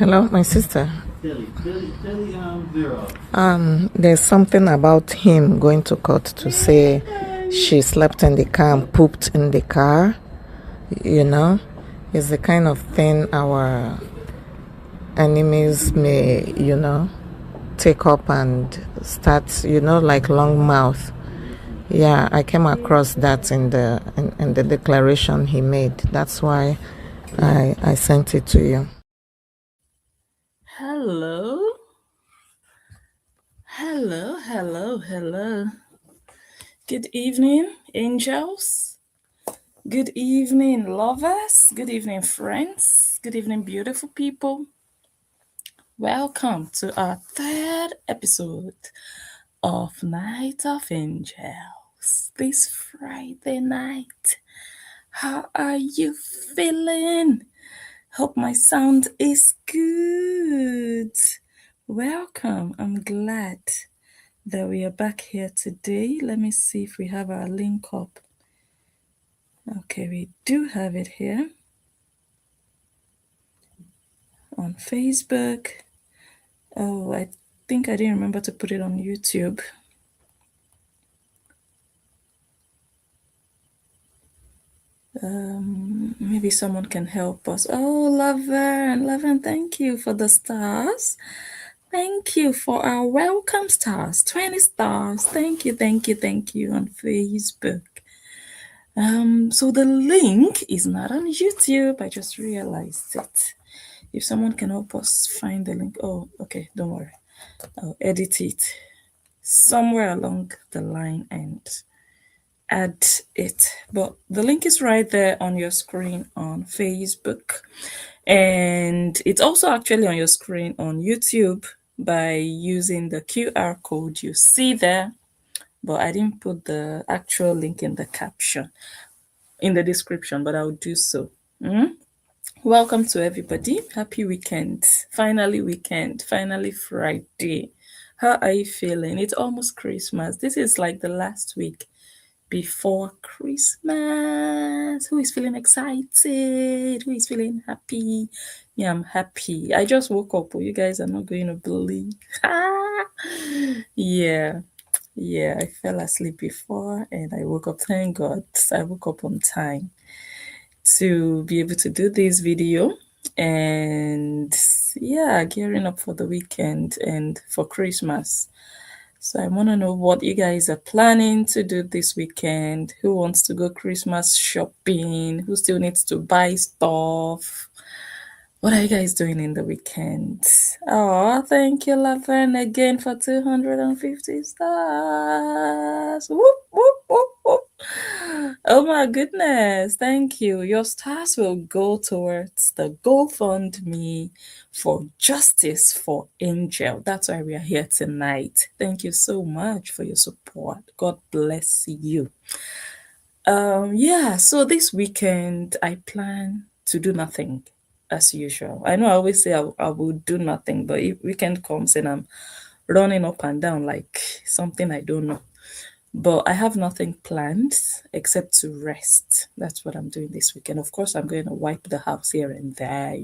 Hello, my sister. There's something about him going to court to say she slept in the car and pooped in the car. You know, it's the kind of thing our enemies may, take up and start, like long mouth. Yeah, I came across that in the declaration he made. That's why I sent it to you. Hello. Hello, hello, hello. Good evening, angels. Good evening, lovers. Good evening, friends. Good evening, beautiful people. Welcome to our third episode of Night of Angels this Friday night. How are you feeling? Hope my sound is good. Welcome. I'm glad that we are back here today. Let me see if we have our link up. Okay, we do have it here on Facebook. Oh, I think I didn't remember to put it on YouTube. Maybe someone can help us. Oh, Laverne, thank you for the stars. Thank you for our welcome stars, 20 stars. Thank you on Facebook. So the link is not on YouTube. I just realized it. If someone can help us find the link. Oh, okay, don't worry. I'll edit it somewhere along the line and add it. But the link is right there on your screen on Facebook. And it's also actually on your screen on YouTube by using the QR code you see there. But I didn't put the actual link in the caption, in the description, but I'll do so. Welcome to everybody. Happy weekend. Finally weekend. Finally Friday. How are you feeling? It's almost Christmas. This is like the last week before Christmas. Who is feeling excited? Who is feeling happy? Yeah, I'm happy. I just woke up. You guys are not going to believe. Yeah. Yeah, I fell asleep before and I woke up. Thank God I woke up on time to be able to do this video. And yeah, gearing up for the weekend and for Christmas. So I want to know what you guys are planning to do this weekend. Who wants to go Christmas shopping? Who still needs to buy stuff? What are you guys doing in the weekend? Oh, thank you, Laverne, again for 250 stars. Whoop, whoop, whoop, whoop. Oh my goodness, thank you. Your stars will go towards the GoFundMe for Justice for Angel. That's why we are here tonight. Thank you so much for your support. God bless you. Yeah, so this weekend I plan to do nothing as usual. I know I always say I will do nothing, but if weekend comes and I'm running up and down like something I don't know. But I have nothing planned except to rest. That's what I'm doing this weekend. Of course, I'm going to wipe the house here and there,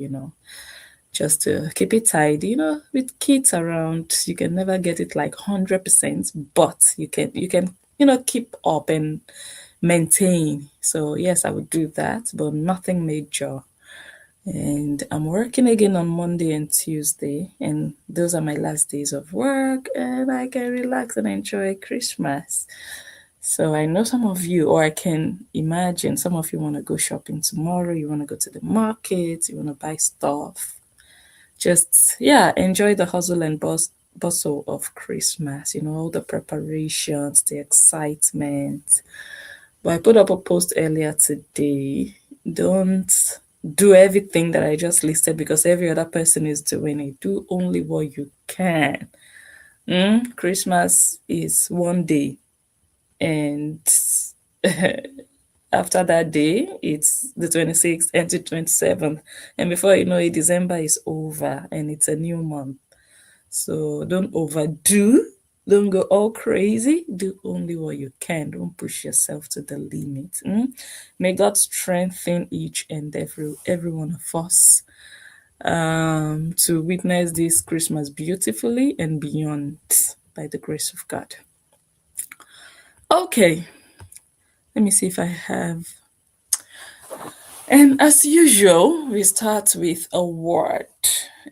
just to keep it tidy. With kids around, you can never get it like 100%, but you can keep up and maintain. So yes, I would do that, but nothing major. And I'm working again on Monday and Tuesday, and those are my last days of work, and I can relax and enjoy Christmas. So I know some of you, or I can imagine some of you want to go shopping tomorrow, you want to go to the market, you want to buy stuff. Just, yeah, enjoy the hustle and bustle of Christmas, all the preparations, the excitement. But I put up a post earlier today. Don't do everything that I just listed because every other person is doing it. Do only what you can. Christmas is one day, and after that day, it's the 26th and the 27th. And before you know it, December is over and it's a new month. So don't overdo. Don't go all crazy. Do only what you can. Don't push yourself to the limit. May God strengthen each and every one of us to witness this Christmas beautifully and beyond by the grace of God. Okay, let me see if I have. And as usual, we start with a word.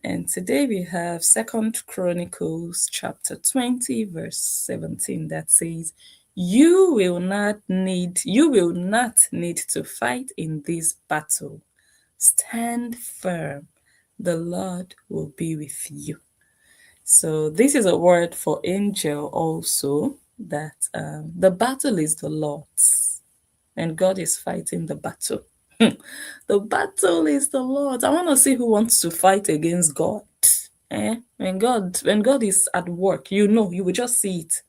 And today we have Second Chronicles chapter 20, verse 17 that says, you will not need to fight in this battle. Stand firm. The Lord will be with you. So this is a word for Njoh also, that the battle is the Lord's and God is fighting the battle. The battle is the Lord's. I want to see who wants to fight against God. When God is at work, you will just see it,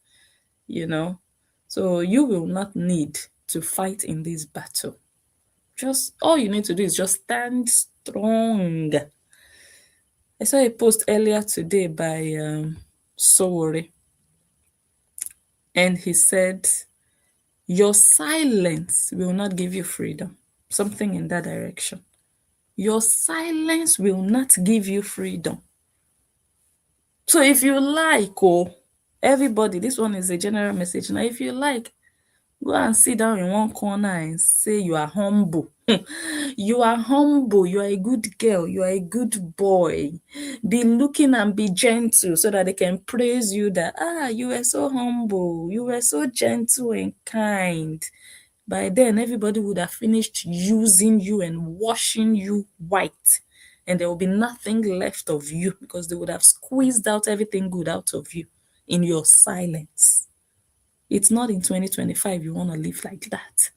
you know. So you will not need to fight in this battle. Just all you need to do is just stand strong. I saw a post earlier today by Sowore, and he said, your silence will not give you freedom. Something in that direction. Your silence will not give you freedom. So if you like, everybody, this one is a general message. Now, if you like, go and sit down in one corner and say you are humble. You are humble. You are a good girl. You are a good boy. Be looking and be gentle so that they can praise you that, you were so humble. You were so gentle and kind. By then, everybody would have finished using you and washing you white. And there will be nothing left of you because they would have squeezed out everything good out of you in your silence. It's not in 2025 you want to live like that.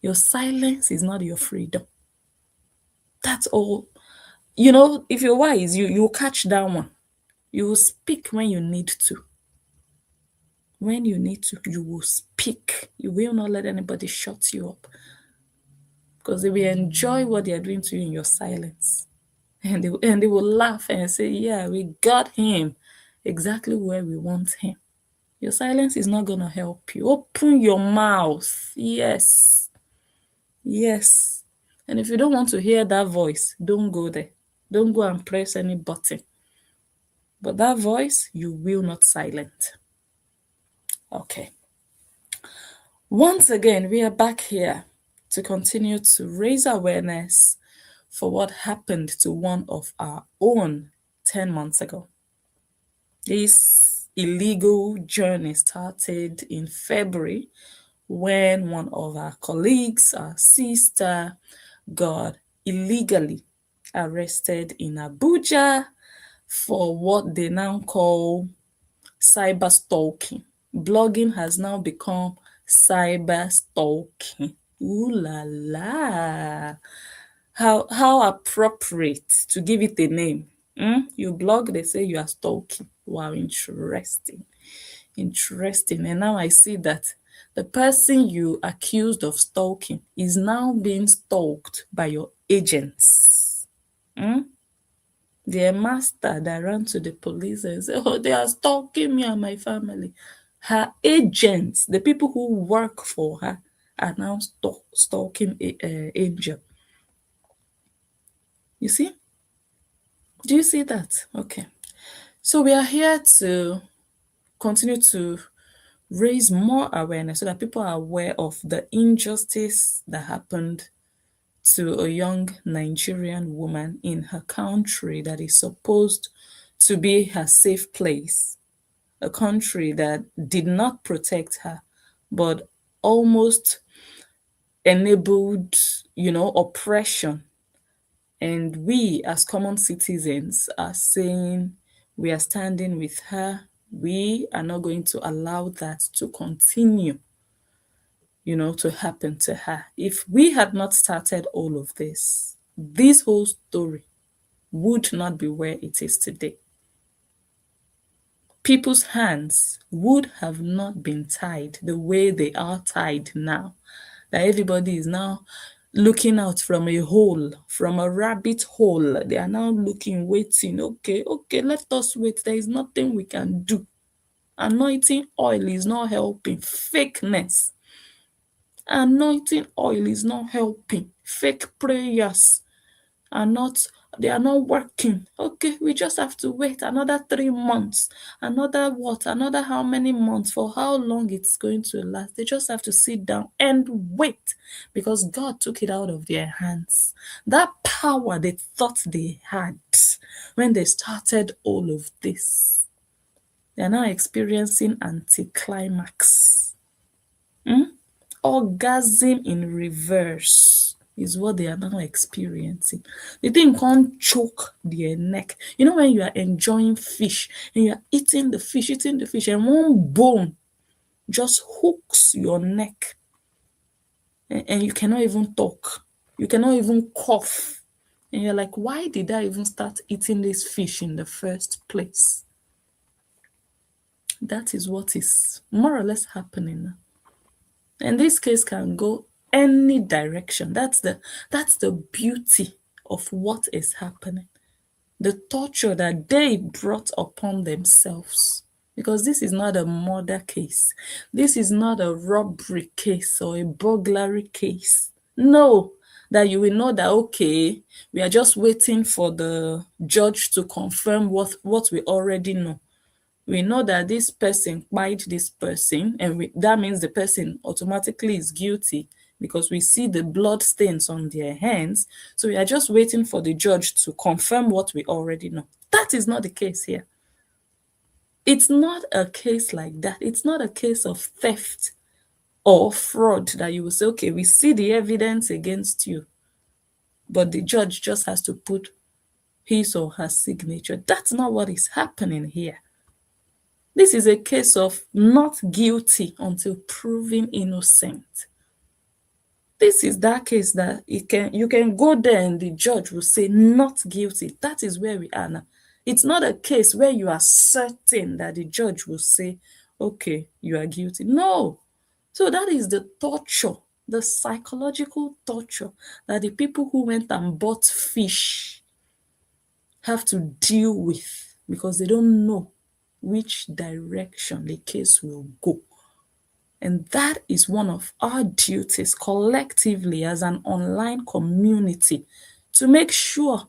Your silence is not your freedom. That's all. If you're wise, you'll catch that one. You will speak when you need to. When you need to, you will speak. You will not let anybody shut you up. Because they will enjoy what they are doing to you in your silence. And they will laugh and say, yeah, we got him exactly where we want him. Your silence is not going to help you. Open your mouth. Yes. Yes. And if you don't want to hear that voice, don't go there. Don't go and press any button. But that voice, you will not silence. Okay. Once again, we are back here to continue to raise awareness for what happened to one of our own 10 months ago. This illegal journey started in February when one of our colleagues, our sister, got illegally arrested in Abuja for what they now call cyber stalking. Blogging has now become cyber stalking. Ooh la la. How appropriate to give it a name. You blog, they say you are stalking. Wow, interesting. Interesting. And now I see that the person you accused of stalking is now being stalked by your agents. Their master that ran to the police and said, oh, they are stalking me and my family. Her agents, the people who work for her, are now stalking Angel. You see? Do you see that? Okay. So we are here to continue to raise more awareness so that people are aware of the injustice that happened to a young Nigerian woman in her country that is supposed to be her safe place, a country that did not protect her, but almost enabled, oppression. And we, as common citizens, are saying we are standing with her. We are not going to allow that to continue, to happen to her. If we had not started all of this whole story would not be where it is today. People's hands would have not been tied the way they are tied now. That everybody is now looking out from a hole, from a rabbit hole. They are now looking, waiting. Okay, let us wait. There is nothing we can do. Anointing oil is not helping. Fakeness. Anointing oil is not helping. Fake prayers are not They are not working. Okay, we just have to wait another 3 months, another what, another how many months, for how long it's going to last. They just have to sit down and wait because God took it out of their hands. That power they thought they had when they started all of this, they are now experiencing anticlimax. Orgasm in reverse is what they are now experiencing. The thing can't choke their neck. You know when you are enjoying fish and you are eating the fish, and one bone just hooks your neck, and you cannot even talk. You cannot even cough. And you're like, why did I even start eating this fish in the first place? That is what is more or less happening now. And this case can go any direction. That's the beauty of what is happening. The torture that they brought upon themselves. Because this is not a murder case. This is not a robbery case or a burglary case. No, that you will know that, okay, we are just waiting for the judge to confirm what we already know. We know that this person kpied this person, and that means the person automatically is guilty because we see the blood stains on their hands. So we are just waiting for the judge to confirm what we already know. That is not the case here. It's not a case like that. It's not a case of theft or fraud that you will say, okay, we see the evidence against you, but the judge just has to put his or her signature. That's not what is happening here. This is a case of not guilty until proven innocent. This is that case that you can go there and the judge will say not guilty. That is where we are now. It's not a case where you are certain that the judge will say, okay, you are guilty. No. So that is the torture, the psychological torture that the people who went and bought fish have to deal with because they don't know which direction the case will go. And that is one of our duties collectively as an online community, to make sure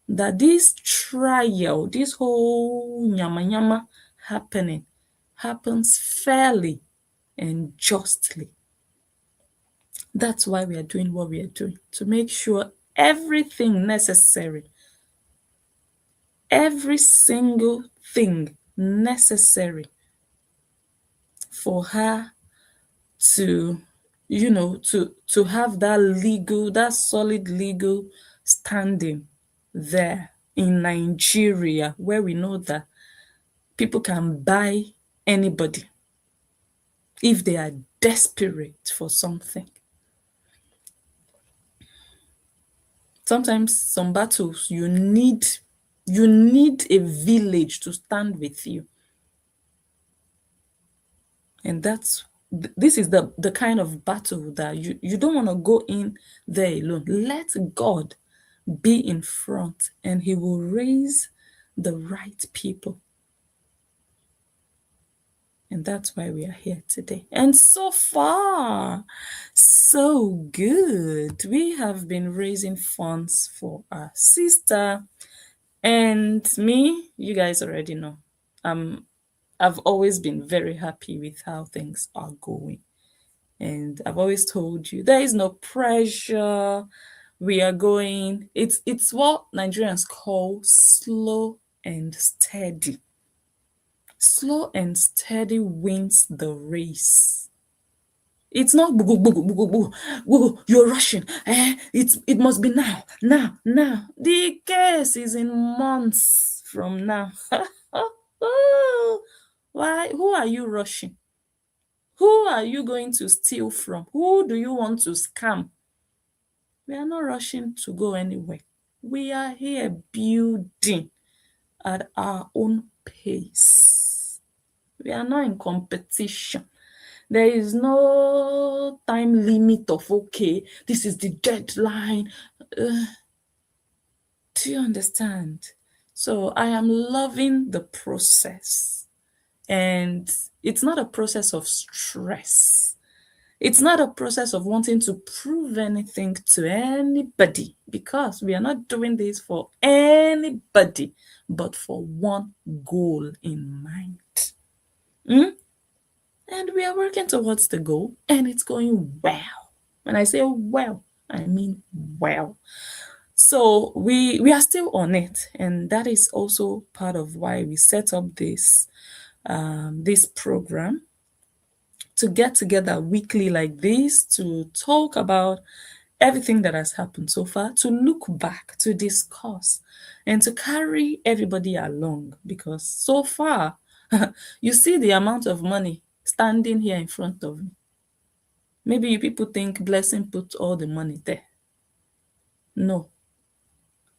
that this trial, this whole nyama nyama happening, happens fairly and justly. That's why we are doing what we are doing, to make sure everything necessary, every single thing necessary for her to, to have that solid legal standing there in Nigeria, where we know that people can buy anybody if they are desperate for something. Sometimes some battles you need a village to stand with you. And this is the kind of battle that you don't want to go in there alone. Let God be in front and he will raise the right people. And that's why we are here today. And so far, so good. We have been raising funds for our sister. And me, you guys already know. I've always been very happy with how things are going. And I've always told you there is no pressure. We are going, it's what Nigerians call slow and steady. Slow and steady wins the race. It's not boo, boo, boo, boo, boo, boo, you're rushing. It must be now, now, now. The case is in months from now. Why? Who are you rushing? Who are you going to steal from? Who do you want to scam? We are not rushing to go anywhere. We are here building at our own pace. We are not in competition. There is no time limit of, okay, this is the deadline. Do you understand? So I am loving the process. And it's not a process of stress. It's not a process of wanting to prove anything to anybody, because we are not doing this for anybody, but for one goal in mind. Mm? And we are working towards the goal, and it's going well. When I say well, I mean well. So we are still on it, and that is also part of why we set up this program, to get together weekly like this, to talk about everything that has happened so far, to look back, to discuss, and to carry everybody along. Because so far, you see the amount of money standing here in front of me. Maybe you people think Blessing put all the money there. No,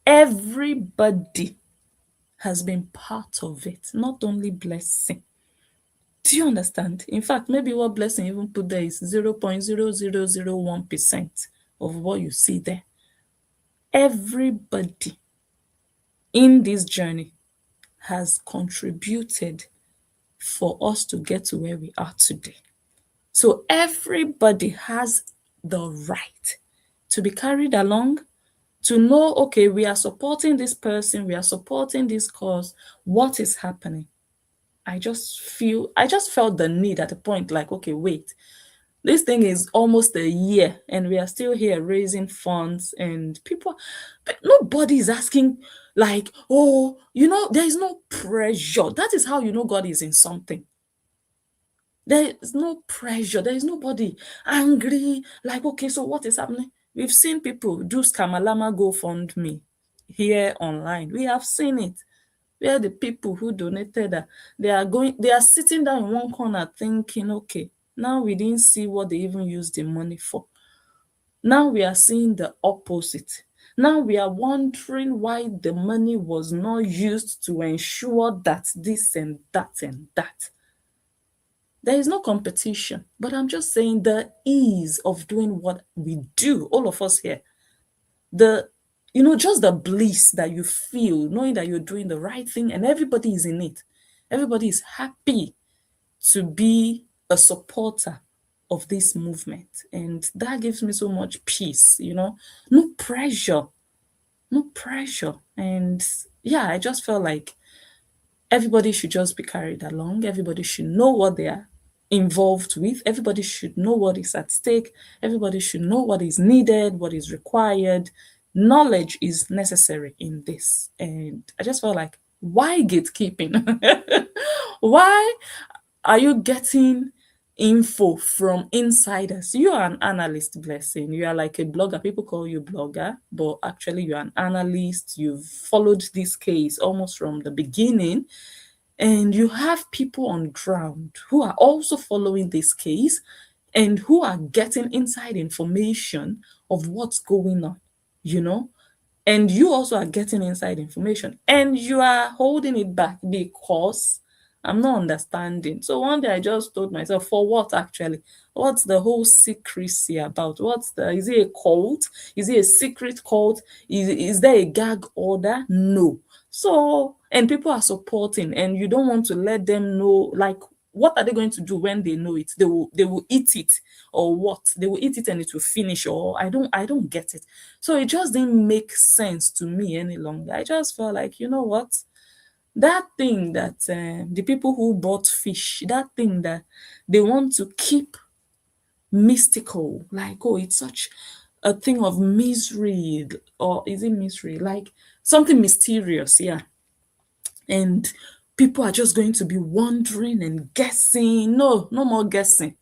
everybody has been part of it, not only Blessing. Do you understand? In fact, maybe what Blessing even put there is 0.0001% of what you see there. Everybody in this journey has contributed for us to get to where we are today. So everybody has the right to be carried along, to know, okay, we are supporting this person, we are supporting this cause, what is happening? I just felt the need at a point, like, okay, wait, this thing is almost a year and we are still here raising funds, and people, but nobody is asking, like, oh, there is no pressure. That is how you know God is in something. There is no pressure. There is nobody angry, like, okay, so what is happening? We've seen people do Scamalama GoFundMe here online. We have seen it, where the people who donated, they are sitting down in one corner thinking, okay, now we didn't see what they even used the money for. Now we are seeing the opposite. Now we are wondering why the money was not used to ensure that this and that and that. There is no competition, but I'm just saying the ease of doing what we do, all of us here, the just the bliss that you feel knowing that you're doing the right thing and everybody is in it. Everybody is happy to be a supporter of this movement, and that gives me so much peace. No pressure, no pressure. And yeah, I just felt like everybody should just be carried along. Everybody should know what they are involved with. Everybody should know what is at stake. Everybody should know what is needed, what is required. Knowledge is necessary in this. And I just felt like, why gatekeeping? Why are you getting info from insiders? You are an analyst, Blessing. You are like a blogger. People call you blogger, but actually you're an analyst. You've followed this case almost from the beginning, and you have people on ground who are also following this case and who are getting inside information of what's going on, you know and you also are getting inside information, and you are holding it back because I'm not understanding. So one day I just told myself, for what actually? What's the whole secrecy about? Is it a cult? Is it a secret cult? Is there a gag order? No. So, and people are supporting, and you don't want to let them know, like, what are they going to do when they know it? They will eat it, or what? They will eat it and it will finish, or I don't get it. So it just didn't make sense to me any longer. I just felt like, you know what? That thing that the people who bought fish, that thing that they want to keep mystical, like, oh, it's such a thing of misery, or is it misery? Like something mysterious, yeah. And people are just going to be wondering and guessing. No, no more guessing.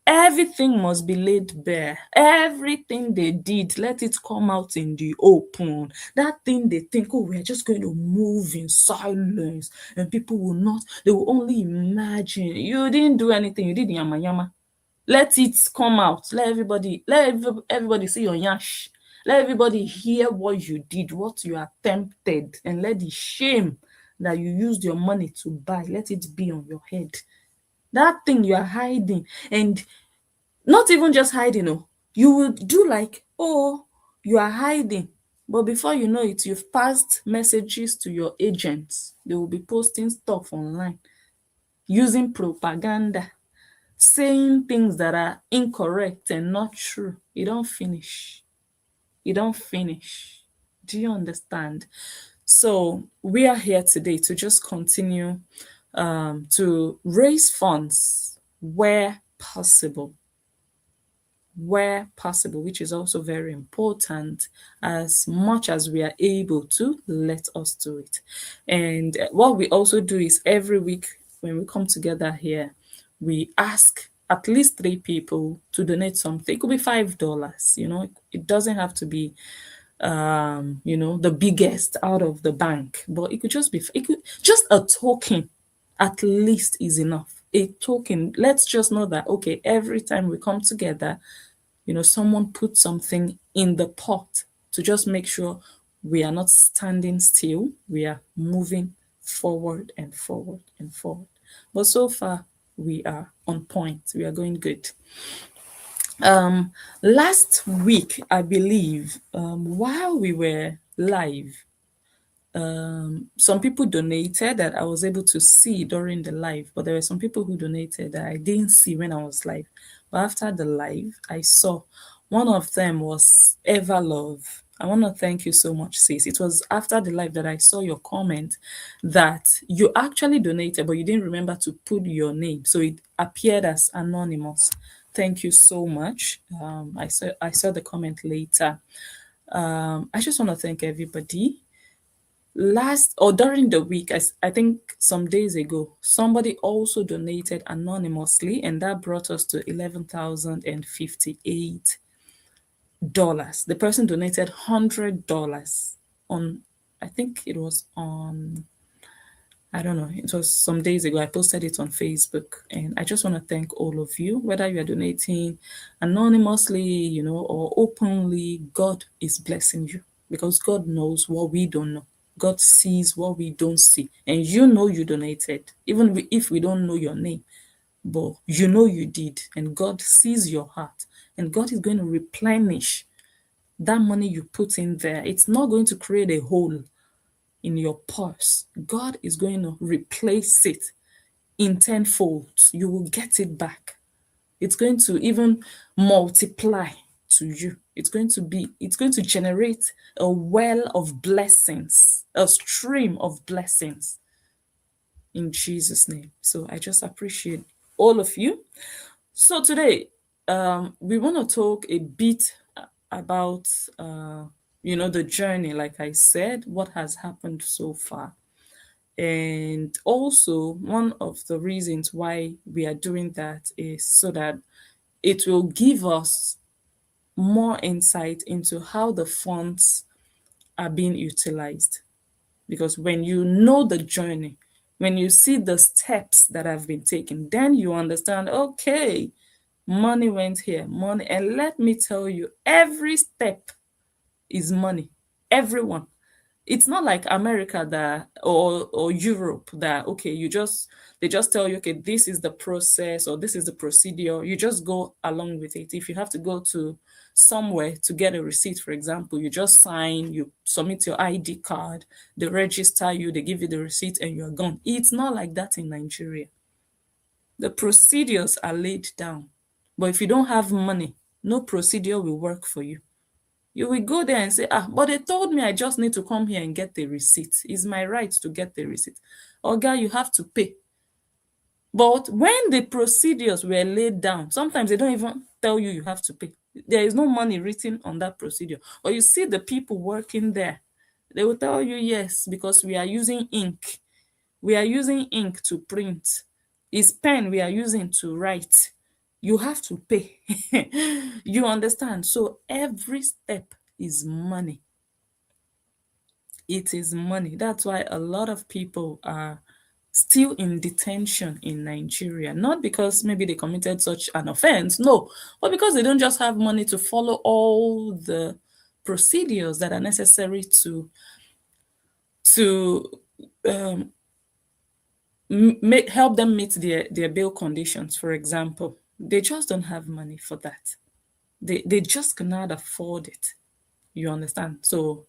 Everything must be laid bare. Everything they did, let it come out in the open. That thing they think, oh, we're just going to move in silence, and people will not, they will only imagine. You didn't do anything, you did yama yama. Let it come out. Let everybody see your yash. Let everybody hear what you did, what you attempted, and let the shame that you used your money to buy, let it be on your head. That thing you are hiding, and not even just hiding, oh, you will do like, oh, you are hiding. But before you know it, you've passed messages to your agents. They will be posting stuff online using propaganda. saying things that are incorrect and not true. You don't finish. You don't finish. Do you understand? So we are here today to just continue to raise funds where possible, which is also very important. As much as we are able to, let us do it. And what we also do is every week when we come together here, we ask at least three people to donate something. It could be $5, it doesn't have to be the biggest out of the bank, but it could just a token at least is enough. A token. Let's just know that okay, every time we come together, someone put something in the pot to just make sure we are not standing still, we are moving forward and forward and forward. But so far, we are on point, we are going good. Last week, I believe, while we were live, some people donated that I was able to see during the live, but there were some people who donated that I didn't see when I was live. But after the live, I saw one of them was Everlove. I want to thank you so much, sis. It was after the live that I saw your comment that you actually donated, but you didn't remember to put your name. So it appeared as anonymous. Thank you so much. I saw the comment later. I just want to thank everybody last or during the week. I think some days ago somebody also donated anonymously, and that brought us to $11,058. The person donated $100 on, I think it was on, I don't know, it was some days ago. I posted it on Facebook, and I just want to thank all of you, whether you are donating anonymously, or openly. God is blessing you because God knows what we don't know. God sees what we don't see, and you donated, even if we don't know your name, but you did, and God sees your heart, and God is going to replenish that money you put in there. It's not going to create a hole in your purse. God is going to replace it in tenfold. You will get it back. It's going to even multiply to you. It's going to generate a well of blessings, a stream of blessings in Jesus' name. So I just appreciate all of you. So today, we want to talk a bit about, the journey, like I said, what has happened so far. And also, one of the reasons why we are doing that is so that it will give us more insight into how the funds are being utilized. Because when you know the journey, when you see the steps that have been taken, then you understand, okay, money went here, money. And let me tell you, every step is money. Everyone. It's not like America that or Europe that okay, they just tell you, okay, this is the process or this is the procedure. You just go along with it. If you have to go to somewhere to get a receipt, for example, you just sign, you submit your ID card, they register you, they give you the receipt, and you're gone. It's not like that in Nigeria. The procedures are laid down. But if you don't have money, no procedure will work for you. You will go there and say, but they told me I just need to come here and get the receipt. It's my right to get the receipt. Oga, you have to pay. But when the procedures were laid down, sometimes they don't even tell you have to pay. There is no money written on that procedure. Or you see the people working there, they will tell you, yes, because we are using ink. We are using ink to print. It's pen we are using to write. You have to pay. You understand? So every step is money. It is money. That's why a lot of people are still in detention in Nigeria. Not because maybe they committed such an offense, no, but because they don't just have money to follow all the procedures that are necessary to help them meet their bail conditions, for example. They just don't have money for that. They just cannot afford it. You understand? So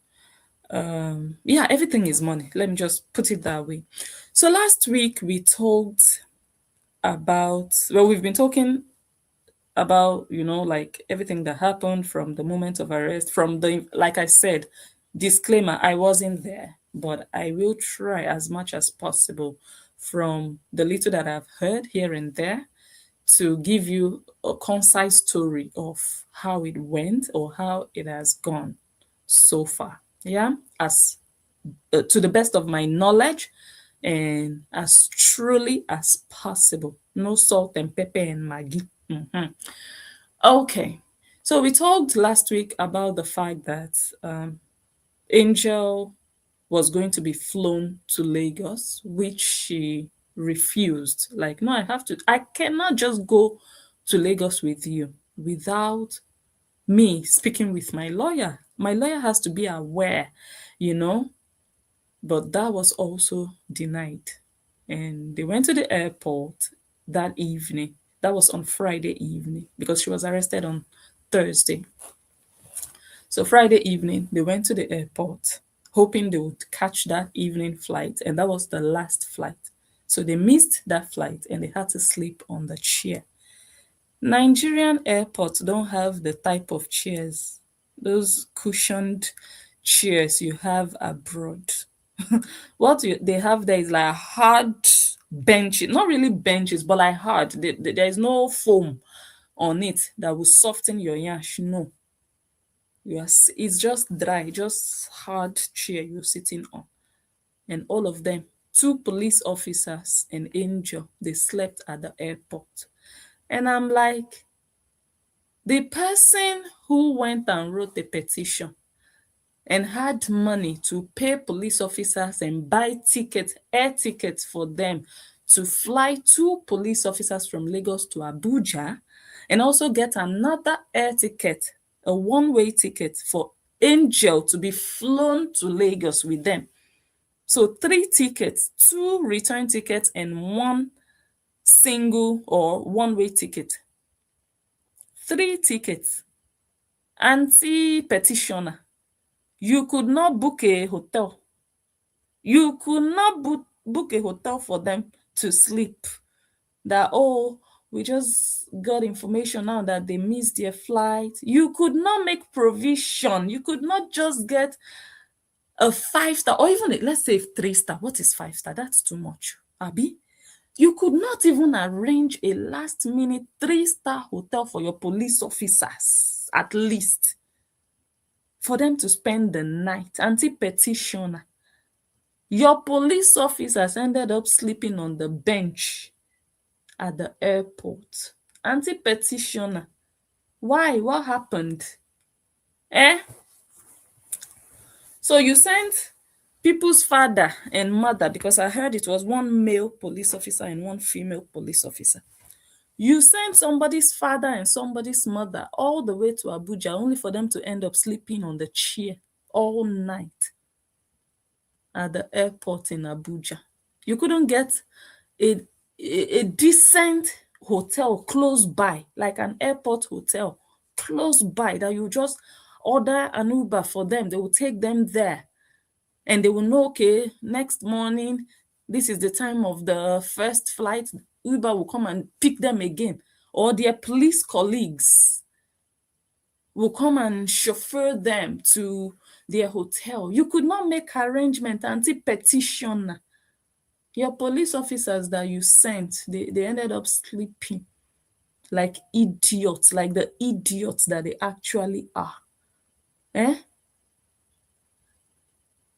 yeah, everything is money. Let me just put it that way. So last week we talked about, well, we've been talking about, like everything that happened from the moment of arrest, from the, like I said, disclaimer, I wasn't there, but I will try as much as possible from the little that I've heard here and there to give you a concise story of how it went or how it has gone so far. Yeah, as to the best of my knowledge and as truly as possible. No salt and pepper and maggi. Mhm. Okay. So we talked last week about the fact that Angel was going to be flown to Lagos, which she refused. Like, no, I cannot just go to Lagos with you without me speaking with my lawyer. My lawyer has to be aware, you know, but that was also denied. And they went to the airport that evening. That was on Friday evening because she was arrested on Thursday. So Friday evening, they went to the airport hoping they would catch that evening flight, and that was the last flight. So they missed that flight and they had to sleep on the chair. Nigerian airports don't have the type of chairs, those cushioned chairs you have abroad. They have there is like hard benches, not really benches, but like hard. There is no foam on it that will soften your yash. No, yes, it's just dry, just hard chair you're sitting on. And all of them, two police officers and Angel, they slept at the airport. And I'm like, the person who went and wrote the petition and had money to pay police officers and buy tickets, air tickets for them to fly two police officers from Lagos to Abuja and also get another air ticket, a one-way ticket for Angel to be flown to Lagos with them. So three tickets, two return tickets and one single or one-way ticket. Three tickets. Anti-petitioner, you could not book a hotel. You could not book a hotel for them to sleep. That, oh, we just got information now that they missed their flight. You could not make provision. You could not just get a 5-star or even let's say 3-star. What is 5-star? That's too much. Abi, you could not even arrange a last minute 3-star hotel for your police officers, at least, for them to spend the night. Anti-petitioner, your police officers ended up sleeping on the bench at the airport. Anti-petitioner, why? What happened? Eh? So you sent people's father and mother, because I heard it was one male police officer and one female police officer. You sent somebody's father and somebody's mother all the way to Abuja only for them to end up sleeping on the chair all night at the airport in Abuja. You couldn't get a, a decent hotel close by, like an airport hotel close by, that you just order an Uber for them. They will take them there and they will know, okay, next morning, this is the time of the first flight. Uber will come and pick them again. Or their police colleagues will come and chauffeur them to their hotel. You could not make arrangement. Anti-petitioner, your police officers that you sent, they ended up sleeping like idiots, like the idiots that they actually are. Eh?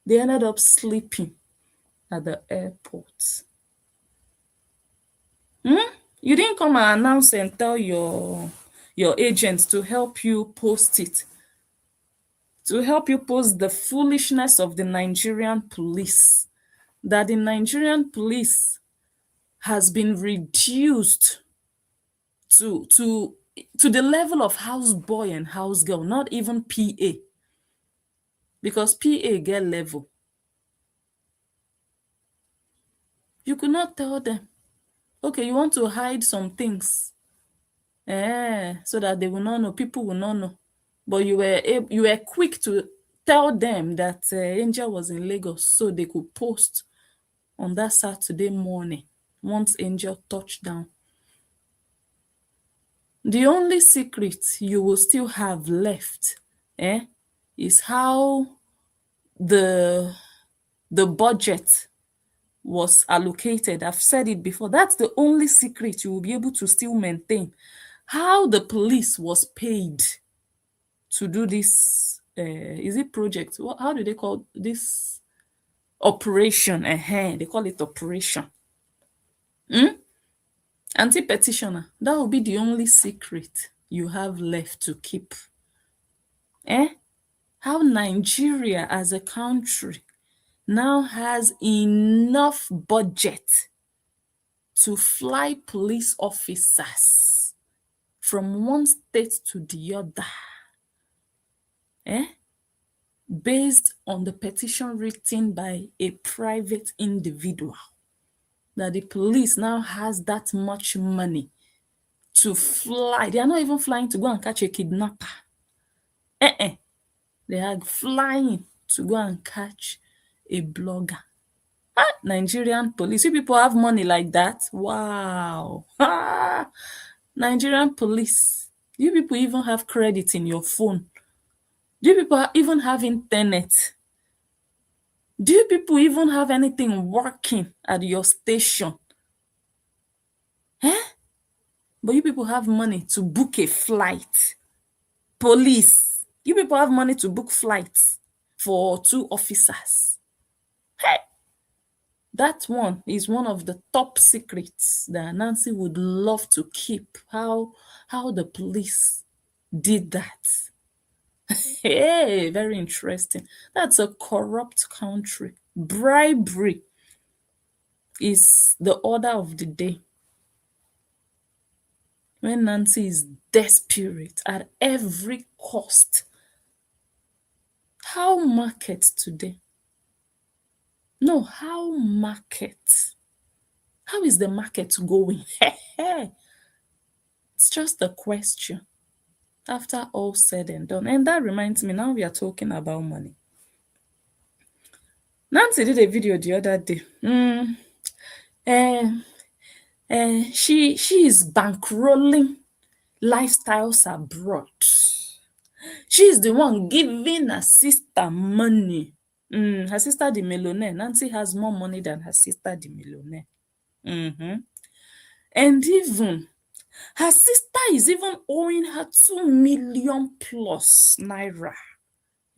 They ended up sleeping at the airport. You didn't come and announce and tell your agents to help you post it, to help you post the foolishness of the Nigerian police, that the Nigerian police has been reduced to the level of houseboy and housegirl, not even PA, because PA get level. You could not tell them, okay, you want to hide some things, so that they will not know, people will not know. But you were quick to tell them that Angel was in Lagos so they could post on that Saturday morning. once Angel touched down. The only secret you will still have left, is how the the budget was allocated. I've said it before. That's the only secret you will be able to still maintain. How the police was paid to do this, is it project? How do they call this operation? They call it operation. Anti-petitioner, that will be the only secret you have left to keep. How Nigeria as a country now has enough budget to fly police officers from one state to the other, based on the petition written by a private individual. That the police now has that much money to fly. They are not even flying to go and catch a kidnapper. They are flying to go and catch a blogger. Nigerian police. You people have money like that? Wow. Nigerian police. You people even have credit in your phone. Do you people even have internet? Do you people even have anything working at your station? But you people have money to book a flight. Police. You people have money to book flights for 2 officers. That one is one of the top secrets that Nancy would love to keep. How the police did that. Hey, very interesting. That's a corrupt country. Bribery is the order of the day. When Nancy is desperate at every cost. How market today? No, how market? How is the market going? It's just a question. After all said and done. And that reminds me, now we are talking about money. Nancy did a video the other day. She is bankrolling lifestyles abroad. She is the one giving her sister money. Her sister the millionaire. Nancy has more money than her sister the millionaire. And even her sister is even owing her 2 million plus naira.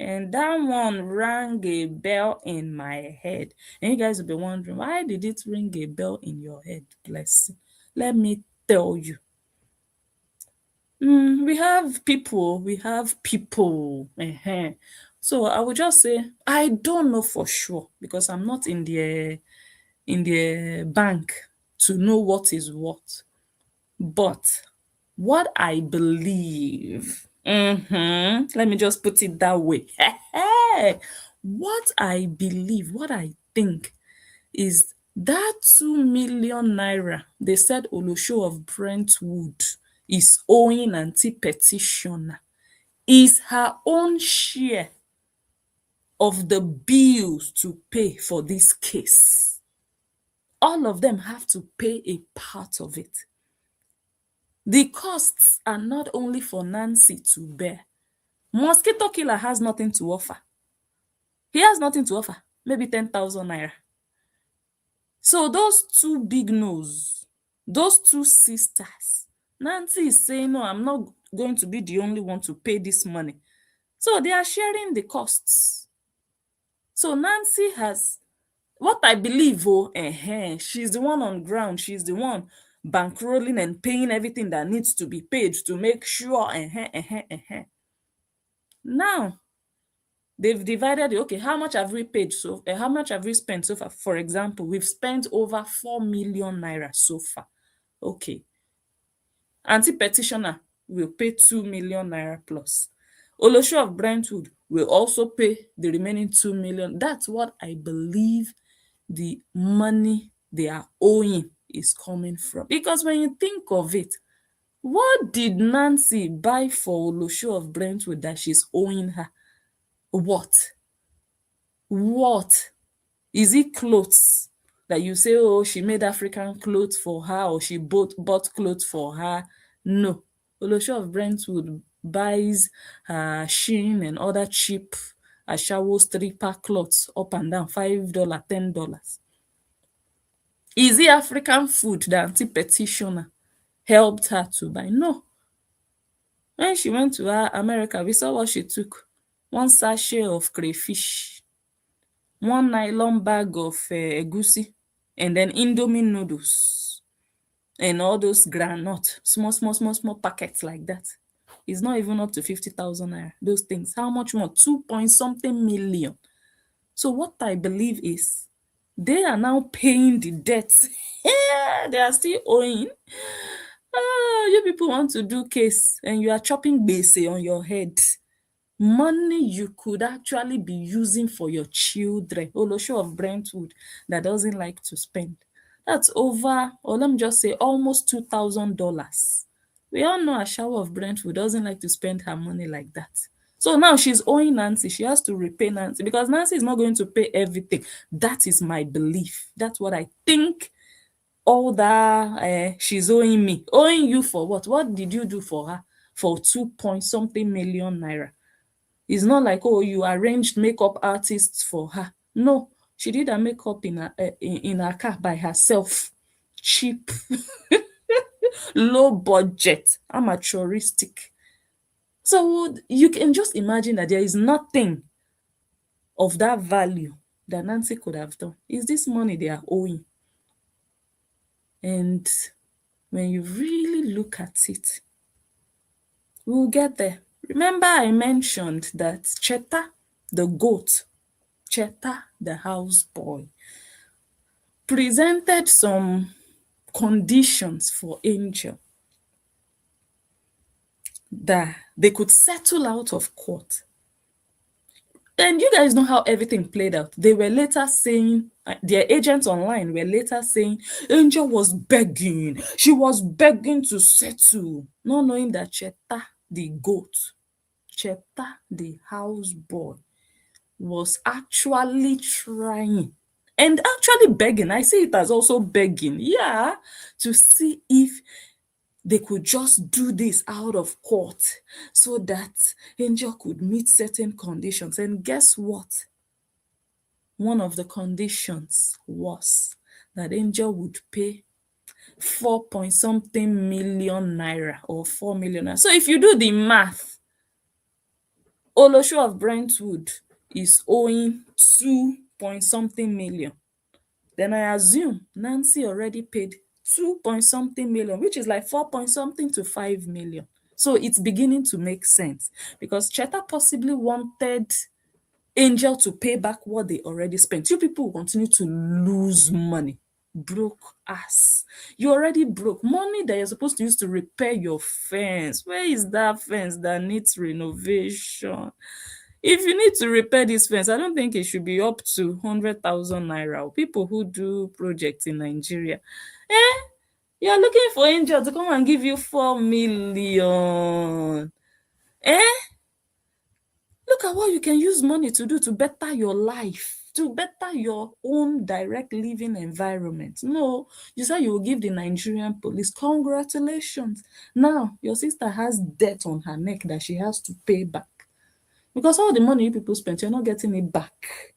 And that one rang a bell in my head. And you guys will be wondering, why did it ring a bell in your head? Bless. Let me tell you. We have people. So I would just say, I don't know for sure because I'm not in the bank to know what is what. But what I believe, let me just put it that way. What I believe, what I think is that 2 million naira they said Olosho of Brentwood is owing anti-petitioner is her own share of the bills to pay for this case. All of them have to pay a part of it. The costs are not only for Nancy to bear. Mosquito killer has nothing to offer. He has nothing to offer. Maybe 10,000 naira. So those 2 big no's, those 2 sisters, Nancy is saying, no, I'm not going to be the only one to pay this money. So they are sharing the costs. So Nancy has, what I believe, she's the one on ground. She's the one bankrolling and paying everything that needs to be paid to make sure. Now, they've divided, okay, how much have we paid? So how much have we spent so far? For example, we've spent over 4 million naira so far. Okay. Anti-petitioner will pay 2 million naira plus. Olosho of Brentwood will also pay the remaining 2 million. That's what I believe the money they are owing is coming from. Because when you think of it, what did Nancy buy for Olosho of Brentwood that she's owing her? What? Is it clothes that you say, oh, she made African clothes for her or she bought clothes for her. No. Olosho of Brentwood buys Shein and other cheap Ashawo's 3-pack clothes up and down, $5, $10. Is it African food that anti-petitioner helped her to buy? No. When she went to America, we saw what she took. One sachet of crayfish, one nylon bag of egusi, and then Indomie noodles, and all those groundnut, small packets like that. It's not even up to 50,000 naira. Those things. How much more? 2 point something million. So what I believe is they are now paying the debt. Yeah, they are still owing. You people want to do case and you are chopping base on your head. Money you could actually be using for your children. Olosho of Brentwood that doesn't like to spend. That's over, or let me just say, almost $2,000. We all know a shower of Brentwood doesn't like to spend her money like that. So now she's owing Nancy. She has to repay Nancy because Nancy is not going to pay everything. That is my belief. That's what I think. All that she's owing me. Owing you for what? What did you do for her for 2 point something million naira? It's not like, oh, you arranged makeup artists for her. No, she did her makeup in her car by herself. Cheap, low budget, amateuristic. So you can just imagine that there is nothing of that value that Nancy could have done. Is this money they are owing? And when you really look at it, we'll get there. Remember I mentioned that Cheta, the goat, Cheta, the houseboy, presented some conditions for Angel that they could settle out of court. And you guys know how everything played out. They were later saying, their agents online were later saying, Angel was begging. She was begging to settle, not knowing that Cheta, the goat, Cheta, the houseboy, was actually trying and actually begging. I see it as also begging, yeah, to see if they could just do this out of court so that Angel could meet certain conditions. And guess what? One of the conditions was that Angel would pay 4 point something million naira or 4 million naira. So if you do the math, Olosho of Brentwood is owing 2 point something million. Then I assume Nancy already paid 2 point something million, which is like 4 point something to 5 million. So it's beginning to make sense because Cheta possibly wanted Angel to pay back what they already spent. You people will continue to lose money. Broke ass. You already broke. Money that you're supposed to use to repair your fence. Where is that fence that needs renovation? If you need to repair this fence, I don't think it should be up to 100,000 naira. People who do projects in Nigeria, you're looking for Angel to come and give you 4 million. Look at what you can use money to do to better your life, to better your own direct living environment. No, you said you will give the Nigerian police. Congratulations. Now, your sister has debt on her neck that she has to pay back. Because all the money you people spent, you're not getting it back.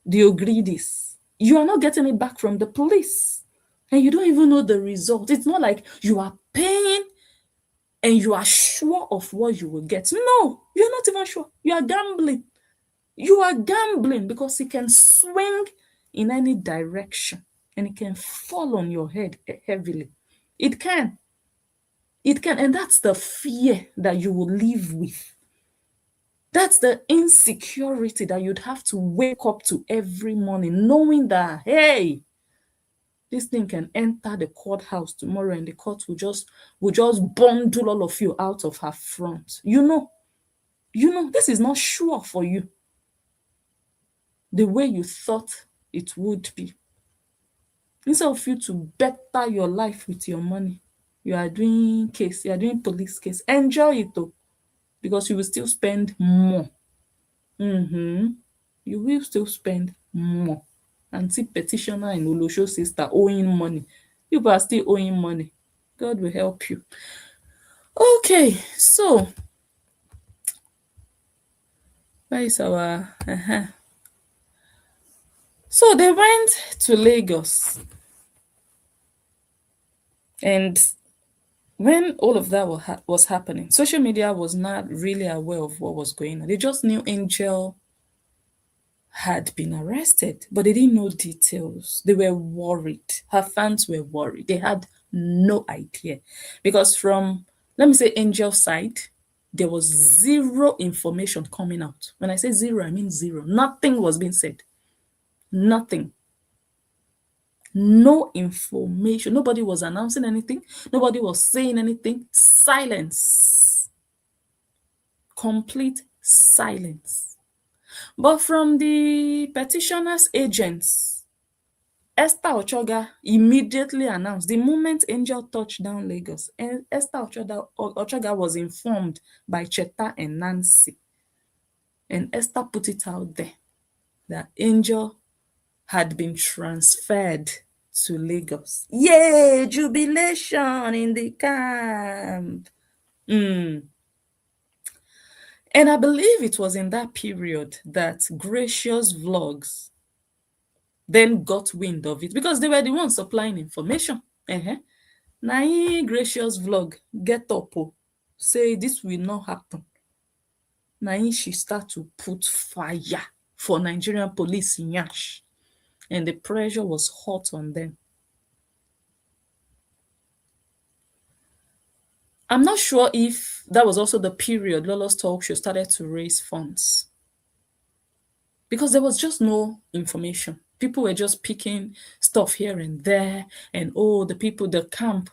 Do you agree this? You are not getting it back from the police. And you don't even know the result. It's not like you are paying and you are sure of what you will get. No, you're not even sure. You are gambling. You are gambling because it can swing in any direction and it can fall on your head heavily. It can. It can. And that's the fear that you will live with. That's the insecurity that you'd have to wake up to every morning, knowing that, hey, this thing can enter the courthouse tomorrow and the court will just bundle all of you out of her front. You know, this is not sure for you the way you thought it would be. Instead of you to better your life with your money, you are doing police case. Enjoy it though, because you will still spend more. You will still spend more. Auntie petitioner in Olosho sister owing money. People are still owing money. God will help you. Okay, so where is our so they went to Lagos, and when all of that was happening, social media was not really aware of what was going on. They just knew Angel had been arrested, but they didn't know details. They were worried. Her fans were worried. They had no idea. Because from, let me say, Angel's side, there was zero information coming out. When I say zero, I mean zero. Nothing was being said. Nothing. No information. Nobody was announcing anything. Nobody was saying anything. Silence. Complete silence. But from the petitioner's agents, Esther Ochoga immediately announced the moment Angel touched down Lagos. Esther Ochoga was informed by Cheta and Nancy. And Esther put it out there that Angel had been transferred to Lagos. Yay! Jubilation in the camp. And I believe it was in that period that Gracious Vlogs then got wind of it, because they were the ones supplying information. Na Gracious Vlog get up, say this will not happen. Na she start to put fire for Nigerian police in Yash, and the pressure was hot on them. I'm not sure if that was also the period Lolo's talk show started to raise funds, because there was just no information. People were just picking stuff here and there, and the camp,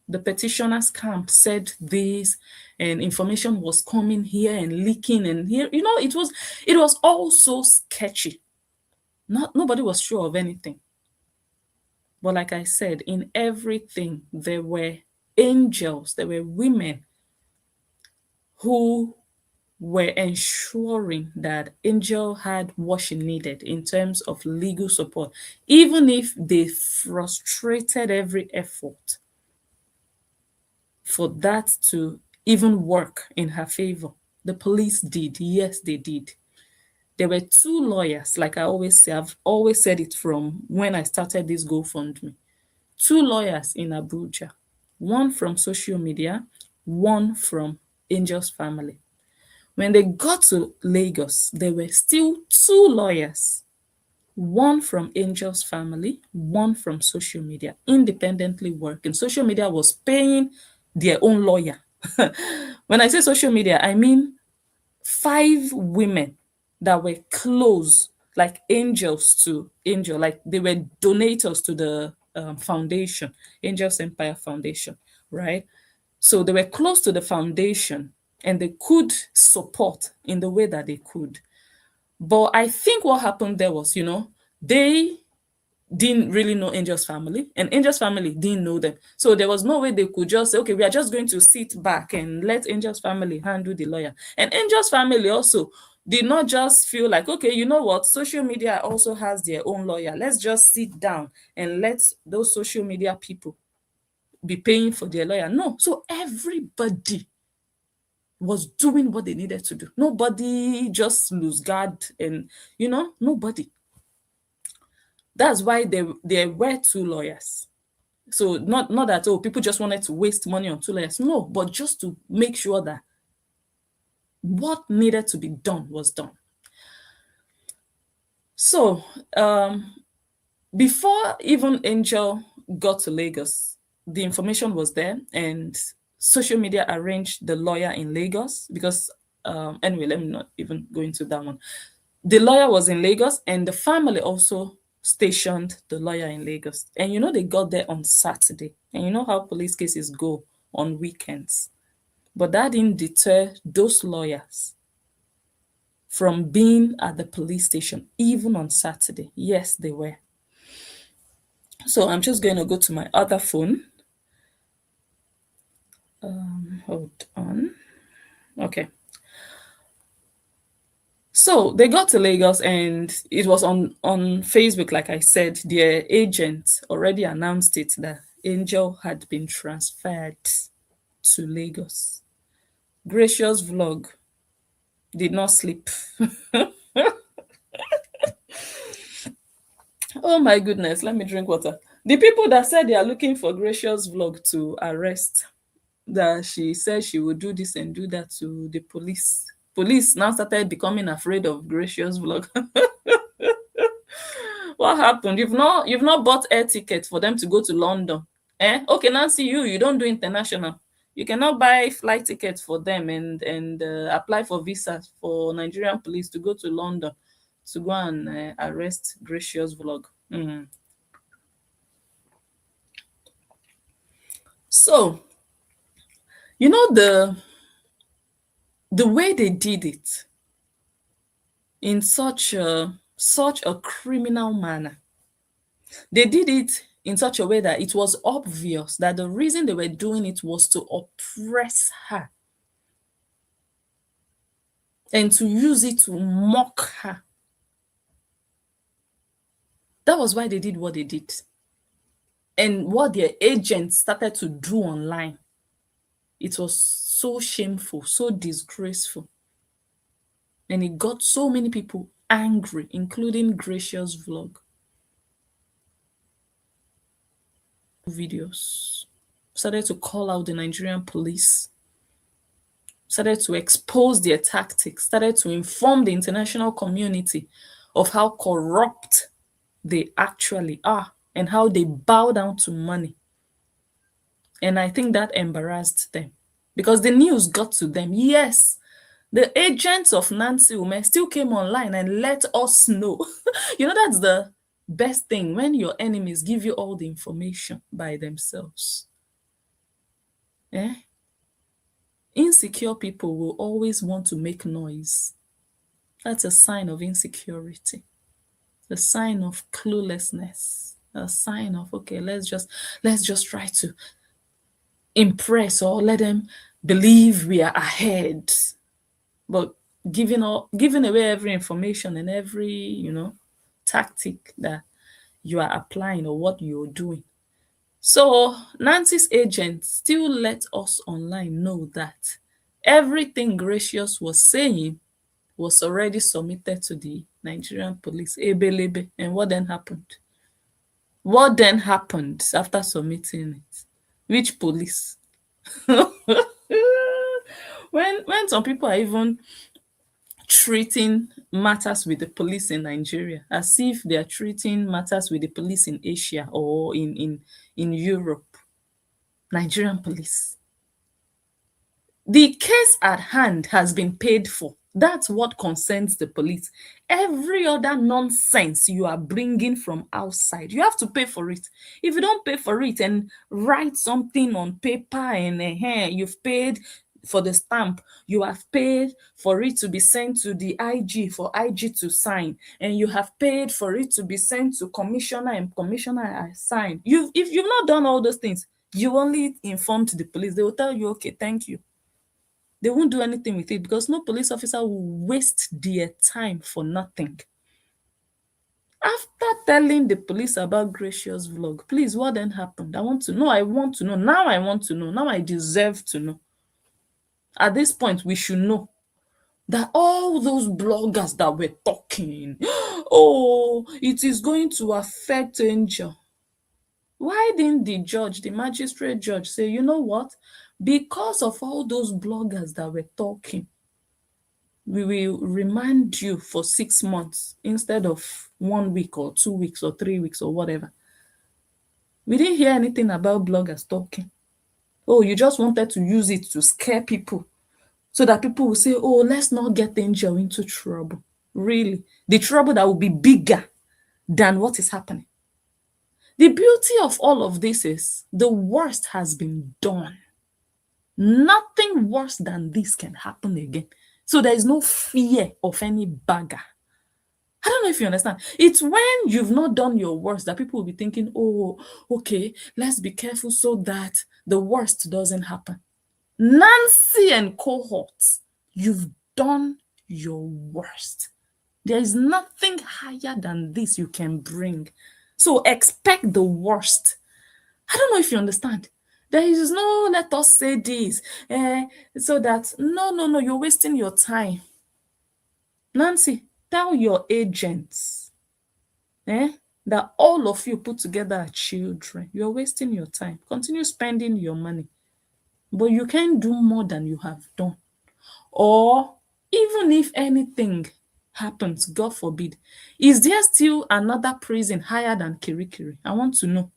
the petitioners camp said this, and information was coming here and leaking and here. It was all so sketchy. Nobody was sure of anything. But like I said, in everything, there were angels, there were women who were ensuring that Angel had what she needed in terms of legal support, even if they frustrated every effort for that to even work in her favor. The police did. Yes, they did. There were two lawyers, like I always say, I've always said it from when I started this GoFundMe. Two lawyers in Abuja, one from social media, one from Angel's family. When they got to Lagos, there were still two lawyers, one from Angel's family, one from social media, independently working. Social media was paying their own lawyer. When I say social media, I mean 5 women that were close, like angels to Angel, like they were donators to the foundation, Angels Empire Foundation, right? So they were close to the foundation and they could support in the way that they could. But I think what happened there was, they didn't really know Angel's family, and Angel's family didn't know them. So there was no way they could just say, okay, we are just going to sit back and let Angel's family handle the lawyer. And Angel's family also did not just feel like, okay, you know what, social media also has their own lawyer. Let's just sit down and let those social media people be paying for their lawyer. No. So everybody was doing what they needed to do. Nobody just lose guard and, nobody. That's why there were two lawyers. So not that, people just wanted to waste money on two lawyers. No, but just to make sure that what needed to be done was done. So before even Angel got to Lagos, the information was there, and social media arranged the lawyer in Lagos because, anyway, let me not even go into that one. The lawyer was in Lagos, and the family also stationed the lawyer in Lagos. And they got there on Saturday. And you know how police cases go on weekends. But that didn't deter those lawyers from being at the police station, even on Saturday. Yes, they were. So I'm just going to go to my other phone. Hold on. Okay. So they got to Lagos, and it was on Facebook, like I said, their agent already announced it that Njoh had been transferred to Lagos. Gracious vlog did not sleep. Oh my goodness, let me drink water. The people that said they are looking for Gracious vlog to arrest, that she said she would do this and do that to the police. Police now started becoming afraid of Gracious vlog. What happened? You've not bought air ticket for them to go to London. Eh? Okay, Nancy, you don't do international. You cannot buy flight tickets for them and apply for visas for Nigerian police to go to London to go and arrest Gracious vlog. So you know the way they did it in such a criminal manner. They did it in such a way that it was obvious that the reason they were doing it was to oppress her and to use it to mock her. That was why they did what they did. And what their agents started to do online, it was so shameful, so disgraceful. And it got so many people angry, including Gracious vlog. Videos started to call out the Nigerian police, started to expose their tactics, started to inform the international community of how corrupt they actually are and how they bow down to money. And I think that embarrassed them because the news got to them. Yes, the agents of Nancy Ume still came online and let us know. That's the best thing when your enemies give you all the information by themselves. Eh? Insecure people will always want to make noise. That's a sign of insecurity, a sign of cluelessness, a sign of, okay, let's just try to impress or let them believe we are ahead. But giving away every information and every tactic that you are applying or what you're doing. So Nancy's agent still let us online know that everything Gracious was saying was already submitted to the Nigerian police, ebelebe. And what then happened? What then happened after submitting it? Which police? when some people are even treating matters with the police in Nigeria as if they are treating matters with the police in Asia or in Europe. Nigerian police. The case at hand has been paid for. That's what concerns the police. Every other nonsense you are bringing from outside, you have to pay for it. If you don't pay for it and write something on paper and you've paid for the stamp, you have paid for it to be sent to the IG for IG to sign, and you have paid for it to be sent to commissioner and commissioner sign. If you've not done all those things, you only informed the police. They will tell you, okay, thank you. They won't do anything with it because no police officer will waste their time for nothing. After telling the police about Gracious vlog, please, what then happened? I want to know. I want to know. Now I want to know. Now I deserve to know. At this point, we should know that all those bloggers that were talking, oh, it is going to affect Angel. Why didn't the magistrate judge say, you know what? Because of all those bloggers that were talking, we will remand you for 6 months instead of 1 week or 2 weeks or 3 weeks or whatever. We didn't hear anything about bloggers talking. Oh, you just wanted to use it to scare people so that people will say, oh, let's not get Angel into trouble. Really? The trouble that will be bigger than what is happening. The beauty of all of this is the worst has been done. Nothing worse than this can happen again. So there is no fear of any bagger. I don't know if you understand. It's when you've not done your worst that people will be thinking, oh, okay, let's be careful so that the worst doesn't happen. Nancy and cohorts, you've done your worst. There is nothing higher than this you can bring. So expect the worst. I don't know if you understand. There is no let us say this, so that no, you're wasting your time. Nancy, tell your agents eh, that all of you put together are children. You're wasting your time. Continue spending your money. But you can't do more than you have done. Or even if anything happens, God forbid, is there still another prison higher than Kirikiri? I want to know.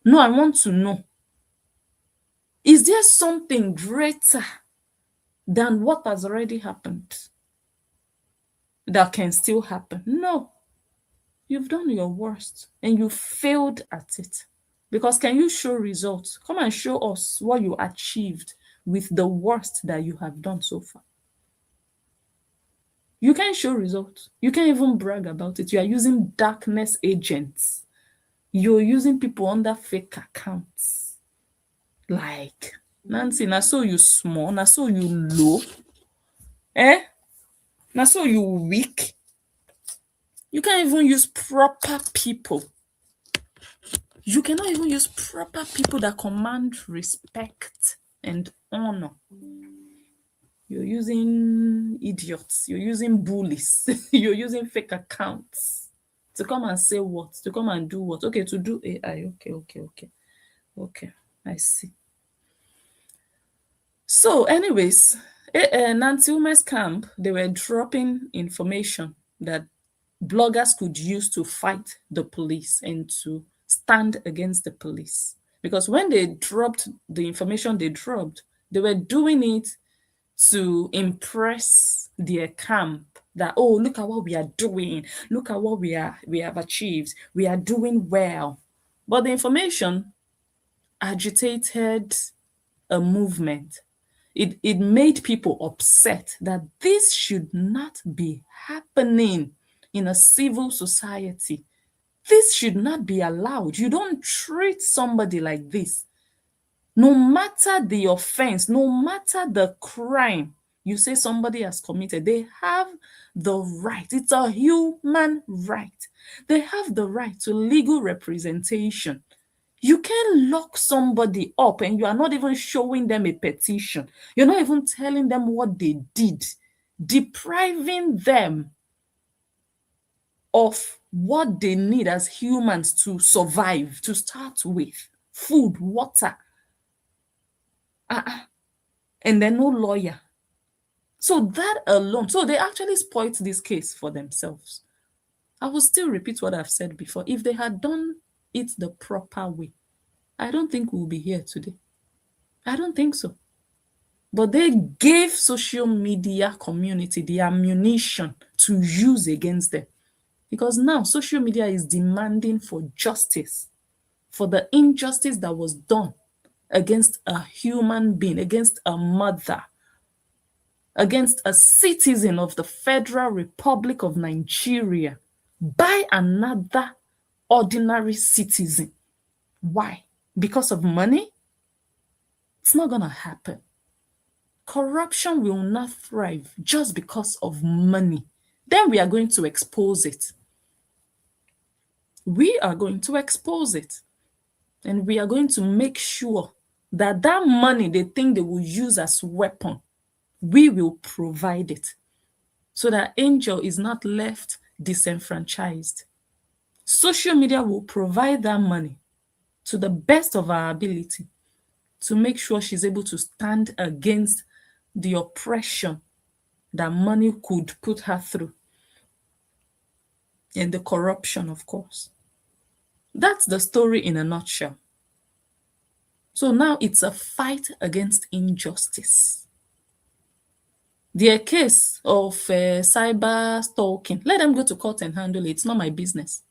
No, I want to know. Is there something greater than what has already happened that can still happen? No. You've done your worst and you failed at it. Because can you show results? Come and show us what you achieved with the worst that you have done so far. You can't show results. You can't even brag about it. You are using darkness agents. You're using people under fake accounts. Like, Nancy, now so you small, now so you low, eh? Now so you weak. You can't even use proper people. You cannot even use proper people that command respect and honor. You're using idiots. You're using bullies. You're using fake accounts to come and say what? To come and do what? Okay, to do AI. Okay. I see. So, anyways, Nancy Ume's camp, they were dropping information that bloggers could use to fight the police and to stand against the police. Because when they dropped the information they dropped, they were doing it to impress their camp that, oh, look at what we are doing, look at what we have achieved, we are doing well. But the information agitated a movement. It made people upset that this should not be happening in a civil society. This should not be allowed. You don't treat somebody like this. No matter the offense, no matter the crime you say somebody has committed, they have the right. It's a human right. They have the right to legal representation. You can't lock somebody up and you are not even showing them a petition. You're not even telling them what they did, depriving them of what they need as humans to survive, to start with food, water, and then no lawyer. So that alone, so they actually spoiled this case for themselves. I will still repeat what I've said before. If they had done it the proper way, I don't think we'll be here today. I don't think so. But they gave social media community the ammunition to use against them. Because now social media is demanding for justice, for the injustice that was done against a human being, against a mother, against a citizen of the Federal Republic of Nigeria by another ordinary citizen. Why? Because of money? It's not going to happen. Corruption will not thrive just because of money. Then we are going to expose it. We are going to expose it. And we are going to make sure that that money they think they will use as weapon, we will provide it so that Angel is not left disenfranchised. Social media will provide that money to the best of our ability to make sure she's able to stand against the oppression that money could put her through and the corruption, of course. That's the story in a nutshell. So now it's a fight against injustice. Their case of cyber stalking, let them go to court and handle it. It's not my business.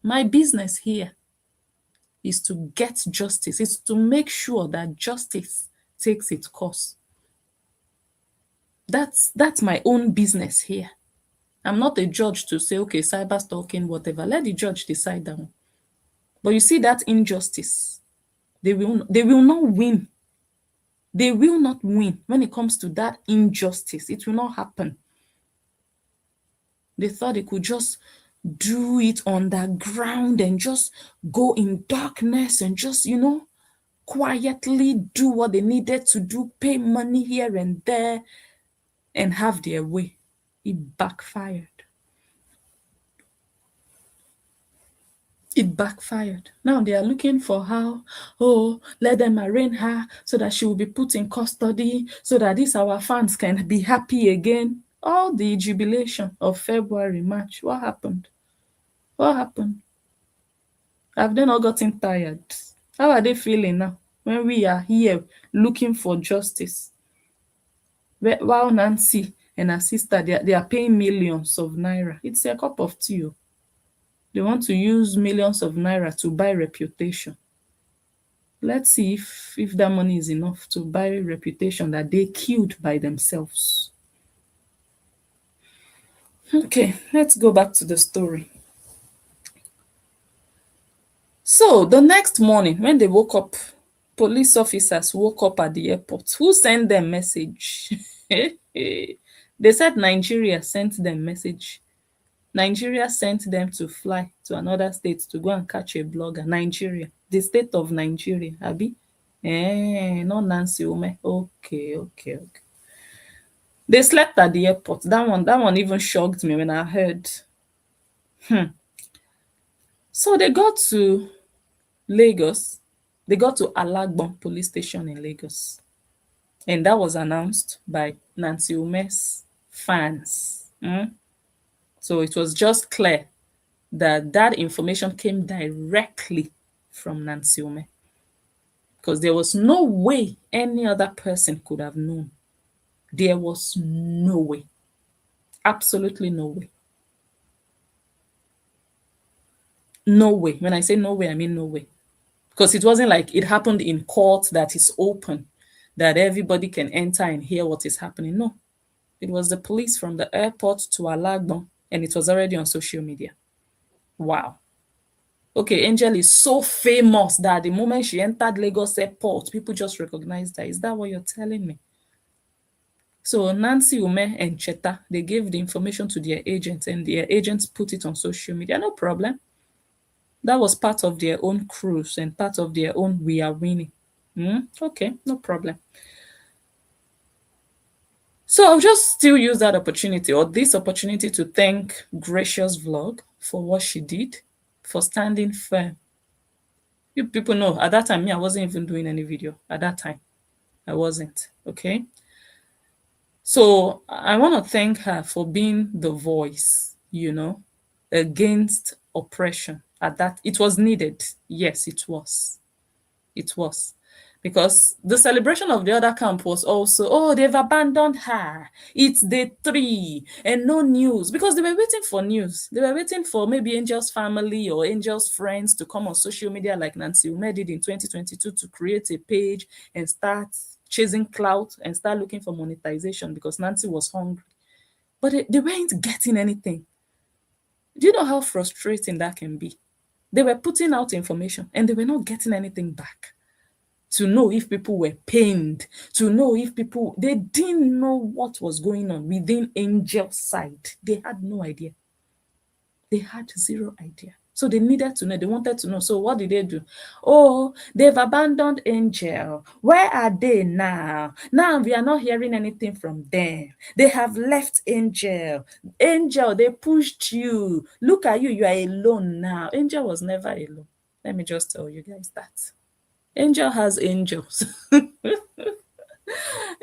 My business here is to get justice. It's to make sure that justice takes its course. That's my own business here. I'm not a judge to say, okay, cyber stalking, whatever. Let the judge decide that one. But you see that injustice, they will not win. They will not win when it comes to that injustice. It will not happen. They thought they could just do it underground and just go in darkness and just, quietly do what they needed to do, pay money here and there, and have their way. It backfired. It backfired. Now they are looking for how, oh, let them arraign her so that she will be put in custody, so that these our fans can be happy again. All the jubilation of February, March. What happened? What happened? Have they not gotten tired? How are they feeling now when we are here looking for justice? While Nancy and her sister, they are paying millions of naira. It's a cup of tea. Oh. They want to use millions of naira to buy reputation. Let's see if that money is enough to buy reputation that they killed by themselves. Okay, let's go back to the story. So the next morning, when they woke up, police officers woke up at the airport. Who sent them message? They said Nigeria sent them message. Nigeria sent them to fly to another state to go and catch a blogger. Nigeria, the state of Nigeria, Abi. Not Nancy Ume. Okay. They slept at the airport. That one even shocked me when I heard. So they got to Lagos. They got to Alagbon police station in Lagos. And that was announced by Nancy Ume's fans. So it was just clear that that information came directly from Nancy Ume. Because there was no way any other person could have known. There was no way. Absolutely no way. No way. When I say no way, I mean no way. Because it wasn't like it happened in court that is open, that everybody can enter and hear what is happening. No. It was the police from the airport to Alagbon, and it was already on social media. Wow. Okay, Angel is so famous that the moment she entered Lagos airport, people just recognized her. Is that what you're telling me? So Nancy Ume and Cheta, they gave the information to their agents, and their agents put it on social media. No problem. That was part of their own cruise and part of their own we are winning. Okay, no problem. So I'll just still use that opportunity or this opportunity to thank Gracious Vlog for what she did, for standing firm. You people know, at that time, me, I wasn't even doing any video. At that time, I wasn't, okay? So I want to thank her for being the voice, against oppression. At that, it was needed. Yes, it was. It was. Because the celebration of the other camp was also, oh, they've abandoned her. It's day 3 and no news. Because they were waiting for news. They were waiting for maybe Angel's family or Angel's friends to come on social media like Nancy Ume did in 2022 to create a page and start chasing clout and start looking for monetization because Nancy was hungry. But they weren't getting anything. Do you know how frustrating that can be? They were putting out information and they were not getting anything back. To know if people were pained, to know if they didn't know what was going on within Angel's side. They had no idea. They had zero idea. So they needed to know. They wanted to know. So what did they do? Oh, they've abandoned Angel. Where are they now? Now we are not hearing anything from them. They have left Angel. Angel, they pushed you. Look at you. You are alone now. Angel was never alone. Let me just tell you guys that. Angel has angels.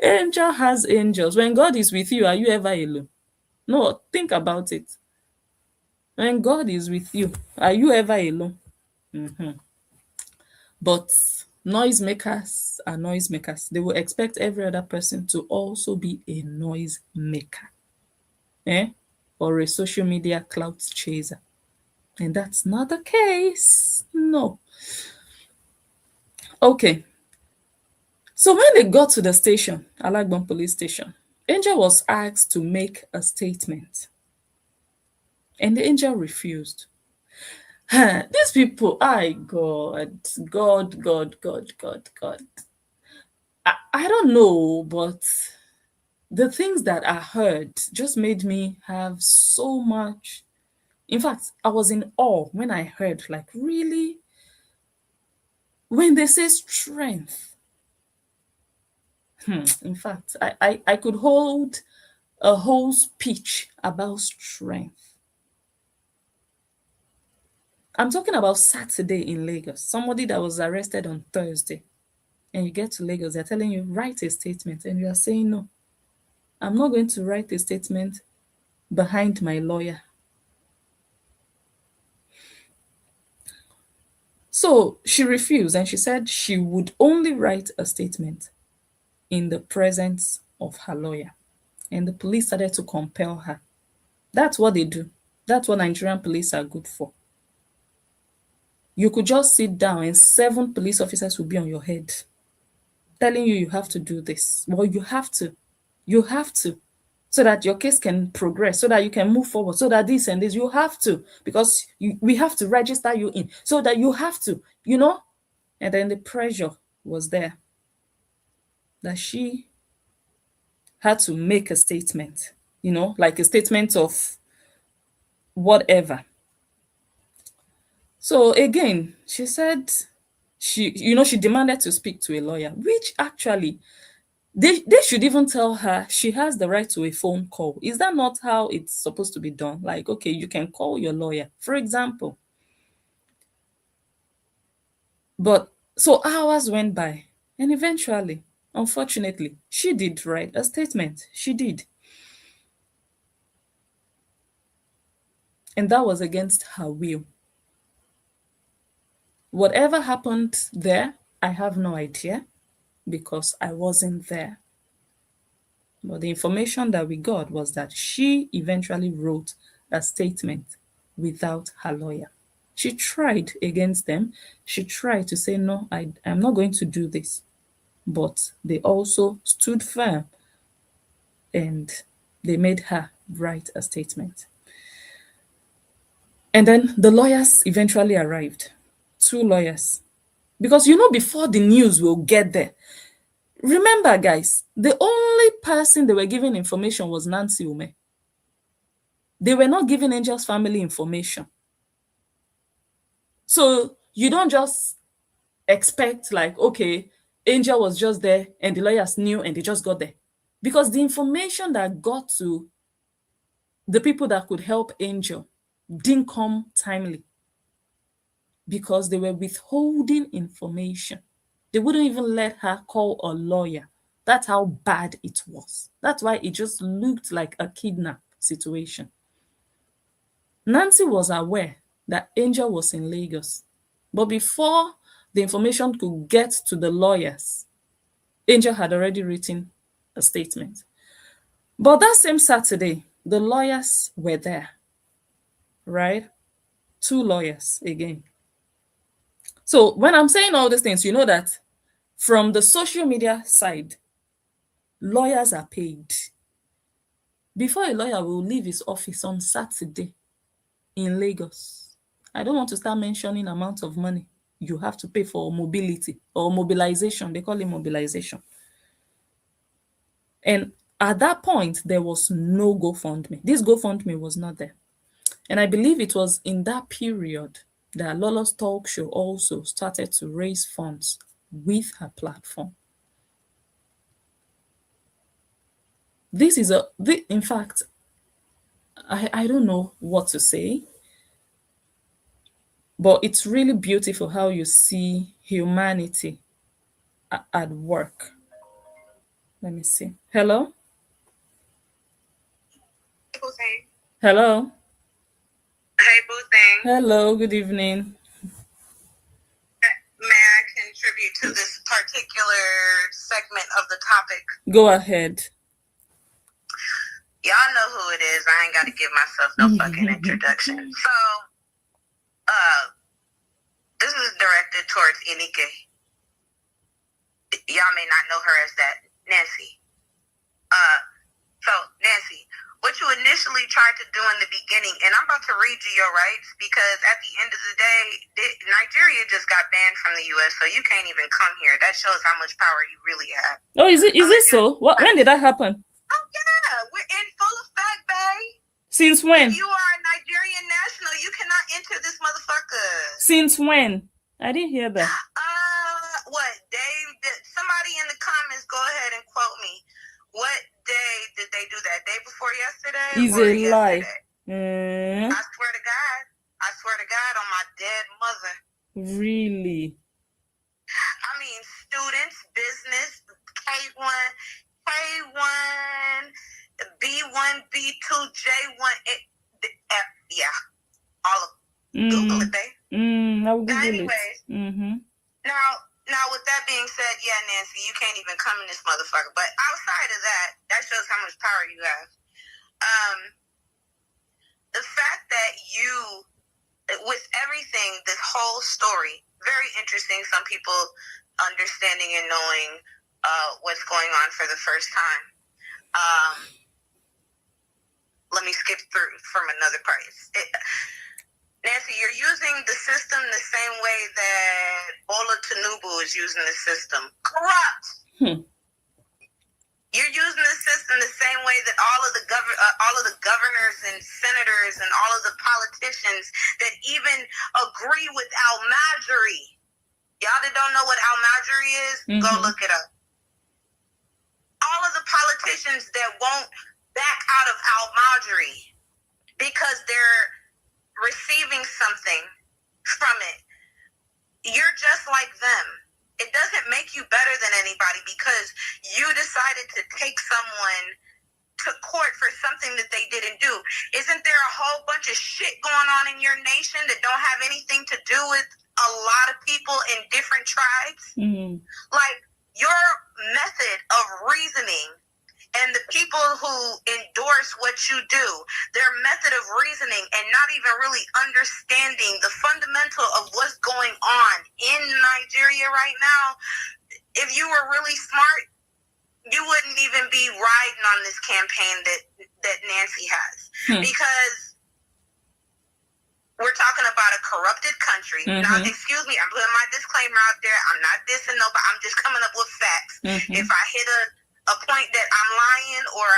Angel has angels. When God is with you, are you ever alone? No, think about it. When God is with you, are you ever alone? But noisemakers are noisemakers. They will expect every other person to also be a noise maker. Or a social media clout chaser. And that's not the case. No. Okay. So when they got to the station, Alagbon police station, Angel was asked to make a statement. And the angel refused. These people, God. I don't know, but the things that I heard just made me have so much. In fact, I was in awe when I heard, like, really, when they say strength. In fact, I could hold a whole speech about strength. I'm talking about Saturday in Lagos. Somebody that was arrested on Thursday. And you get to Lagos, they're telling you, write a statement. And you are saying, no, I'm not going to write a statement behind my lawyer. So she refused and she said she would only write a statement in the presence of her lawyer. And the police started to compel her. That's what they do. That's what Nigerian police are good for. You could just sit down and 7 police officers will be on your head telling you you have to do this. Well, you have to. You have to. So that your case can progress, so that you can move forward, so that this and this, you have to. Because we have to register you in, so that you have to, And then the pressure was there that she had to make a statement, like a statement of whatever. So again, she said she demanded to speak to a lawyer, which actually they should even tell her she has the right to a phone call. Is that not how it's supposed to be done? Like, okay, you can call your lawyer, for example. But so hours went by, and eventually, unfortunately, she did write a statement. She did. And that was against her will. Whatever happened there, I have no idea because I wasn't there. But the information that we got was that she eventually wrote a statement without her lawyer. She tried against them. She tried to say, no, I'm not going to do this. But they also stood firm and they made her write a statement. And then the lawyers eventually arrived. 2 lawyers. Because before the news will get there, remember, guys, the only person they were giving information was Nancy Ume. They were not giving Angel's family information. So you don't just expect like, okay, Angel was just there and the lawyers knew and they just got there. Because the information that got to the people that could help Angel didn't come timely. Because they were withholding information. They wouldn't even let her call a lawyer. That's how bad it was. That's why it just looked like a kidnap situation. Nancy was aware that Angel was in Lagos. But before the information could get to the lawyers, Angel had already written a statement. But that same Saturday, the lawyers were there, right? 2 lawyers again. So when I'm saying all these things, you know that from the social media side, lawyers are paid. Before a lawyer will leave his office on Saturday in Lagos, I don't want to start mentioning amount of money you have to pay for mobility or mobilization. They call it mobilization. And at that point, there was no GoFundMe. This GoFundMe was not there. And I believe it was in that period that Lola's talk show also started to raise funds with her platform. This is in fact, I don't know what to say, but it's really beautiful how you see humanity at work. Let me see. Hello? Hello? Hey, Boo Thing. Hello, good evening. May I contribute to this particular segment of the topic? Go ahead. Y'all know who it is. I ain't got to give myself no fucking introduction. So, this is directed towards Inike. Y'all may not know her as that, Nancy. So, Nancy, what you initially tried to do in the beginning, and I'm about to read you your rights because at the end of the day, Nigeria just got banned from the U.S., so you can't even come here. That shows how much power you really have. Oh, is it so? When did that happen? Oh yeah, we're in full effect, babe. Since when? If you are a Nigerian national, you cannot enter this motherfucker. Since when? I didn't hear that. What day? Somebody in the comments, go ahead and quote me. What day did they do that? Day before yesterday? It's or a lie. yesterday? I swear to God. I swear to God on my dead mother. Really? I mean, students, business, K1, K1, B1, B2, J1. Yeah, all of them. Google it, babe. I'll Google anyways, it. Now, with that being said, yeah, Nancy, you can't even come in this motherfucker. But outside of that, that shows how much power you have. The fact that you, with everything, this whole story, very interesting. Some people understanding and knowing what's going on for the first time. Let me skip through from another part. Nancy, you're using the system the same way that Bola Tinubu is using the system. Corrupt. You're using the system the same way that all of the governors and senators and all of the politicians that even agree with Al-Majri. Y'all that don't know what Al-Majri is, go look it up. All of the politicians that won't back out of Al-Majri because they're receiving something from it. You're just like them. It doesn't make you better than anybody because you decided to take someone to court for something that they didn't do. Isn't there a whole bunch of shit going on in your nation that don't have anything to do with a lot of people in different tribes? Like, your method of reasoning and the people who endorse what you do, their method of reasoning and not even really understanding the fundamental of what's going on in Nigeria right now, if you were really smart, you wouldn't even be riding on this campaign that Nancy has. Because we're talking about a corrupted country. Now, excuse me, I'm putting my disclaimer out there. I'm not dissing nobody. I'm just coming up with facts. If I hit a point that I'm lying or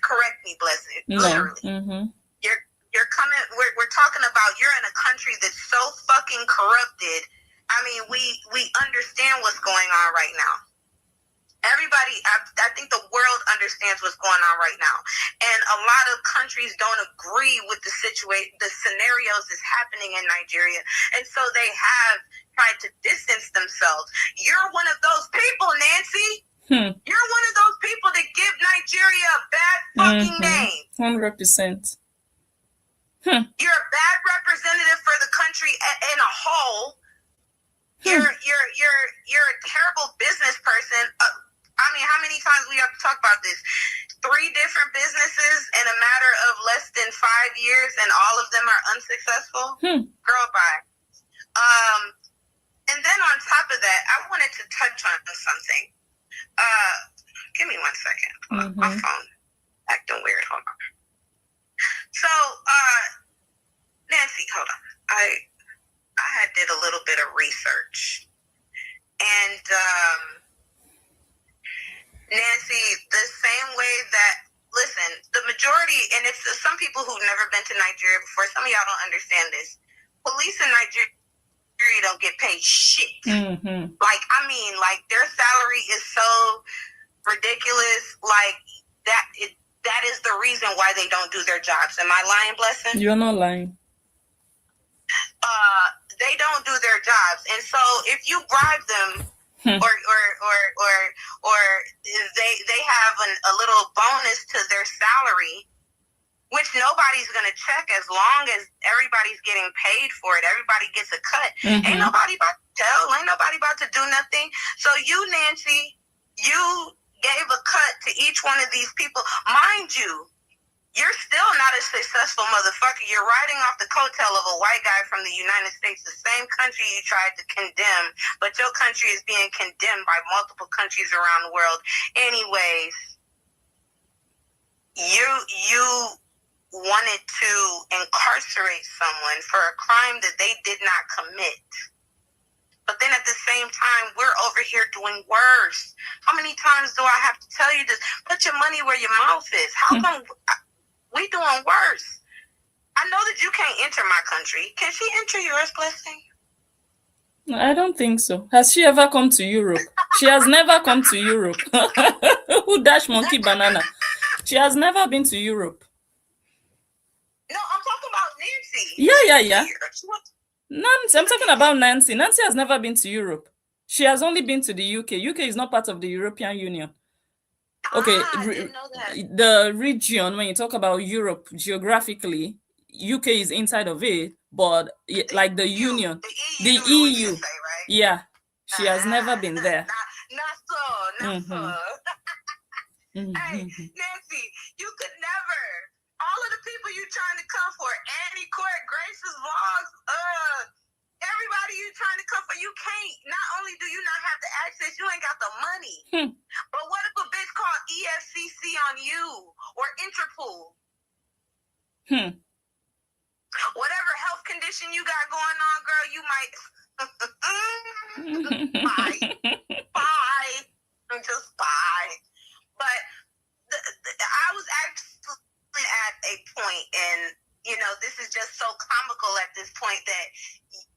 correct me, blessed. Literally. You're coming, we're talking about you're in a country that's so fucking corrupted. I mean, we understand what's going on right now. Everybody, I think the world understands what's going on right now. And a lot of countries don't agree with the scenarios that's happening in Nigeria. And so they have tried to distance themselves. You're one of those people, Nancy. You're one of those people that give Nigeria a bad fucking name. 100%. You're a bad representative for the country in a whole. You're a terrible business person. I mean, how many times we have to talk about this? 3 different businesses in a matter of less than 5 years, and all of them are unsuccessful. Girl, bye. And then on top of that, I wanted to touch on something. Give me 1 second. My phone acting weird. Hold on. So, Nancy, hold on. I did a little bit of research, and Nancy, the same way that, listen, the majority, and it's some people who've never been to Nigeria before, some of y'all don't understand this. Police in Nigeria don't get paid shit. Like, I mean, like, their salary is so ridiculous, like, that is the reason why they don't do their jobs. Am I lying, Blessing? You're not lying. They don't do their jobs, and so if you bribe them, or they have a little bonus to their salary, which nobody's gonna check as long as everybody's getting paid for it. Everybody gets a cut. Ain't nobody about to tell. Ain't nobody about to do nothing. So you, Nancy, you gave a cut to each one of these people, mind you. You're still not a successful motherfucker. You're riding off the coattail of a white guy from the United States, the same country you tried to condemn, but your country is being condemned by multiple countries around the world. Anyways, you wanted to incarcerate someone for a crime that they did not commit. But then at the same time, we're over here doing worse. How many times do I have to tell you this? Put your money where your mouth is. How come we doing worse? I know that you can't enter my country. Can she enter yours, Blessing? I don't think so. Has she ever come to Europe? She has never come to Europe. Who dash monkey banana? She has never been to Europe. No, I'm talking about Nancy. Yeah. Nancy, I'm talking about Nancy. Nancy has never been to Europe. She has only been to the UK. UK is not part of the European Union. Okay, I didn't know that. The region, when you talk about Europe geographically, UK is inside of it, but like the Union, the EU, say, right? yeah, she has never been there. Not so. Hey, Nancy, you could never. All of the people you trying to come for, Annie Court, Grace's vlogs, everybody you trying to come for, you can't. Not only do you not have the access, you ain't got the money. But what if a bitch called EFCC on you or Interpol? Whatever health condition you got going on, girl, you might. Bye. Just bye. But I was actually at a point, and this is just so comical at this point that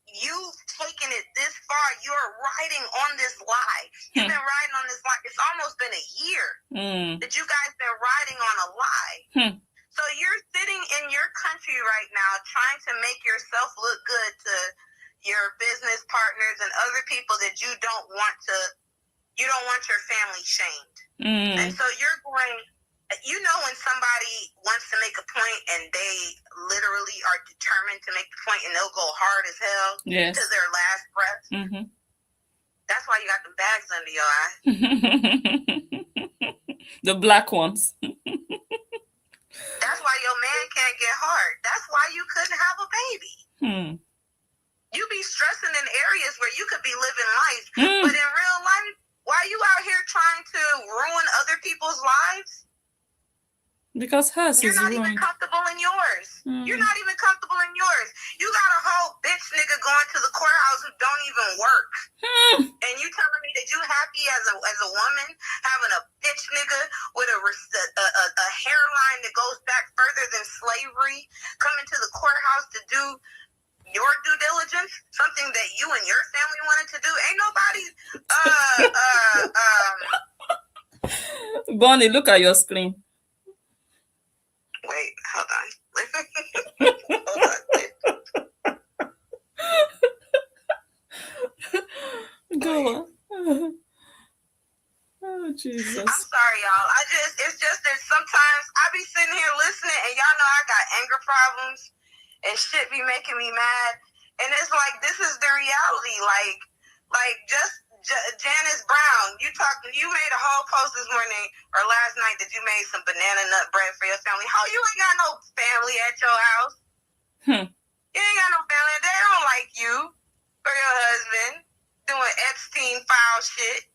you've taken it this far. You're riding on this lie. You've been riding on this lie. It's almost been a year that you guys been riding on a lie. So you're sitting in your country right now trying to make yourself look good to your business partners and other people that you don't want your family shamed. And so you're going, when somebody wants to make a point and they literally are determined to make the point and they'll go hard as hell to their last breath. That's why you got the bags under your eye. The black ones. That's why your man can't get hard. That's why you couldn't have a baby. You be stressing in areas where you could be living life. But in real life, why are you out here trying to ruin other people's lives? Because hers You're is not ruined. even comfortable in yours. You're not even comfortable in yours. You got a whole bitch nigga going to the courthouse who don't even work. And you telling me that you happy as a woman having a bitch nigga with a hairline that goes back further than slavery coming to the courthouse to do your due diligence, something that you and your family wanted to do. Ain't nobody Bonnie, look at your screen. Wait, hold on. Go on. Oh, Jesus. I'm sorry, y'all. It's just that sometimes I be sitting here listening and y'all know I got anger problems and shit be making me mad. And it's like, this is the reality. Like just Janice Brown, you made a whole post this morning or last night that you made some banana nut bread for your family. How you ain't got no family at your house? You ain't got no family. They don't like you or your husband doing Epstein file shit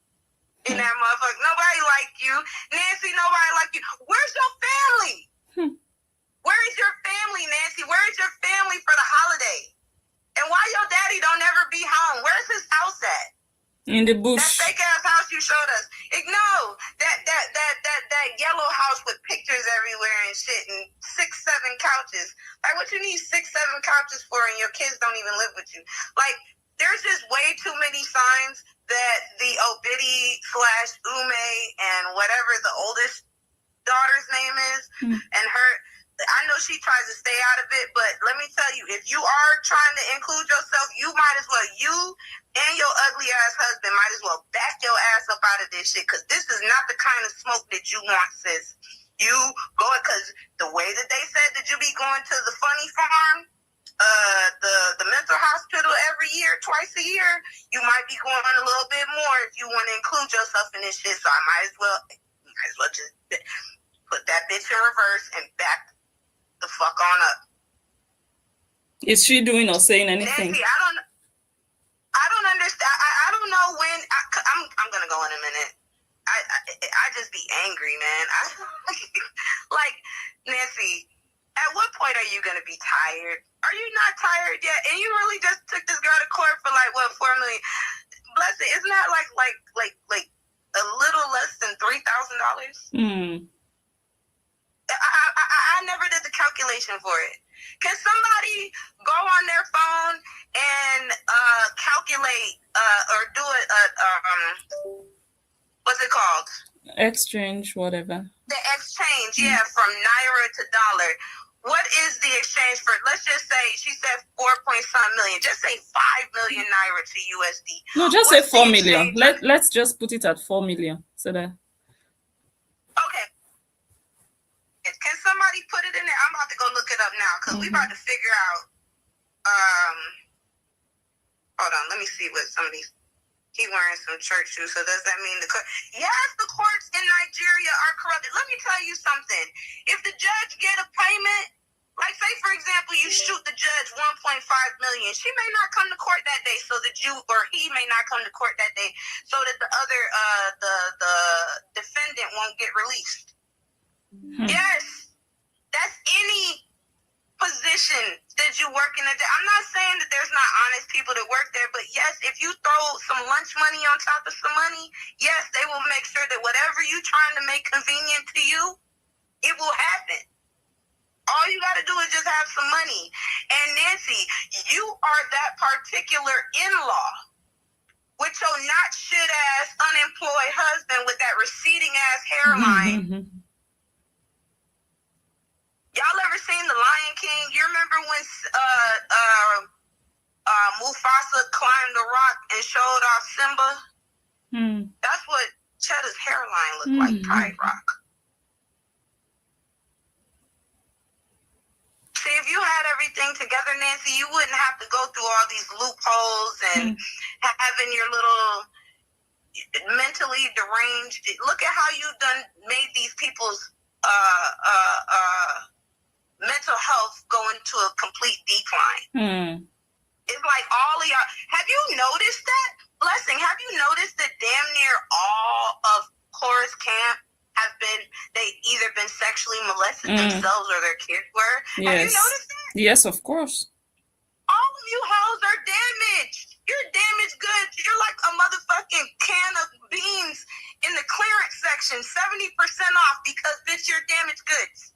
in that motherfucker. Nobody like you. Nancy, nobody like you. Where's your family? Where is your family, Nancy? Where is your family for the holiday? And why your daddy don't ever be home? Where's his house at? In the bush. That fake ass house you showed us. No, that yellow house with pictures everywhere and shit and 6-7 couches. Like, what you need 6-7 couches for and your kids don't even live with you? Like, there's just way too many signs that the Obidi/Ume and whatever the oldest daughter's name is, and her, I know she tries to stay out of it, but let me tell you, if you are trying to include yourself, you might as well, you and your ugly ass husband might as well back your ass up out of this shit, because this is not the kind of smoke that you want, sis. You going, because the way that they said that you be going to the funny farm, the mental hospital every year, twice a year, you might be going a little bit more if you want to include yourself in this shit. So I might as well just put that bitch in reverse and back the fuck on up. Is she doing or saying anything? Nancy, I don't understand. I don't know when. I'm gonna go in a minute. I just be angry, man. Like, Nancy, at what point are you gonna be tired? Are you not tired yet? And you really just took this girl to court for like what, $4 million? Blessing, I never did the calculation for it. Can somebody go on their phone and calculate or do it? What's it called? Exchange, whatever. The exchange, yeah, from naira to dollar. What is the exchange for? Let's just say she said 4 million. Just say 5 million naira to USD. No, just say 4 million. Let's just put it at 4 million. So that. Okay. Can somebody put it in there? I'm about to go look it up now because we about to figure out. Hold on, let me see what some of these. He wearing some church shoes, so does that mean yes, the courts in Nigeria are corrupted. Let me tell you something. If the judge get a payment, like say for example, you shoot the judge 1.5 million, she may not come to court that day, so that you or he may not come to court that day, so that the other the defendant won't get released. Yes, that's any position that you work in. I'm not saying that there's not honest people that work there, but yes, if you throw some lunch money on top of some money, yes, they will make sure that whatever you're trying to make convenient to you, it will happen. All you got to do is just have some money. And Nancy, you are that particular in-law with your not shit-ass unemployed husband with that receding-ass hairline. Y'all ever seen The Lion King? You remember when Mufasa climbed the rock and showed off Simba? That's what Cheddar's hairline looked like, Pride Rock. See, if you had everything together, Nancy, you wouldn't have to go through all these loopholes and having your little mentally deranged. Look at how you made these people's mental health go into a complete decline. It's like all of y'all. Have you noticed that? Blessing, have you noticed that damn near all of Cora's camp they either been sexually molested themselves or their kids were? Yes. Have you noticed that? Yes, of course. All of you hoes are damaged. You're damaged goods. You're like a motherfucking can of beans in the clearance section, 70% off because, bitch, you're damaged goods.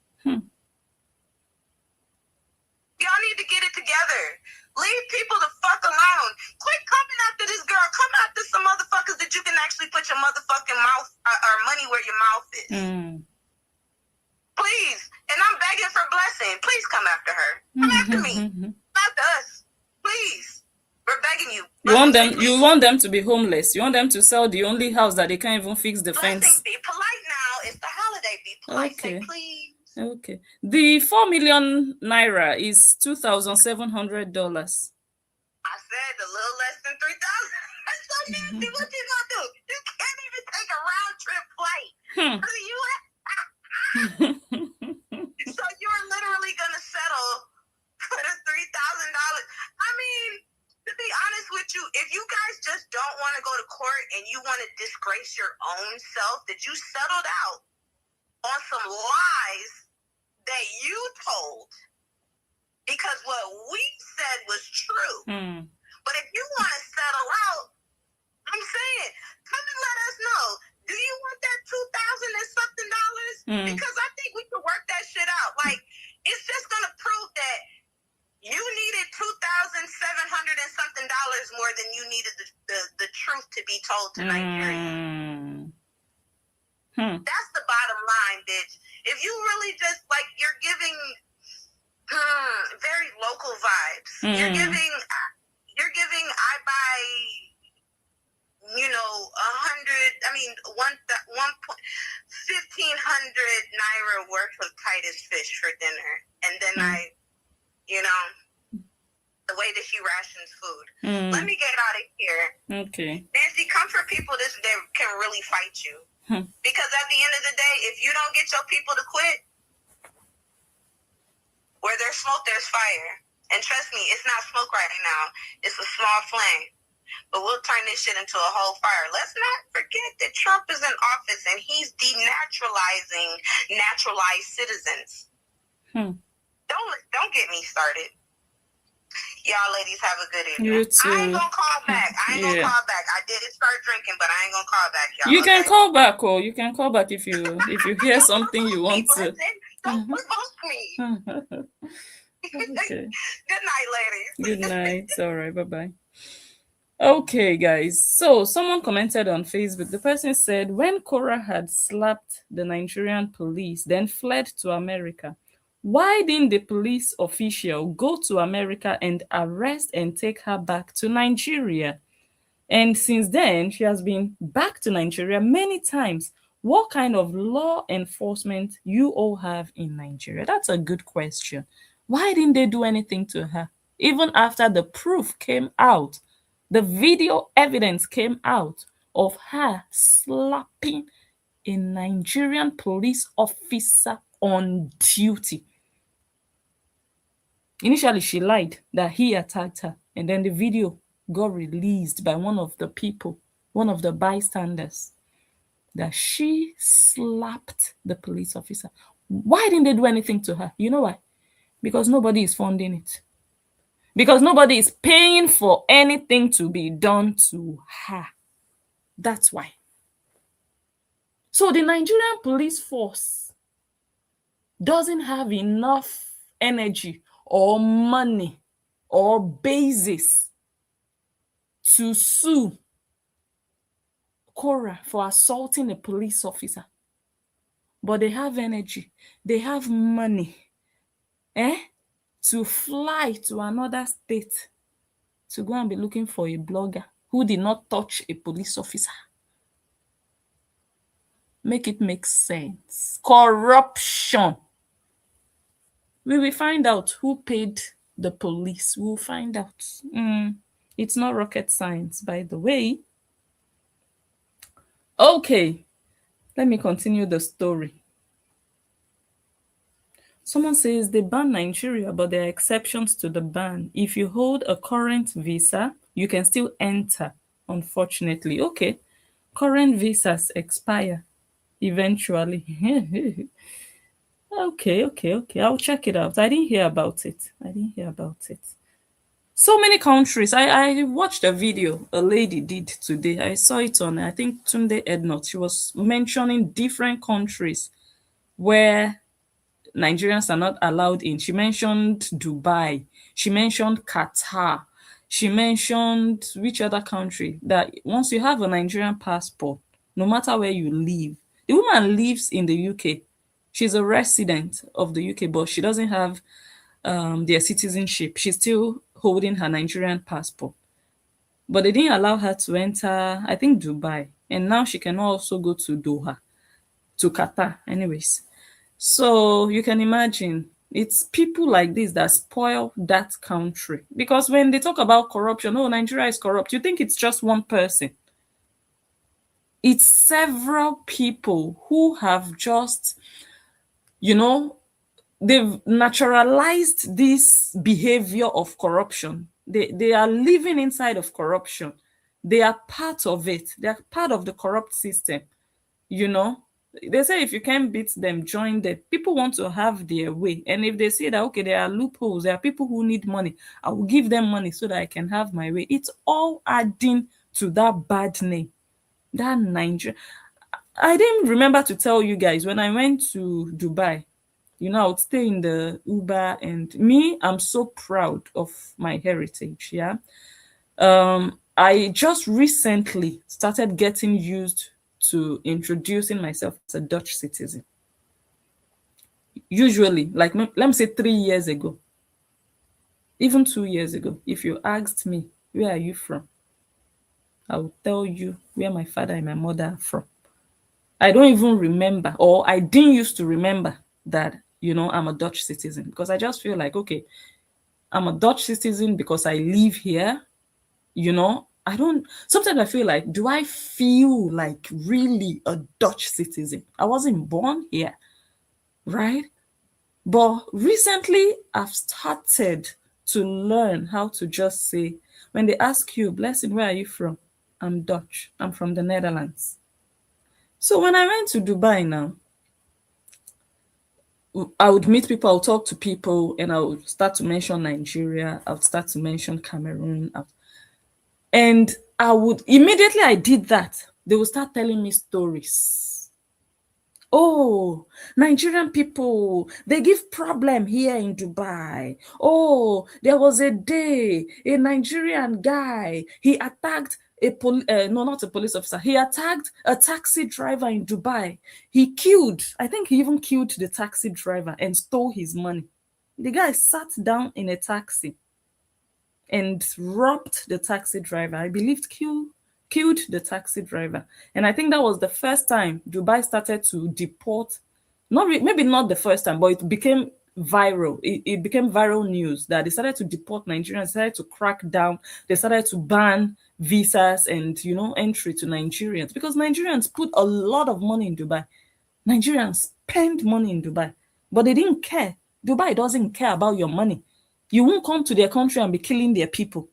Y'all need to get it together. Leave people the fuck alone. Quit coming after this girl. Come after some motherfuckers that you can actually put your motherfucking mouth or money where your mouth is. Please. And I'm begging for Blessing. Please come after her. Come after me. Come after us. Please. We're begging you. You want them to be homeless. You want them to sell the only house that they can't even fix the fence. Blessing, be polite now. It's the holiday. Be polite. Okay. Say please. Okay. The 4 million naira is $2,700. I said a little less than 3,000. So Nancy, what you gonna do? You can't even take a round trip flight to the U.S. So you're literally gonna settle for the $3,000. I mean, to be honest with you, if you guys just don't want to go to court and you want to disgrace your own self, that you settled out on some lies that you told because what we said was true. But if you want to settle out, I'm saying, come and let us know. Do you want that $2,000 and something dollars? Because I think we can work that shit out. Like, it's just gonna prove that you needed $2,700 and something dollars more than you needed the truth to be told to Nigeria. That's the bottom line, bitch. If you really just like, you're giving very local vibes. You're giving I buy, 100. I mean, 1,500 naira worth of Titus fish for dinner, and then the way that she rations food. Let me get out of here. Okay. Nancy, come for people that can really fight you. Because at the end of the day, if you don't get your people to quit, where there's smoke, there's fire. And trust me, it's not smoke right now. It's a small flame. But we'll turn this shit into a whole fire. Let's not forget that Trump is in office and he's denaturalizing naturalized citizens. Don't get me started. Y'all ladies have a good evening. You too. I ain't gonna call back. I did start drinking, but I ain't gonna gonna call back, y'all. You can okay? call back, or you can call back if you hear something you want to. Don't provoke me. Okay. Good night, ladies. Good night. All right. Bye bye. Okay, guys. So someone commented on Facebook. The person said when Cora had slapped the Nigerian police, then fled to America, why didn't the police official go to America and arrest and take her back to Nigeria? And since then, she has been back to Nigeria many times. What kind of law enforcement you all have in Nigeria? That's a good question. Why didn't they do anything to her? Even after the proof came out, the video evidence came out of her slapping a Nigerian police officer on duty. Initially, she lied that he attacked her, and then the video got released by one of the people, one of the bystanders, that she slapped the police officer. Why didn't they do anything to her? You know why? Because nobody is funding it. Because nobody is paying for anything to be done to her. That's why. So the Nigerian police force doesn't have enough energy or money or basis to sue Cora for assaulting a police officer. But they have energy, they have money, to fly to another state to go and be looking for a blogger who did not touch a police officer. Make it make sense. Corruption. We will find out who paid the police. We'll find out. It's not rocket science, by the way. Okay, let me continue the story. Someone says they ban Nigeria, but there are exceptions to the ban. If you hold a current visa, you can still enter, unfortunately. Okay, current visas expire eventually. Okay. I'll check it out. I didn't hear about it. So many countries. I watched a video a lady did today. I saw it on, I think, Tunde Ednot. She was mentioning different countries where Nigerians are not allowed in. She mentioned Dubai. She mentioned Qatar. She mentioned which other country, that once you have a Nigerian passport, no matter where you live, the woman lives in the UK. She's a resident of the UK, but she doesn't have their citizenship. She's still holding her Nigerian passport. But they didn't allow her to enter, I think, Dubai. And now she can also go to Doha, to Qatar, anyways. So you can imagine it's people like this that spoil that country. Because when they talk about corruption, oh, Nigeria is corrupt, you think it's just one person. It's several people who have just, they've naturalized this behavior of corruption. They are living inside of corruption. They are part of it. They are part of the corrupt system. They say if you can't beat them, join them. People want to have their way. And if they say that, okay, there are loopholes, there are people who need money, I will give them money so that I can have my way. It's all adding to that bad name. That Nigeria. I didn't remember to tell you guys when I went to Dubai, I would stay in the Uber, and me, I'm so proud of my heritage. Yeah. I just recently started getting used to introducing myself as a Dutch citizen. Usually, like, let me say 3 years ago, even 2 years ago, if you asked me, where are you from? I will tell you where my father and my mother are from. I don't even remember, or I didn't used to remember that, I'm a Dutch citizen, because I just feel like, okay, I'm a Dutch citizen because I live here. Sometimes I feel like, do I feel like really a Dutch citizen? I wasn't born here, right? But recently I've started to learn how to just say, when they ask you, Blessing, where are you from? I'm Dutch. I'm from the Netherlands. So when I went to Dubai now, I would meet people, I would talk to people, and I would start to mention Nigeria. I would start to mention Cameroon. And I did that. They will start telling me stories. Oh, Nigerian people, they give problem here in Dubai. Oh, there was a day a Nigerian guy, he attacked no, not a police officer. He attacked a taxi driver in Dubai. He killed, I think he even killed the taxi driver and stole his money. The guy sat down in a taxi and robbed the taxi driver. I believe killed the taxi driver. And I think that was the first time Dubai started to deport. Maybe not the first time, but it became viral. It became viral news that they started to deport Nigerians, started to crack down. They started to ban visas and entry to Nigerians because Nigerians put a lot of money in Dubai. Nigerians spend money in Dubai, but they didn't care. Dubai doesn't care about your money. You won't come to their country and be killing their people.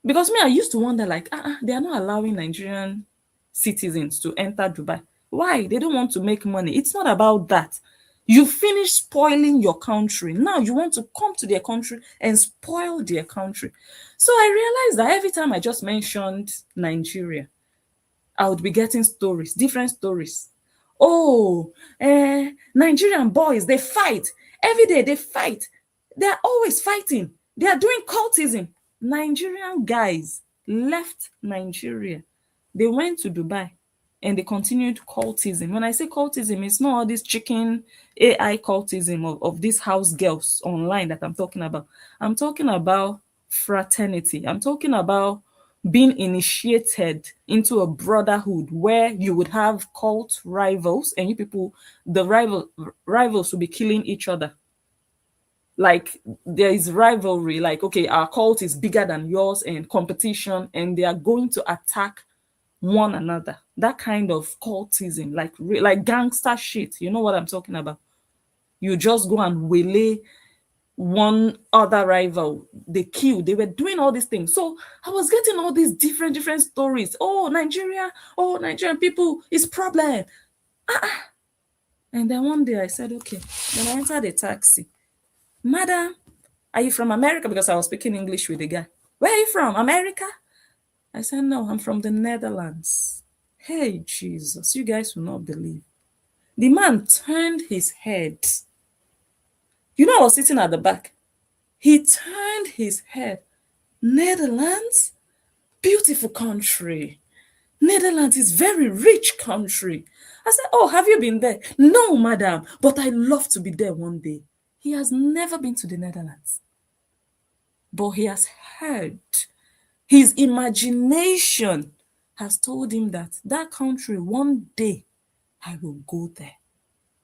Because me, I used to wonder, like, they are not allowing Nigerian citizens to enter Dubai. Why? They don't want to make money. It's not about that. You finish spoiling your country. Now you want to come to their country and spoil their country. So I realized that every time I just mentioned Nigeria, I would be getting stories, different stories. Oh, Nigerian boys, they fight. Every day they fight. They are always fighting. They are doing cultism. Nigerian guys left Nigeria. They went to Dubai and they continued cultism. When I say cultism, it's not all this chicken AI cultism of these house girls online that I'm talking about. I'm talking about fraternity. I'm talking about being initiated into a brotherhood where you would have cult rivals and you people, the rivals will be killing each other. Like there is rivalry, like, okay, our cult is bigger than yours and competition, and they are going to attack one another. That kind of cultism, like gangster shit. You know what I'm talking about? You just go and waylay one other rival, they killed, they were doing all these things. So I was getting all these different stories. Oh, Nigeria, oh, Nigerian people, it's problem. And then one day I said, okay. Then I entered a taxi. Madam, are you from America? Because I was speaking English with the guy. Where are you from? America? I said, no, I'm from the Netherlands. Hey, Jesus, you guys will not believe. The man turned his head. You know, I was sitting at the back. He turned his head. Netherlands? Beautiful country. Netherlands is very rich country. I said, oh, have you been there? No, madam, but I love to be there one day. He has never been to the Netherlands. But he has heard. His imagination has told him that that country, one day, I will go there.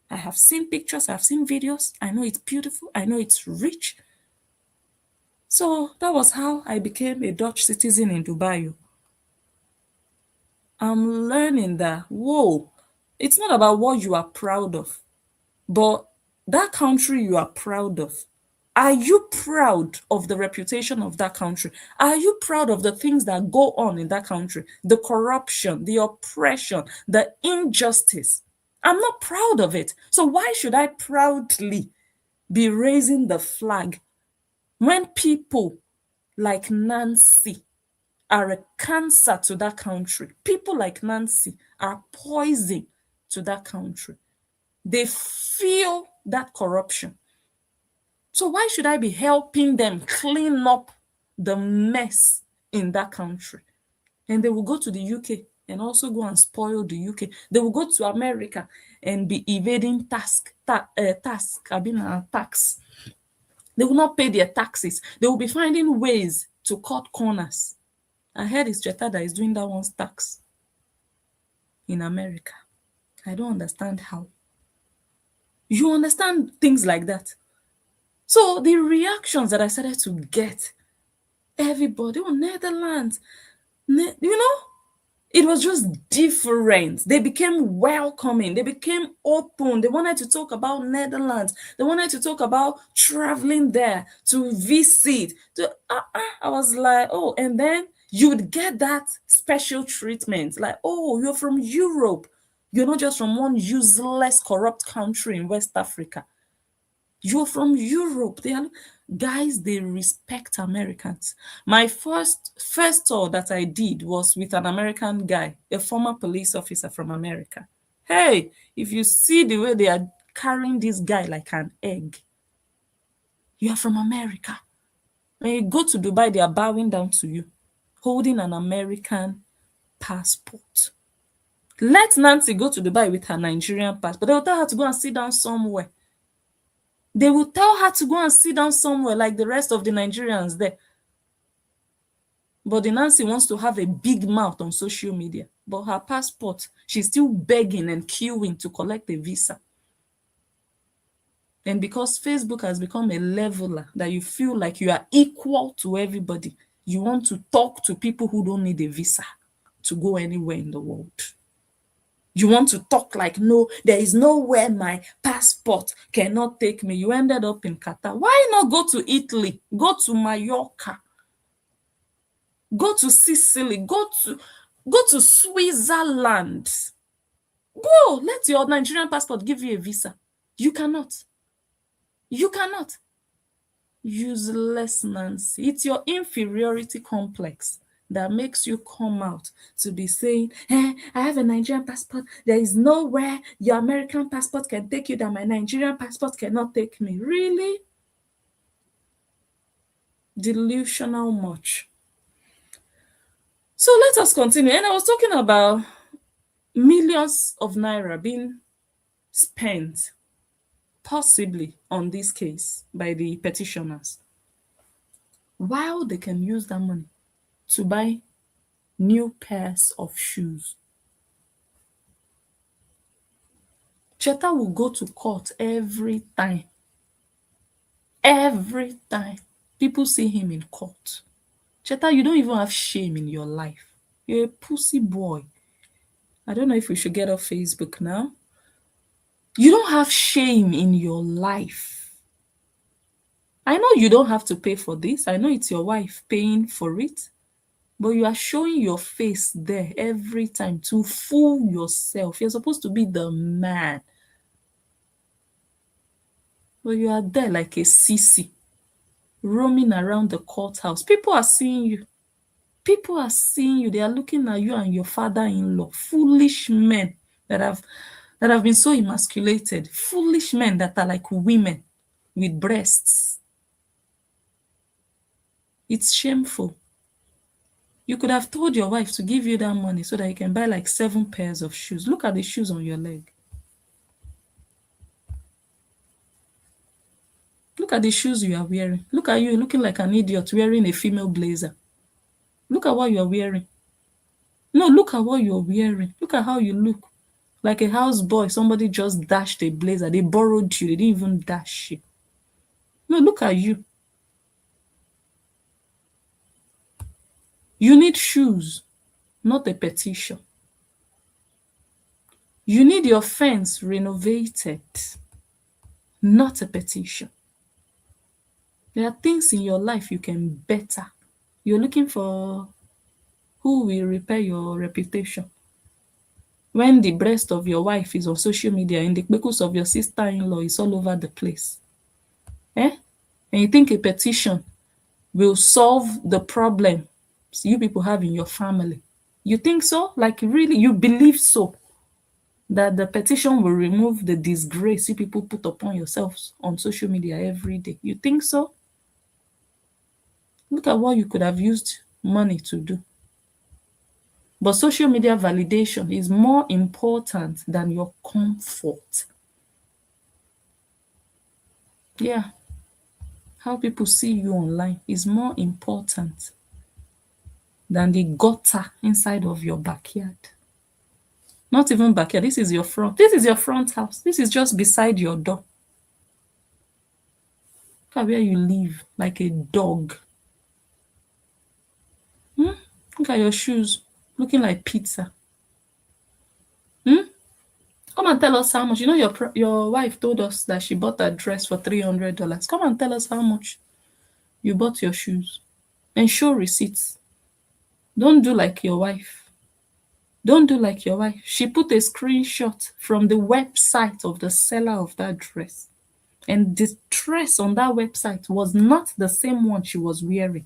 I have seen pictures, I have seen videos. I know it's beautiful. I know it's rich. So that was how I became a Dutch citizen in Dubai. I'm learning that, whoa, it's not about what you are proud of, but that country you are proud of. Are you proud of the reputation of that country? Are you proud of the things that go on in that country? The corruption, the oppression, the injustice. I'm not proud of it. So why should I proudly be raising the flag when people like Nancy are a cancer to that country? People like Nancy are poison to that country. They feel that corruption. So why should I be helping them clean up the mess in that country? And they will go to the UK and also go and spoil the UK. They will go to America and be evading tax. They will not pay their taxes. They will be finding ways to cut corners. I heard it's Jetta that is doing that one's tax in America. I don't understand how. You understand things like that? So the reactions that I started to get, everybody, oh, Netherlands, it was just different. They became welcoming. They became open. They wanted to talk about Netherlands. They wanted to talk about traveling there to visit. I was like, oh, and then you would get that special treatment. Like, oh, you're from Europe. You're not just from one useless, corrupt country in West Africa. You're from Europe. Guys, they respect Americans. My first tour that I did was with an American guy, a former police officer from America. Hey, if you see the way they are carrying this guy like an egg, you are from America. When you go to Dubai, they are bowing down to you, holding an American passport. Let Nancy go to Dubai with her Nigerian passport. They will tell her to go and sit down somewhere. They will tell her to go and sit down somewhere like the rest of the Nigerians there. But the Nancy wants to have a big mouth on social media. But her passport, she's still begging and queuing to collect a visa. And because Facebook has become a leveler that you feel like you are equal to everybody, you want to talk to people who don't need a visa to go anywhere in the world. You want to talk like, no, there is nowhere my passport cannot take me. You ended up in Qatar. Why not go to Italy? Go to Mallorca. Go to Sicily. Go to Switzerland. Go. Let your Nigerian passport give you a visa. You cannot. You cannot. Useless Nancy. It's your inferiority complex that makes you come out to be saying, I have a Nigerian passport. There is nowhere your American passport can take you that my Nigerian passport cannot take me. Really? Delusional much. So let us continue. And I was talking about millions of naira being spent possibly on this case by the petitioners, while they can use that money to buy new pairs of shoes. Cheta will go to court every time. Every time people see him in court. Cheta, you don't even have shame in your life. You're a pussy boy. I don't know if we should get off Facebook now. You don't have shame in your life. I know you don't have to pay for this. I know it's your wife paying for it. But you are showing your face there every time to fool yourself. You're supposed to be the man. But you are there like a sissy, roaming around the courthouse. People are seeing you. People are seeing you. They are looking at you and your father-in-law. Foolish men that have been so emasculated. Foolish men that are like women with breasts. It's shameful. You could have told your wife to give you that money so that you can buy like 7 pairs of shoes. Look at the shoes on your leg. Look at the shoes you are wearing. Look at you looking like an idiot wearing a female blazer. Look at what you are wearing. No, look at what you're wearing. Look at how you look. Like a houseboy, somebody just dashed a blazer. They borrowed you. They didn't even dash you. No, look at you. You need shoes, not a petition. You need your fence renovated, not a petition. There are things in your life you can better. You're looking for who will repair your reputation. When the breast of your wife is on social media and the kpekus of your sister-in-law is all over the place. And you think a petition will solve the problem you people have in your family. You think so? Like really, you believe so? That the petition will remove the disgrace you people put upon yourselves on social media every day. You think so? Look at what you could have used money to do. But social media validation is more important than your comfort. Yeah. How people see you online is more important than the gutter inside of your backyard. Not even backyard. This is your front. This is your front house. This is just beside your door. Look at where you live, like a dog. Look at your shoes, looking like pizza. Come and tell us how much. You know your wife told us that she bought a dress for $300. Come and tell us how much you bought your shoes. And show receipts. Don't do like your wife. Don't do like your wife. She put a screenshot from the website of the seller of that dress. And the dress on that website was not the same one she was wearing.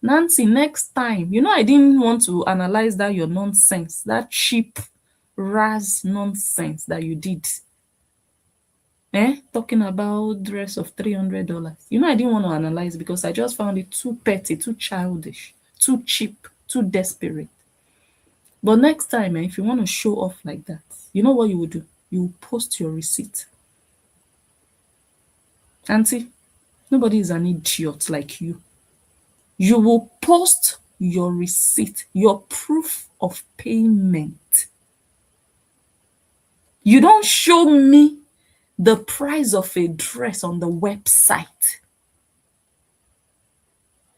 Nancy, next time, I didn't want to analyze that your nonsense, that cheap ras nonsense that you did. Talking about dress of $300. I didn't want to analyze because I just found it too petty, too childish, too cheap, too desperate. But next time, if you want to show off like that, you know what you will do? You will post your receipt. Auntie, nobody is an idiot like you. You will post your receipt, your proof of payment. You don't show me the price of a dress on the website.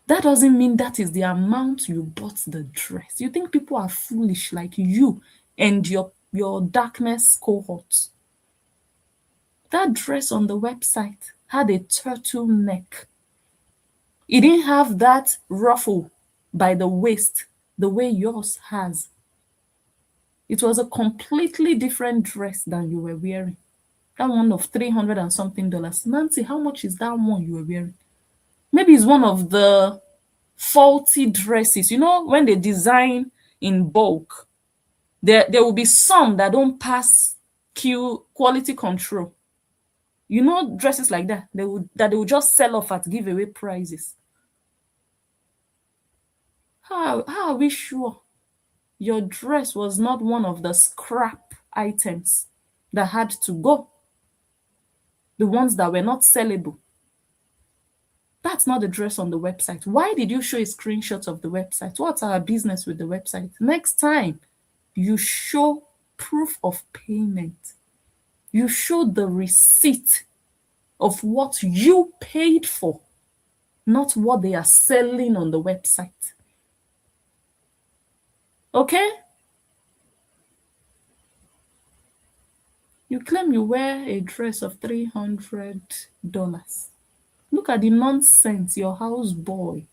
That doesn't mean that is the amount you bought the dress. You think people are foolish like you and your darkness cohorts? That dress on the website had a turtleneck. It didn't have that ruffle by the waist the way yours has. It was a completely different dress than you were wearing. That one of 300 and something dollars. Nancy, how much is that one you were wearing? Maybe it's one of the faulty dresses. When they design in bulk, there will be some that don't pass quality control. Dresses like that, they will just sell off at giveaway prices. How are we sure your dress was not one of the scrap items that had to go? The ones that were not sellable. That's not the dress on the website. Why did you show a screenshot of the website? What's our business with the website? Next time, you show proof of payment. You show the receipt of what you paid for, not what they are selling on the website. Okay? You claim you wear a dress of $300. Look at the nonsense, your houseboy.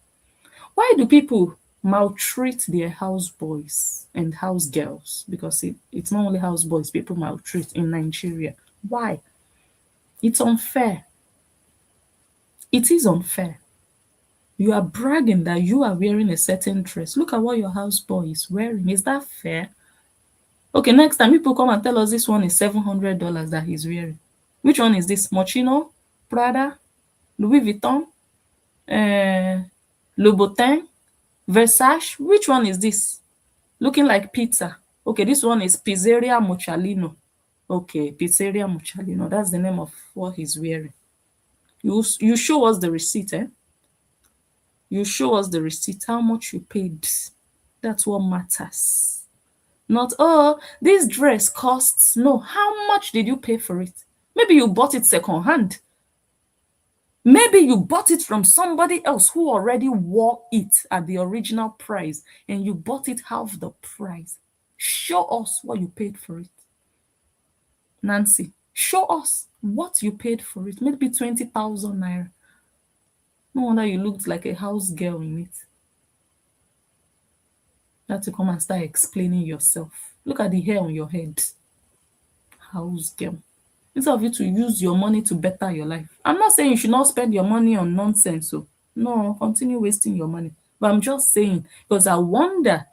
Why do people maltreat their houseboys and house girls? Because it's not only houseboys people maltreat in Nigeria. Why? It's unfair. It is unfair. You are bragging that you are wearing a certain dress. Look at what your houseboy is wearing. Is that fair? Okay, next time people come and tell us this one is $700 that he's wearing. Which one is this? Moschino? Prada? Louis Vuitton? Louboutin? Versace? Which one is this? Looking like pizza. Okay, this one is Pizzeria Muccialino. Okay, Pizzeria Muccialino. That's the name of what he's wearing. You show us the receipt, You show us the receipt, how much you paid. That's what matters. Not, this dress costs. No, how much did you pay for it? Maybe you bought it secondhand. Maybe you bought it from somebody else who already wore it at the original price and you bought it half the price. Show us what you paid for it. Nancy, show us what you paid for it. Maybe 20,000 naira. No wonder you looked like a house girl in it. You have to come and start explaining yourself. Look at the hair on your head. House girl. Instead of you to use your money to better your life. I'm not saying you should not spend your money on nonsense. So no, continue wasting your money. But I'm just saying, because I wonder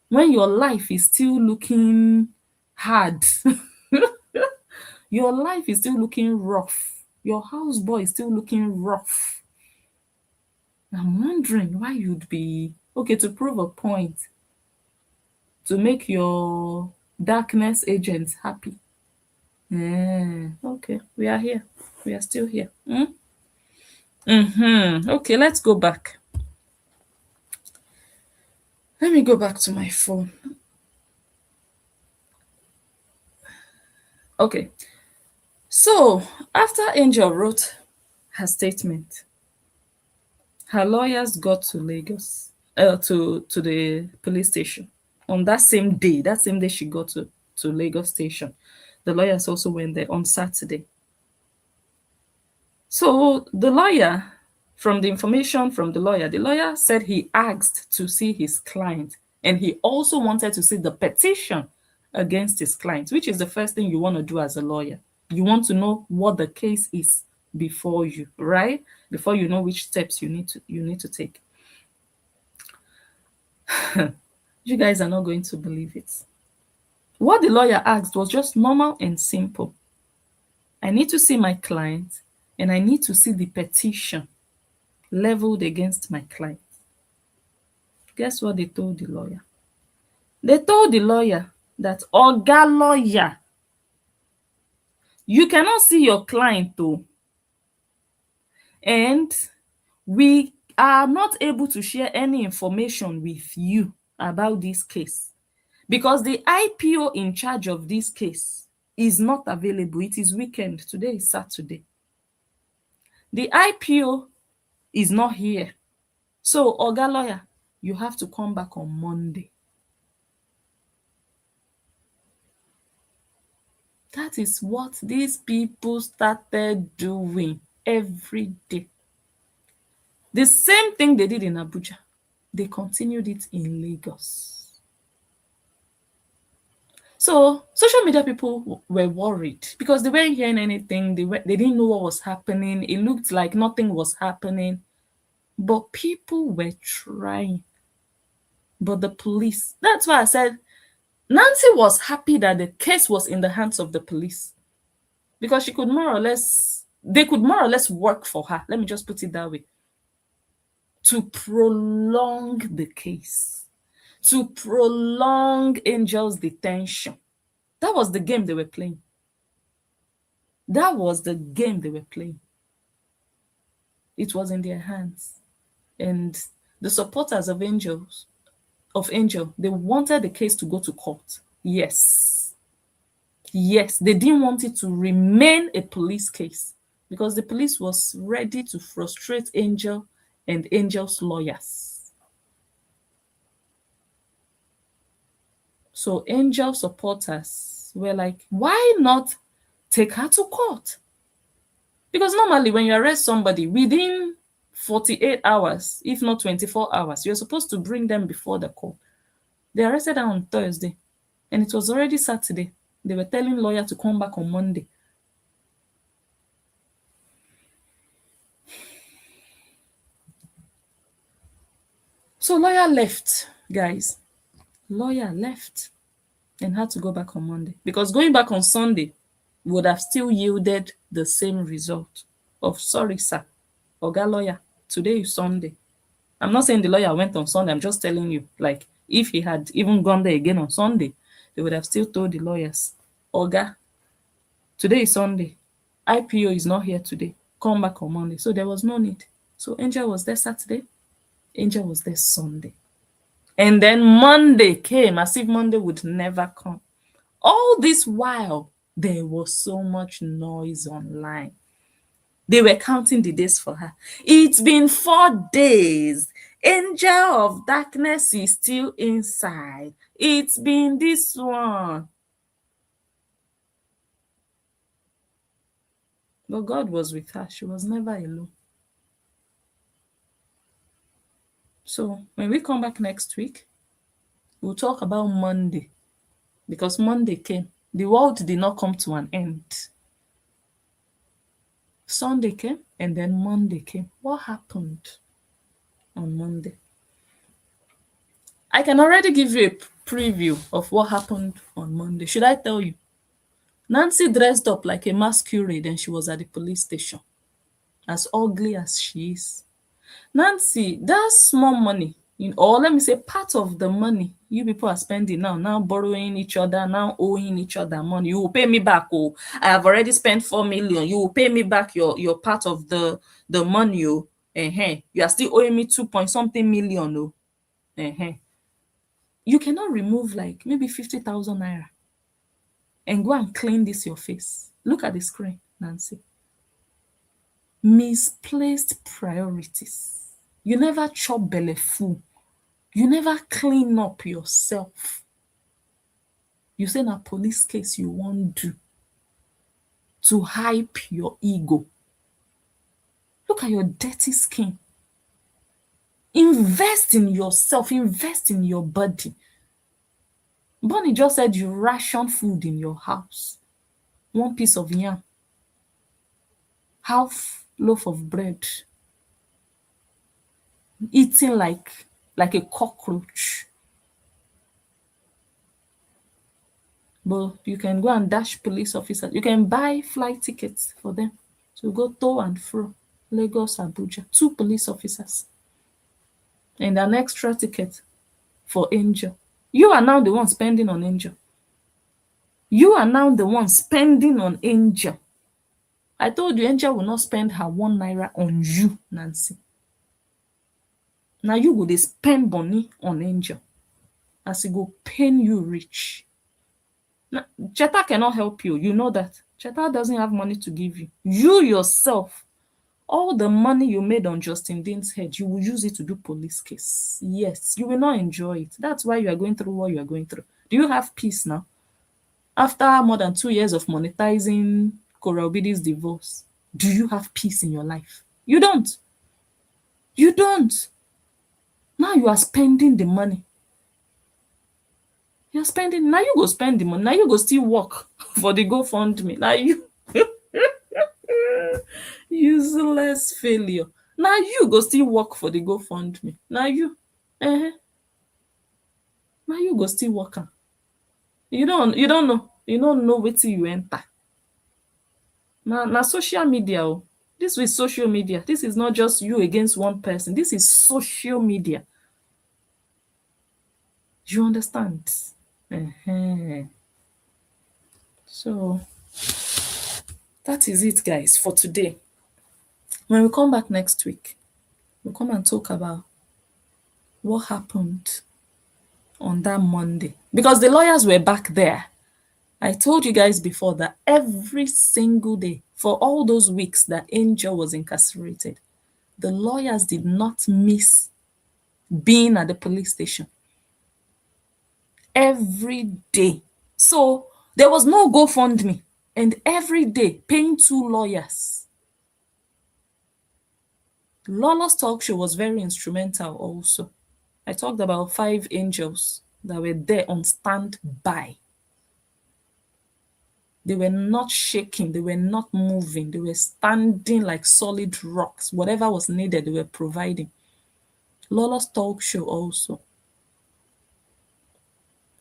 when your life is still looking hard. Your life is still looking rough. Your houseboy is still looking rough. I'm wondering why you'd be okay to prove a point, to make your darkness agents happy. Okay, we are here. We are still here. Okay, let's go back. Let me go back to my phone. Okay. So, after Njoh wrote her statement, her lawyers got to Lagos, to the police station on that same day. That same day she got to Lagos station. The lawyers also went there on Saturday. So the lawyer, from the information from the lawyer said he asked to see his client and he also wanted to see the petition against his client, which is the first thing you want to do as a lawyer. You want to know what the case is before you, right? Before you know which steps you need to take. You guys are not going to believe it. What the lawyer asked was just normal and simple. I need to see my client and I need to see the petition leveled against my client. Guess what they told the lawyer? They told the lawyer that, Oga lawyer, you cannot see your client though, and we are not able to share any information with you about this case because the IPO in charge of this case is not available. It is weekend. Today is Saturday. The IPO is not here. So, Oga lawyer, you have to come back on Monday. That is what these people started doing every day. The same thing they did in Abuja, they continued it in Lagos. So social media people were worried because they weren't hearing anything. They didn't know what was happening. It looked like nothing was happening. But people were trying. But the police, that's why I said Nancy was happy that the case was in the hands of the police because they could more or less work for her. Let me just put it that way. To prolong the case, to prolong Angel's detention. That was the game they were playing. That was the game they were playing. It was in their hands. And the supporters of Angel, they wanted the case to go to court. Yes. Yes, they didn't want it to remain a police case because the police was ready to frustrate Angel and Angel's lawyers. So Angel supporters were like, why not take her to court? Because normally when you arrest somebody within 48 hours, if not 24 hours, you're supposed to bring them before the court. They arrested her on Thursday and it was already Saturday. They were telling lawyer to come back on Monday. So lawyer left, guys. Lawyer left and had to go back on Monday because going back on Sunday would have still yielded the same result of, sorry, sir, Oga lawyer, today is Sunday. I'm not saying the lawyer went on Sunday. I'm just telling you, like, if he had even gone there again on Sunday, they would have still told the lawyers, Oga, today is Sunday. IPO is not here today. Come back on Monday. So there was no need. So Angel was there Saturday. Angel was there Sunday. And then Monday came as if Monday would never come. All this while, there was so much noise online. They were counting the days for her. It's been 4 days. Angel of darkness is still inside. It's been this one. But God was with her. She was never alone. So when we come back next week, we'll talk about Monday. Because Monday came. The world did not come to an end. Sunday came and then Monday came. What happened on Monday? I can already give you a preview of what happened on Monday. Should I tell you? Nancy dressed up like a masquerade and she was at the police station. As ugly as she is. Nancy, that small money, or let me say part of the money you people are spending now borrowing each other, now owing each other money. You will pay me back. Oh, I have already spent 4 million. You will pay me back your part of the money. Oh, you are still owing me 2 point something million. Oh, you cannot remove like maybe 50,000 naira and go and clean this your face. Look at the screen, Nancy. Misplaced priorities. You never chop belly full. You never clean up yourself. You say na police case you won't do to hype your ego. Look at your dirty skin. Invest in yourself. Invest in your body. Bonnie just said you ration food in your house. 1 piece of yam. half loaf of bread, eating like a cockroach. But you can go and dash police officers. You can buy flight tickets for them to go to and fro Lagos, Abuja. 2 police officers and an extra ticket for Njoh. You are now the one spending on Njoh. You are now the one spending on Njoh. I told you Njoh will not spend her 1 naira on you, Nancy. Now you go dey spend money on Njoh as e go pain you rich. Now, Cheta cannot help you. You know that. Cheta doesn't have money to give you. You yourself, all the money you made on Justin Dean's head, you will use it to do police case. Yes, you will not enjoy it. That's why you are going through what you are going through. Do you have peace now? After more than 2 years of monetizing Cora Obidi's divorce, do you have peace in your life? You don't. You don't. Now you are spending the money. You're spending. Now you go spend the money. Now you go still work for the GoFundMe. Now you useless failure. Now you go still work for the GoFundMe. Now you now you go still work am. You don't know. You don't know wetin you enter. Na social media. Oh. This is social media. This is not just you against one person. This is social media. You understand? So that is it, guys, for today. When we come back next week, we'll come and talk about what happened on that Monday. Because the lawyers were back there. I told you guys before that every single day for all those weeks that Njoh was incarcerated, the lawyers did not miss being at the police station. Every day. So there was no GoFundMe. And every day paying 2 lawyers. Lola's talk show was very instrumental also. I talked about 5 angels that were there on standby. They were not shaking. They were not moving. They were standing like solid rocks. Whatever was needed, they were providing. Lola's talk show also.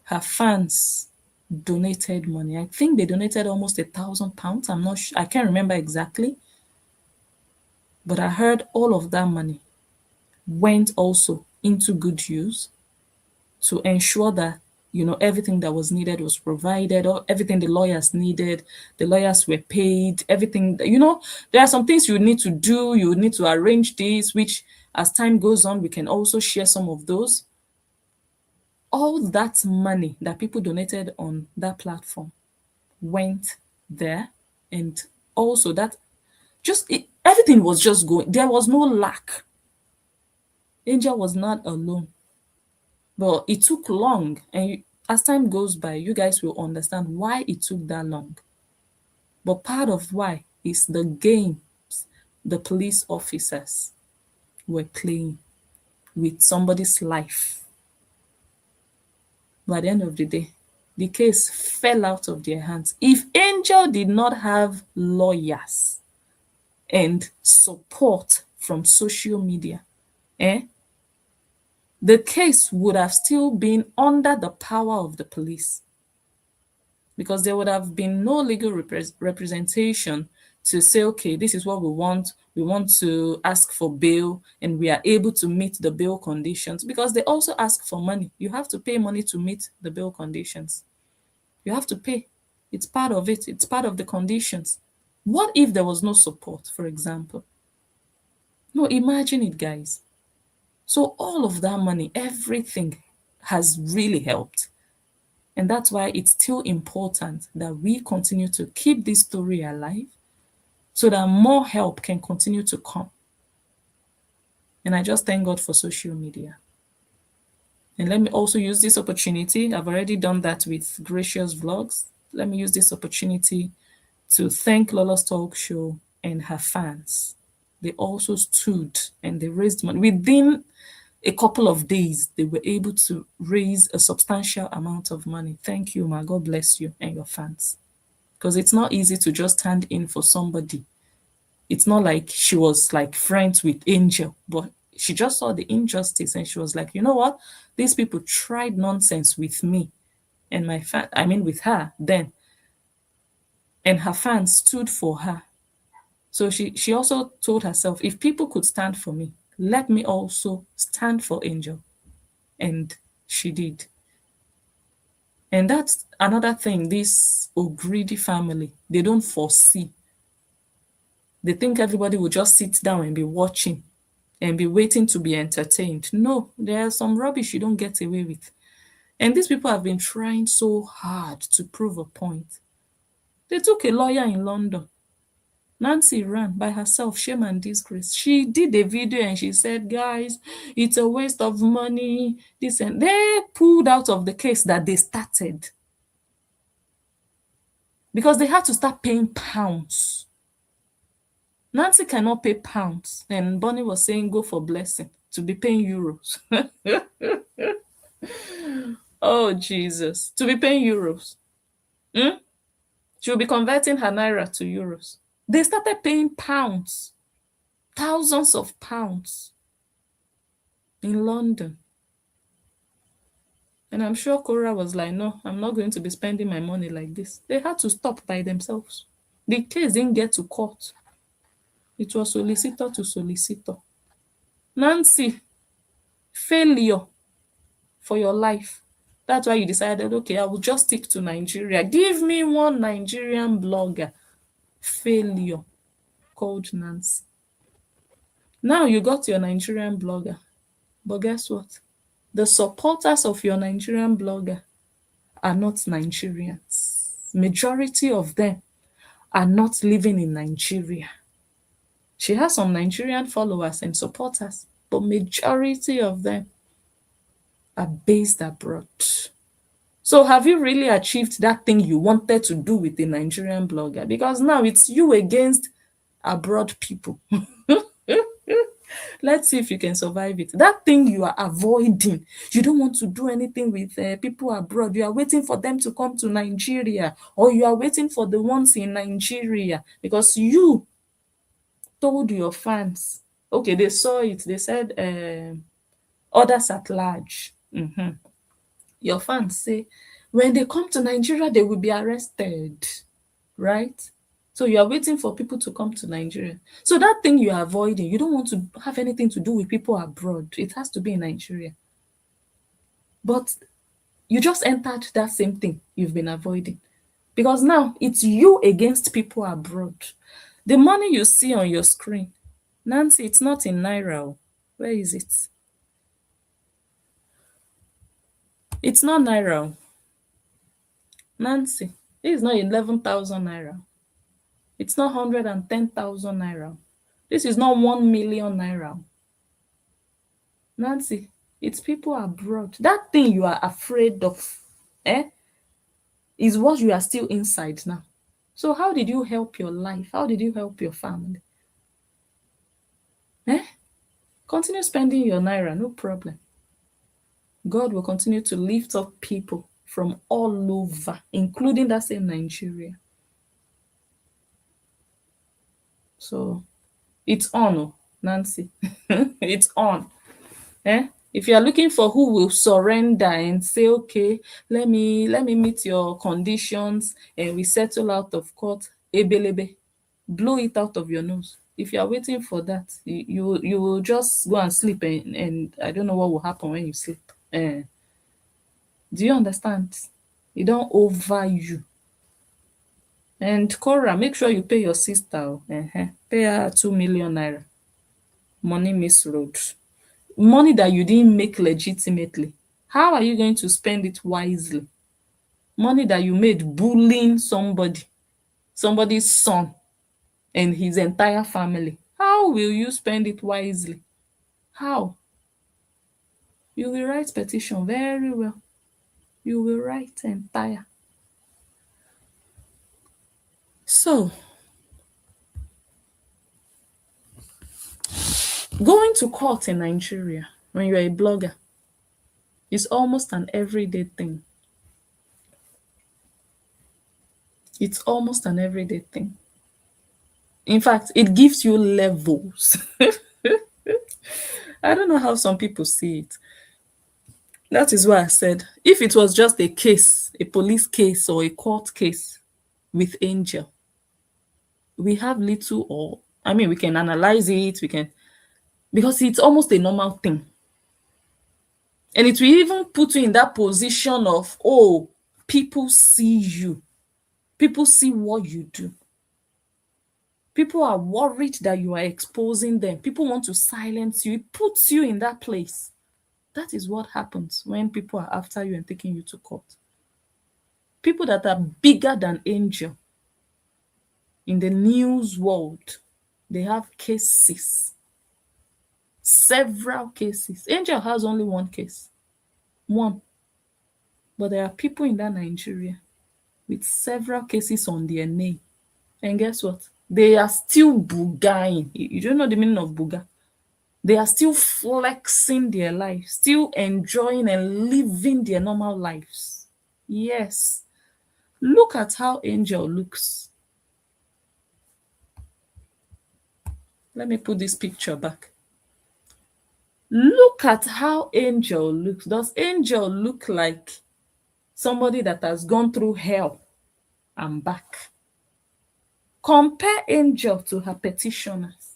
Her fans donated money. I think they donated almost £1,000. I'm not sure. I can't remember exactly. But I heard all of that money went also into good use to ensure that, you know, everything that was needed was provided, or everything the lawyers needed, the lawyers were paid, everything, you know, there are some things you need to do, you need to arrange this, which as time goes on, we can also share some of those. All that money that people donated on that platform went there. And also that everything was just going, there was no lack. Njoh was not alone. But it took long, and as time goes by, you guys will understand why it took that long. But part of why is the games the police officers were playing with somebody's life. By the end of the day, the case fell out of their hands. If Njoh did not have lawyers and support from social media, the case would have still been under the power of the police, because there would have been no legal representation to say, okay, this is what we want. We want to ask for bail, and we are able to meet the bail conditions, because they also ask for money. You have to pay money to meet the bail conditions. You have to pay. It's part of it. It's part of the conditions. What if there was no support, for example? No, imagine it, guys. So all of that money, everything has really helped. And that's why it's still important that we continue to keep this story alive so that more help can continue to come. And I just thank God for social media. And let me also use this opportunity. I've already done that with Gracious Vlogs. Let me use this opportunity to thank Lola's Talk Show and her fans. They also stood and they raised money. Within a couple of days, they were able to raise a substantial amount of money. Thank you, ma. God bless you and your fans. Because it's not easy to just stand in for somebody It's not like she was like friends with Angel, but she just saw the injustice and she was like, you know what? These people tried nonsense with me and my fan, I mean, with her then. And her fans stood for her. So she also told herself, if people could stand for me, let me also stand for Angel. And she did. And that's another thing this Ogreedy family, they don't foresee. They think everybody will just sit down and be watching and be waiting to be entertained. No, there's some rubbish you don't get away with. And these people have been trying so hard to prove a point. They took a lawyer in London. Nancy ran by herself, shame and disgrace. She did a video and she said, guys, it's a waste of money. This and they pulled out of the case that they started because they had to start paying pounds. Nancy cannot pay pounds. And Bonnie was saying, go for blessing to be paying euros. Oh, Jesus. To be paying euros. Hmm? She'll be converting her naira to euros. They started paying pounds, thousands of pounds in London. And I'm sure Cora was like, no, I'm not going to be spending my money like this. They had to stop by themselves. The case didn't get to court. It was solicitor to solicitor. Nancy, failure for your life. That's why you decided, okay, I will just stick to Nigeria. Give me one Nigerian blogger. Failure called Nancy. Now you got your Nigerian blogger. But guess what? The supporters of your Nigerian blogger are not Nigerians. Majority of them are not living in Nigeria. She has some Nigerian followers and supporters, but majority of them are based abroad. So have you really achieved that thing you wanted to do with the Nigerian blogger? Because now it's you against abroad people. Let's see if you can survive it. That thing you are avoiding, you don't want to do anything with people abroad. You are waiting for them to come to Nigeria, or you are waiting for the ones in Nigeria because you told your fans, okay, they saw it, they said others at large. Your fans say, when they come to Nigeria, they will be arrested, right? So you are waiting for people to come to Nigeria. So that thing you are avoiding, you don't want to have anything to do with people abroad. It has to be in Nigeria. But you just entered that same thing you've been avoiding. Because now it's you against people abroad. The money you see on your screen, Nancy, it's not in Naira. Where is it? It's not Naira. Nancy, this is not 11,000 Naira. It's not 110,000 Naira. This is not 1 million Naira. Nancy, it's people abroad. That thing you are afraid of, is what you are still inside now. So how did you help your life? How did you help your family? Continue spending your Naira, no problem. God will continue to lift up people from all over, including that same Nigeria. So it's on, Nancy. It's on. If you are looking for who will surrender and say, okay, let me meet your conditions and we settle out of court, ebelebe, blow it out of your nose. If you are waiting for that, you will just go and sleep and I don't know what will happen when you sleep. Do you understand? You don't over you. And Cora, make sure you pay your sister. Pay her 2 million naira. Money misroad. Money that you didn't make legitimately. How are you going to spend it wisely? Money that you made bullying somebody's son and his entire family. How will you spend it wisely? How? You will write petition very well. You will write entire. So, going to court in Nigeria when you're a blogger is almost an everyday thing. It's almost an everyday thing. In fact, it gives you levels. I don't know how some people see it. That is why I said, if it was just a case, a police case or a court case with Angel, we have little, or I mean, we can analyze it, we can, because it's almost a normal thing. And it will even put you in that position of, oh, people see you, people see what you do. People are worried that you are exposing them. People want to silence you. It puts you in that place. That is what happens when people are after you and taking you to court. People that are bigger than Angel in the news world, they have cases, several cases. Angel has only one case, one. But there are people in that Nigeria with several cases on their name. And guess what? They are still bugaing. You don't know the meaning of buga. They are still flexing their life, still enjoying and living their normal lives. Yes. Look at how Angel looks. Let me put this picture back. Look at how Angel looks. Does Angel look like somebody that has gone through hell and back? Compare Angel to her petitioners.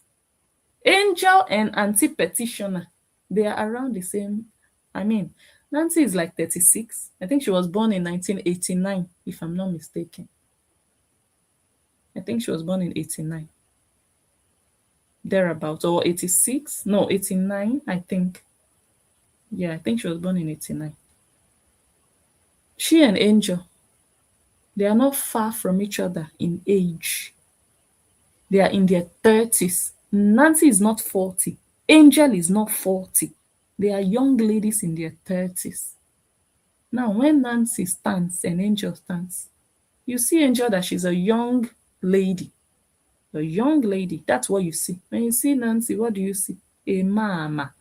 Angel and anti-petitioner, they are around the same. I mean, Nancy is like 36. I think she was born in 1989, if I'm not mistaken. I think she was born in 89. Thereabout, or 86. No, 89, I think. Yeah, I think she was born in 89. She and Angel, they are not far from each other in age. They are in their 30s. Nancy is not 40. Angel is not 40. They are young ladies in their 30s. Now, when Nancy stands and Angel stands, you see Angel that she's a young lady. A young lady. That's what you see. When you see Nancy, what do you see? A mama.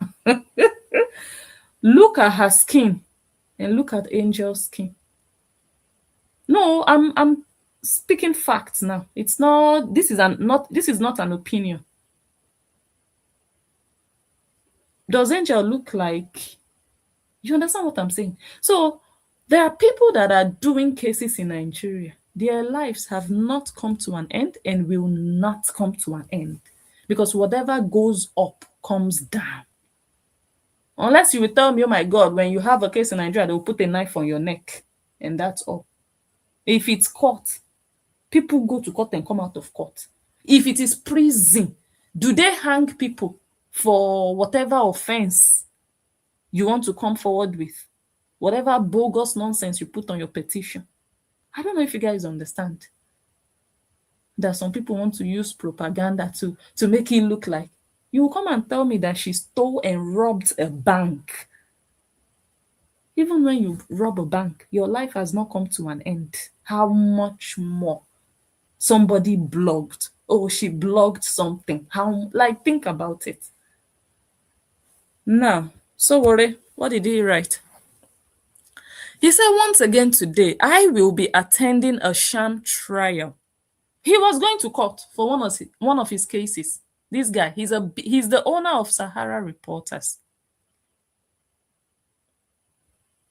Look at her skin and look at Angel's skin. No, I'm speaking facts now. It's not. This is not an opinion. Does Angel look like? You understand what I'm saying? So there are people that are doing cases in Nigeria. Their lives have not come to an end and will not come to an end, because whatever goes up comes down. Unless you will tell me, oh my God, when you have a case in Nigeria, they will put a knife on your neck and that's all. If it's court, people go to court and come out of court. If it is prison, do they hang people for whatever offense you want to come forward with? Whatever bogus nonsense you put on your petition. I don't know if you guys understand that some people want to use propaganda to make it look like you will come and tell me that she stole and robbed a bank. Even when you rob a bank, your life has not come to an end. How much more? Somebody blogged. Oh, she blogged something. How, like, think about it. Now, so worry, what did he write? He said, once again today, I will be attending a sham trial. He was going to court for one of his cases. This guy, he's the owner of Sahara Reporters,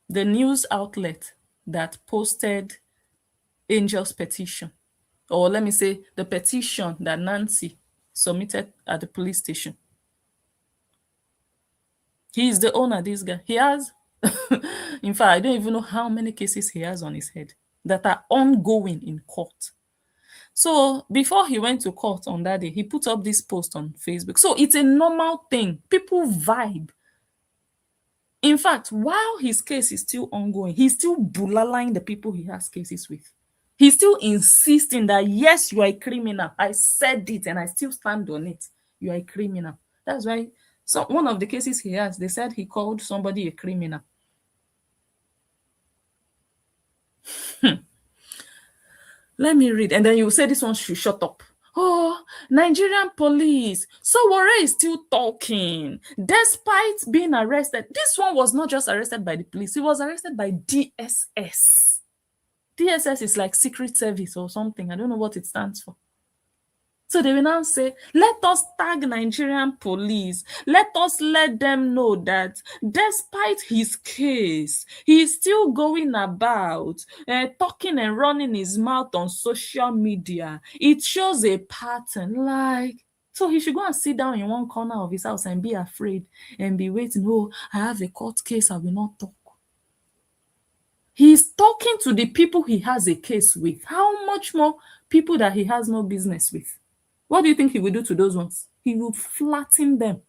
the news outlet that posted Angel's petition, or let me say the petition that Nancy submitted at the police station. He is the owner, this guy. He has, in fact, I don't even know how many cases he has on his head that are ongoing in court. So before he went to court on that day, he put up this post on Facebook. So it's a normal thing. People vibe. In fact, while his case is still ongoing, he's still bullalaing the people he has cases with. He's still insisting that, yes, you are a criminal. I said it and I still stand on it. You are a criminal. That's why one of the cases he has, they said he called somebody a criminal. Let me read. And then you say this one should shut up. Oh, Nigerian police. Sowore is still talking. Despite being arrested, this one was not just arrested by the police. He was arrested by DSS. DSS is like Secret Service or something. I don't know what it stands for. So they will now say, let us tag Nigerian police. Let us let them know that despite his case, he is still going about talking and running his mouth on social media. It shows a pattern. Like, so he should go and sit down in one corner of his house and be afraid and be waiting. Oh, I have a court case. I will not talk. He's talking to the people he has a case with. How much more people that he has no business with? What do you think he will do to those ones? He will flatten them.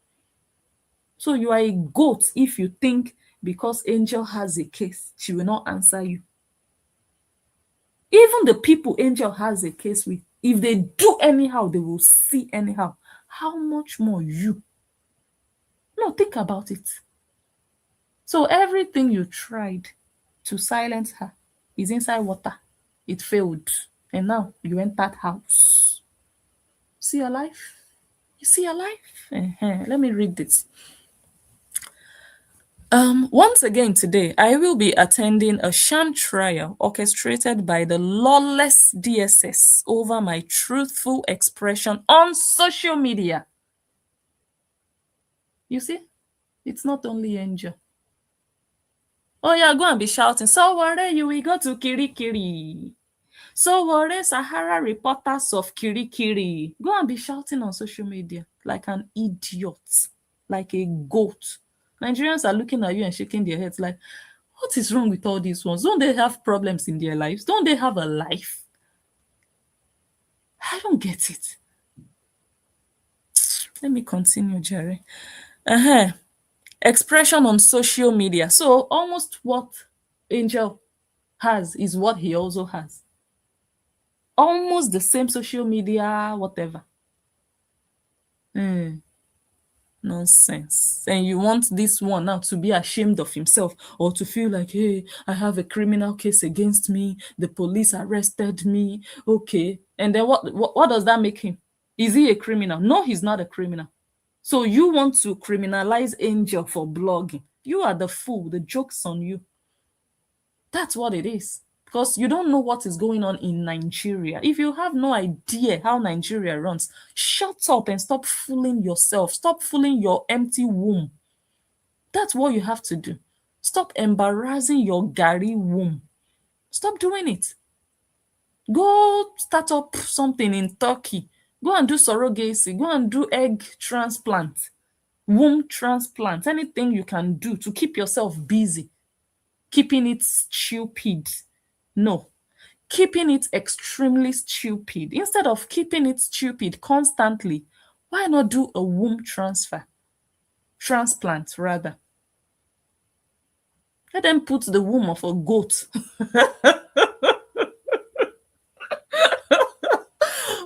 So you are a goat if you think because Angel has a case, she will not answer you. Even the people Angel has a case with, if they do anyhow, they will see anyhow. How much more you? No, think about it. So everything you tried to silence her is inside water. It failed. And now you entered house. See your life? You see your life? Let me read this. Once again today, I will be attending a sham trial orchestrated by the lawless DSS over my truthful expression on social media. You see, it's not only Angel. Oh yeah, go and be shouting, so what you will go to Kirikiri. So what Sahara reporters of Kirikiri. Go and be shouting on social media like an idiot, like a goat. Nigerians are looking at you and shaking their heads like, what is wrong with all these ones? Don't they have problems in their lives? Don't they have a life? I don't get it. Let me continue, Jerry. Expression on social media. So almost what Angel has is what he also has. Almost the same social media, whatever. Nonsense. And you want this one now to be ashamed of himself or to feel like, hey, I have a criminal case against me. The police arrested me. Okay. And then what does that make him? Is he a criminal? No, he's not a criminal. So you want to criminalize Angel for blogging. You are the fool. The joke's on you. That's what it is. Because you don't know what is going on in Nigeria. If you have no idea how Nigeria runs, shut up and stop fooling yourself. Stop fooling your empty womb. That's what you have to do. Stop embarrassing your Gary womb. Stop doing it. Go start up something in Turkey. Go and do surrogacy. Go and do egg transplant, womb transplant, anything you can do to keep yourself busy. Keeping it stupid. No, keeping it extremely stupid. Instead of keeping it stupid constantly, why not do a womb transplant rather? Let them put the womb of a goat.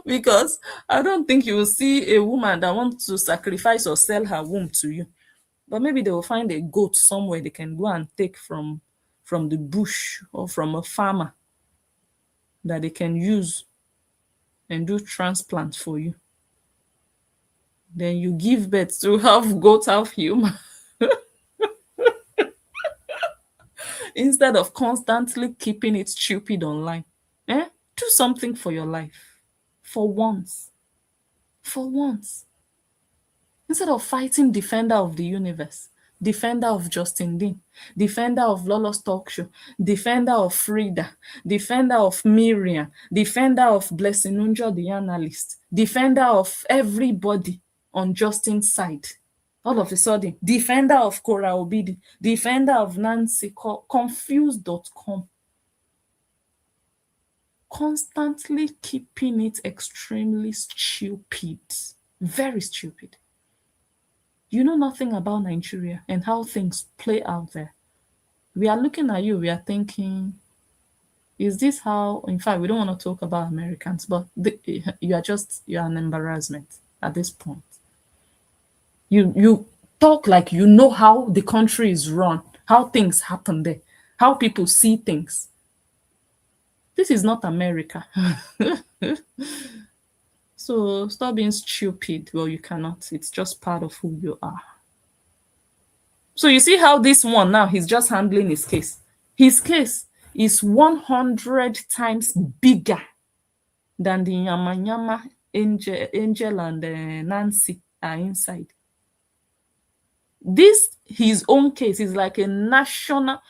Because I don't think you will see a woman that wants to sacrifice or sell her womb to you. But maybe they will find a goat somewhere they can go and take from the bush or from a farmer that they can use and do transplant for you. Then you give birth to half goat, half human. Instead of constantly keeping it stupid online. Do something for your life. For once. For once. Instead of fighting defender of the universe, defender of Justin Dean, defender of Lolo's talk show, defender of Frida, defender of Miriam, defender of Blessing Njoh the analyst, defender of everybody on Justin's side. All of a sudden, defender of Cora Obidi, defender of Nancy, confused.com. Constantly keeping it extremely stupid. Very stupid. You know nothing about Nigeria and how things play out there. We are looking at you, we are thinking, is this how, in fact, we don't want to talk about Americans, but you are an embarrassment at this point. You talk like you know how the country is run, how things happen there, how people see things. This is not America. So stop being stupid. Well, you cannot. It's just part of who you are. So you see how this one now, he's just handling his case. His case is 100 times bigger than the Yama Yama Angel and Nancy are inside. This, his own case, is like a national.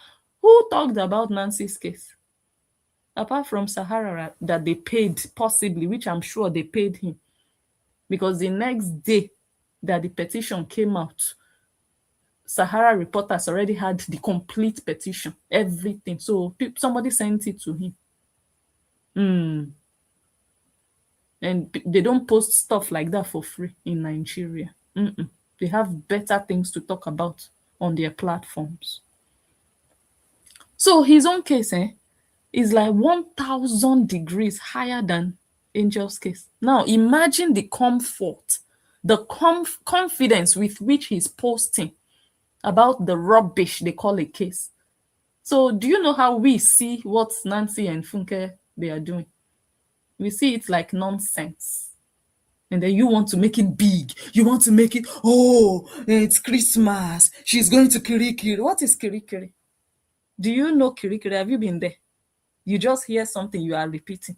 Who talked about Nancy's case? Apart from Sahara, that they paid, possibly, which I'm sure they paid him. Because the next day that the petition came out, Sahara reporters already had the complete petition, everything. So somebody sent it to him. And they don't post stuff like that for free in Nigeria. They have better things to talk about on their platforms. So his own case is like 1,000 degrees higher than Angel's case. Now imagine the comfort, the confidence with which he's posting about the rubbish they call a case. So do you know how we see what Nancy and Funke they are doing? We see it like nonsense. And then you want to make it big. You want to make it, oh, it's Christmas. She's going to Kirikiri. What is Kirikiri? Do you know Kirikiri? Have you been there? You just hear something you are repeating.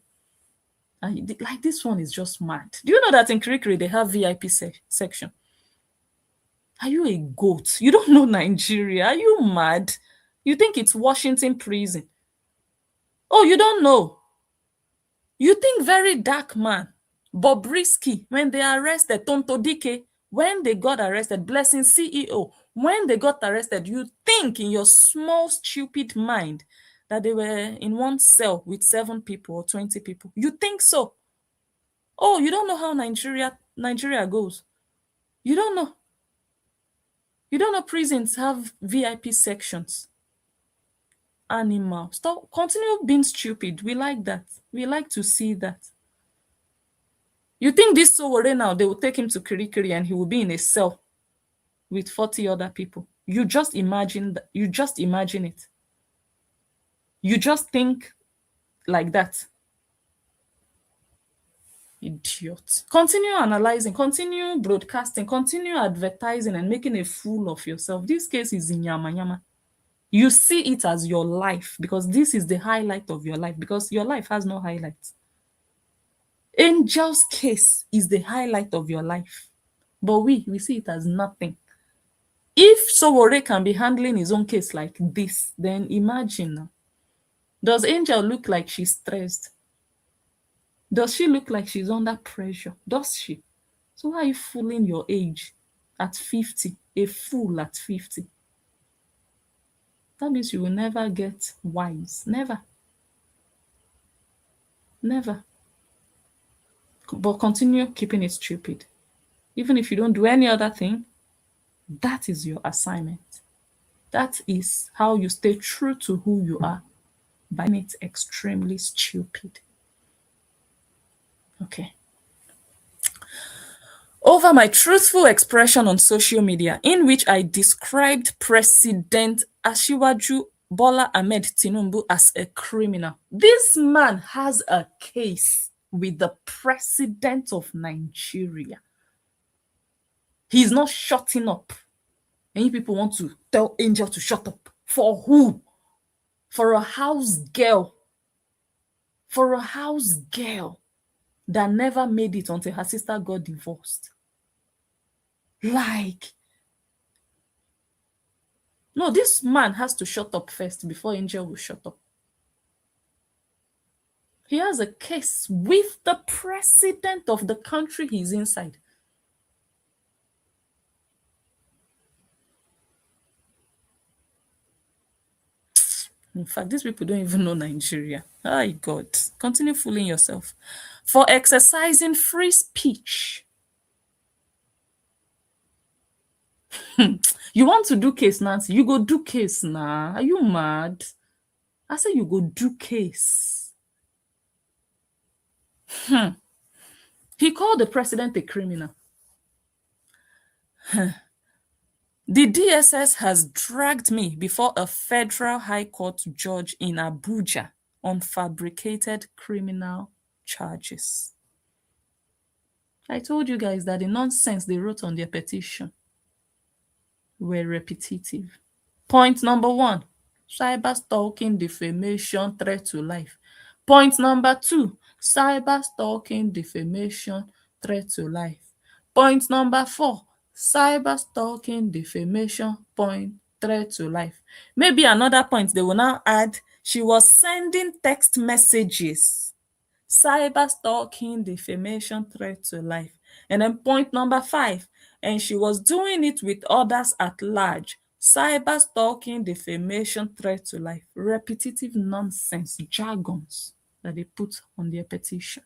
And like this one is just mad. Do you know that in Kirikiri they have VIP section? Are you a goat? You don't know Nigeria. Are you mad? You think it's Washington prison? Oh, you don't know. You think very dark man. Bobrisky, when they arrested, Tonto Dike, when they got arrested, Blessing CEO, when they got arrested, you think in your small, stupid mind that they were in one cell with 7 people or 20 people. You think so? Oh, you don't know how Nigeria goes. You don't know. You don't know prisons have VIP sections. Animal. Stop. Continue being stupid. We like that. We like to see that. You think this Sowore now, they will take him to Kirikiri and he will be in a cell with 40 other people. You just imagine that. You just imagine it. You just think like that. Idiot. Continue analyzing, continue broadcasting, continue advertising and making a fool of yourself. This case is in yama yama. You see it as your life because this is the highlight of your life because your life has no highlights. Angel's case is the highlight of your life. But we see it as nothing. If Sowore can be handling his own case like this, then imagine now. Does Angel look like she's stressed? Does she look like she's under pressure? Does she? So why are you fooling your age at 50? A fool at 50. That means you will never get wise. Never. Never. But continue keeping it stupid. Even if you don't do any other thing, that is your assignment. That is how you stay true to who you are. By being it extremely stupid. Okay. Over my truthful expression on social media, in which I described President Asiwaju Bola Ahmed Tinubu as a criminal. This man has a case with the president of Nigeria. He's not shutting up. And you people want to tell Angel to shut up. For who? For a house girl. For a house girl that never made it until her sister got divorced. Like, no, this man has to shut up first before Angel will shut up. He has a case with the president of the country he's inside. In fact, these people don't even know Nigeria. My God, continue fooling yourself. For exercising free speech. You want to do case, Nancy? You go do case now. Are you mad? I say you go do case. He called the president a criminal. The DSS has dragged me before a federal high court judge in Abuja on fabricated criminal charges. I told you guys that the nonsense they wrote on their petition were repetitive. Point number 1, cyber stalking, defamation, threat to life. Point number 2, Cyber stalking, defamation, threat to life. Point number 4, cyber stalking, defamation, threat to life. Maybe another point they will now add, she was sending text messages. Cyber stalking, defamation, threat to life. And then point number 5, and she was doing it with others at large. Cyber stalking, defamation, threat to life. Repetitive nonsense, jargons that they put on their petition.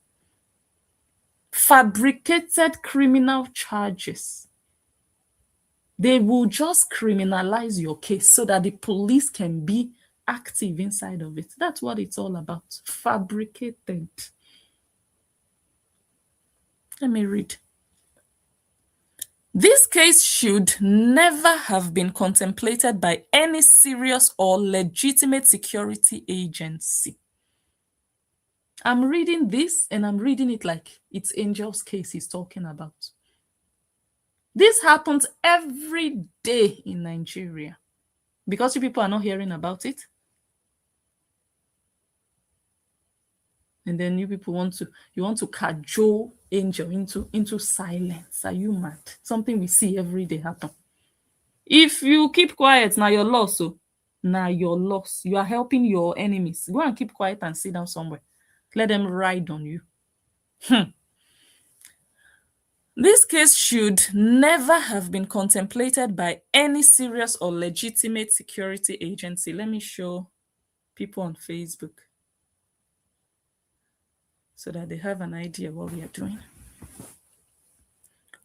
Fabricated criminal charges. They will just criminalize your case so that the police can be active inside of it. That's what it's all about. Fabricated. Let me read. This case should never have been contemplated by any serious or legitimate security agency. I'm reading this and I'm reading it like it's Njoh's case he's talking about. This happens every day in Nigeria. Because you people are not hearing about it. And then you people want to cajole Njoh into silence. Are you mad? Something we see every day happen. If you keep quiet, now your loss. So now your loss. You are helping your enemies. Go and keep quiet and sit down somewhere. Let them ride on you. This case should never have been contemplated by any serious or legitimate security agency. Let me show people on Facebook so that they have an idea what we are doing.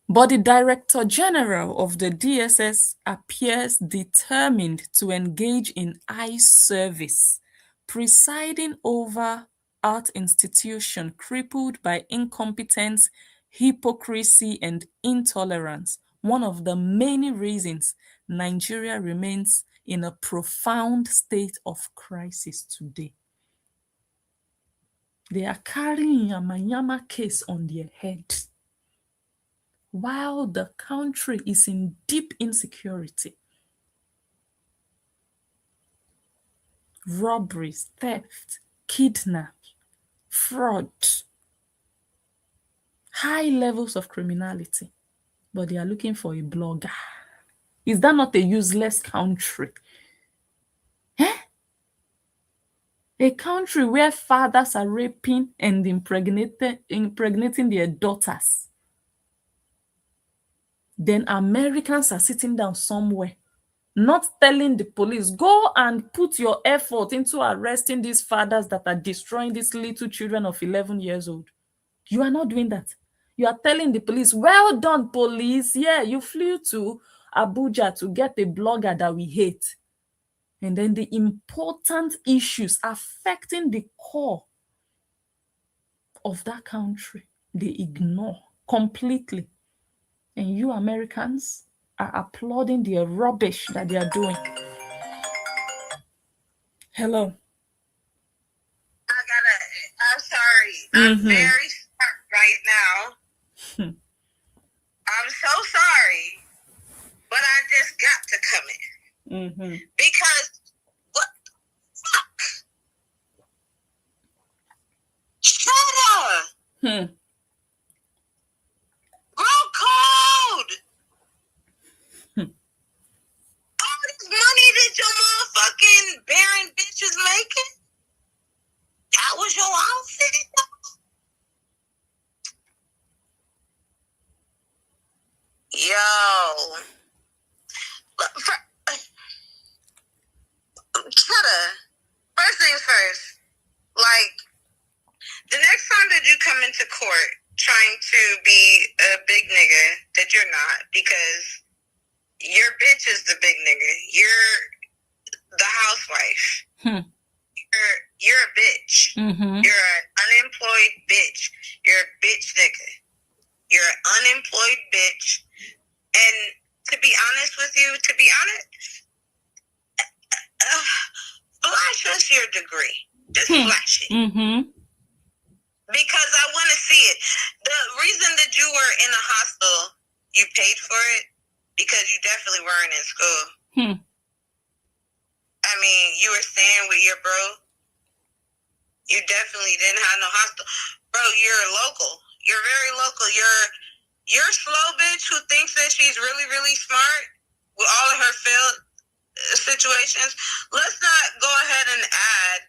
But the Director General of the DSS appears determined to engage in eye service, presiding over art institution crippled by incompetence, hypocrisy, and intolerance. One of the many reasons Nigeria remains in a profound state of crisis today. They are carrying Yama case on their heads, while the country is in deep insecurity. Robberies, theft, kidnaps, fraud, high levels of criminality. But they are looking for a blogger. Is that not a useless country? A country where fathers are raping and impregnating their daughters. Then Americans are sitting down somewhere, not telling the police, go and put your effort into arresting these fathers that are destroying these little children of 11 years old. You are not doing that. You are telling the police, well done, police. Yeah, you flew to Abuja to get a blogger that we hate. And then the important issues affecting the core of that country, they ignore completely. And you Americans are applauding the rubbish that they are doing. Hello. I'm sorry. I'm very sorry right now. I'm so sorry. But I just got to come in. Because, what the fuck? Shut up! Grow cold! All this money that your motherfucking barren bitch is making? That was your outfit? Yo. Cheddar, first things first, like, the next time that you come into court trying to be a big nigga that you're not, because your bitch is the big nigga. You're the housewife. You're a bitch. You're an unemployed bitch. You're a bitch nigga. You're an unemployed bitch. And to be honest with you, flash us your degree. Just flash it. Because I want to see it. The reason that you were in a hostel, you paid for it because you definitely weren't in school. I mean, you were staying with your bro. You definitely didn't have no hostel. Bro, you're local. You're very local. You're slow bitch who thinks that she's really, really smart with all of her failed situations. Let's not go ahead and add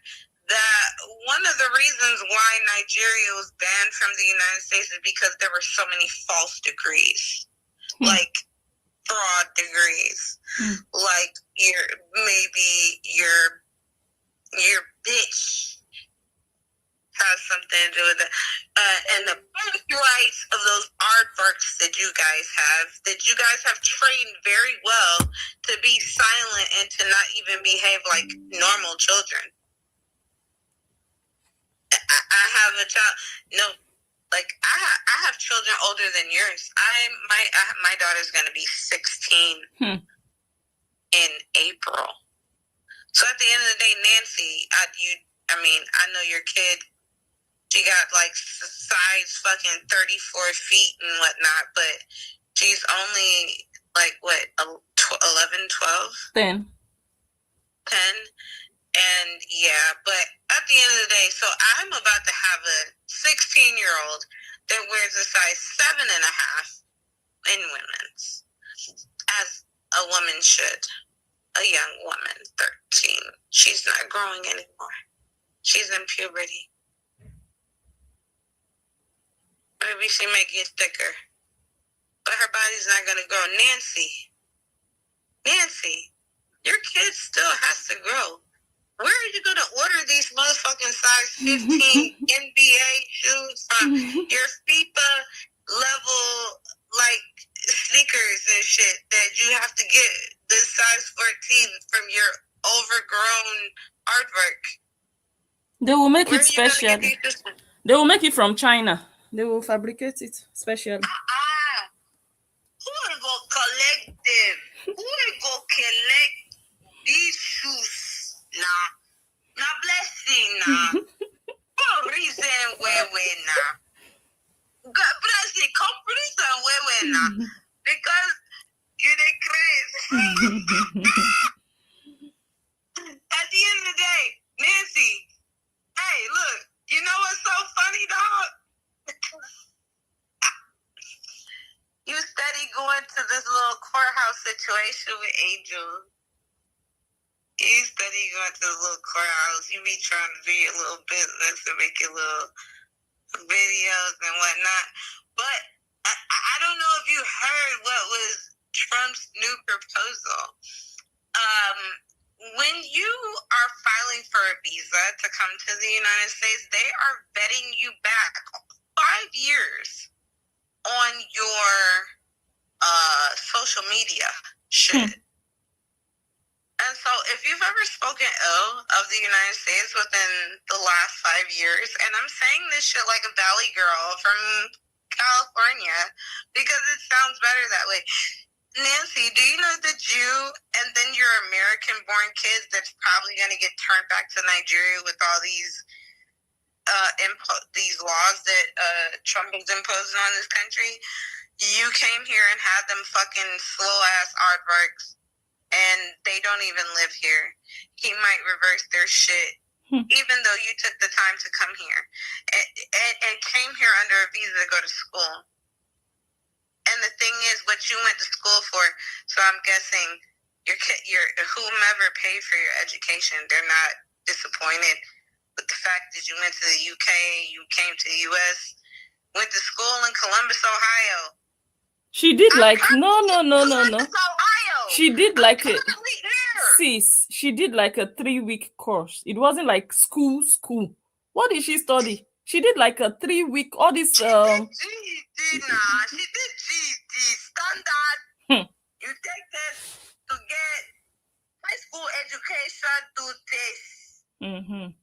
that one of the reasons why Nigeria was banned from the United States is because there were so many false degrees. Like fraud degrees. Like your bitch has something to do with it. And the birthrights of those aardvarks that you guys have trained very well to be silent and to not even behave like normal children. I have a child. No, like I have children older than yours. My daughter's gonna be 16 in April. So at the end of the day, Nancy, I know your kid. She got like size fucking 34 feet and whatnot, but she's only like what 11, 12, 10. 10. And yeah, but at the end of the day, so I'm about to have a 16-year-old that wears a size 7.5 in women's, as a woman should. A young woman, 13. She's not growing anymore. She's in puberty. Maybe she may get thicker, but her body's not gonna grow. Nancy, your kid still has to grow. Where are you gonna order these motherfucking size 15 NBA shoes from? Your FIFA level like sneakers and shit that you have to get the size 14 from your overgrown artwork. They will make Where it special. They will make it from China. They will fabricate it special. Who will go collect them? Who will go collect these shoes? Nah, blessing nah. For reason where nah. God blessing, come reason where nah. Because you the crazy. At the end of the day, Nancy, hey, look, you know what's so funny, dog? You steady going to this little courthouse situation with Angel. You steady going to the little courthouse. You be trying to do your little business and make your little videos and whatnot. But I don't know if you heard what was Trump's new proposal. When you are filing for a visa to come to the United States, they are vetting you back 5 years on your social media shit. And so if you've ever spoken ill of the United States within the last 5 years, and I'm saying this shit like a Valley girl from California because it sounds better that way. Nancy, do you know that you and then your American-born kids that's probably going to get turned back to Nigeria with all these laws that Trump is imposing on this country? You came here and had them fucking slow-ass aardvarks, and they don't even live here. He might reverse their shit, even though you took the time to come here and came here under a visa to go to school. And the thing is, what you went to school for, so I'm guessing your whomever paid for your education, they're not disappointed with the fact that you went to the UK, you came to the US, went to school in Columbus, Ohio. She did like no. Ohio. She did like a she did like a 3-week course. It wasn't like school. What did she study? She did like a 3-week all this She did GED standard. You take this to get high school education to this.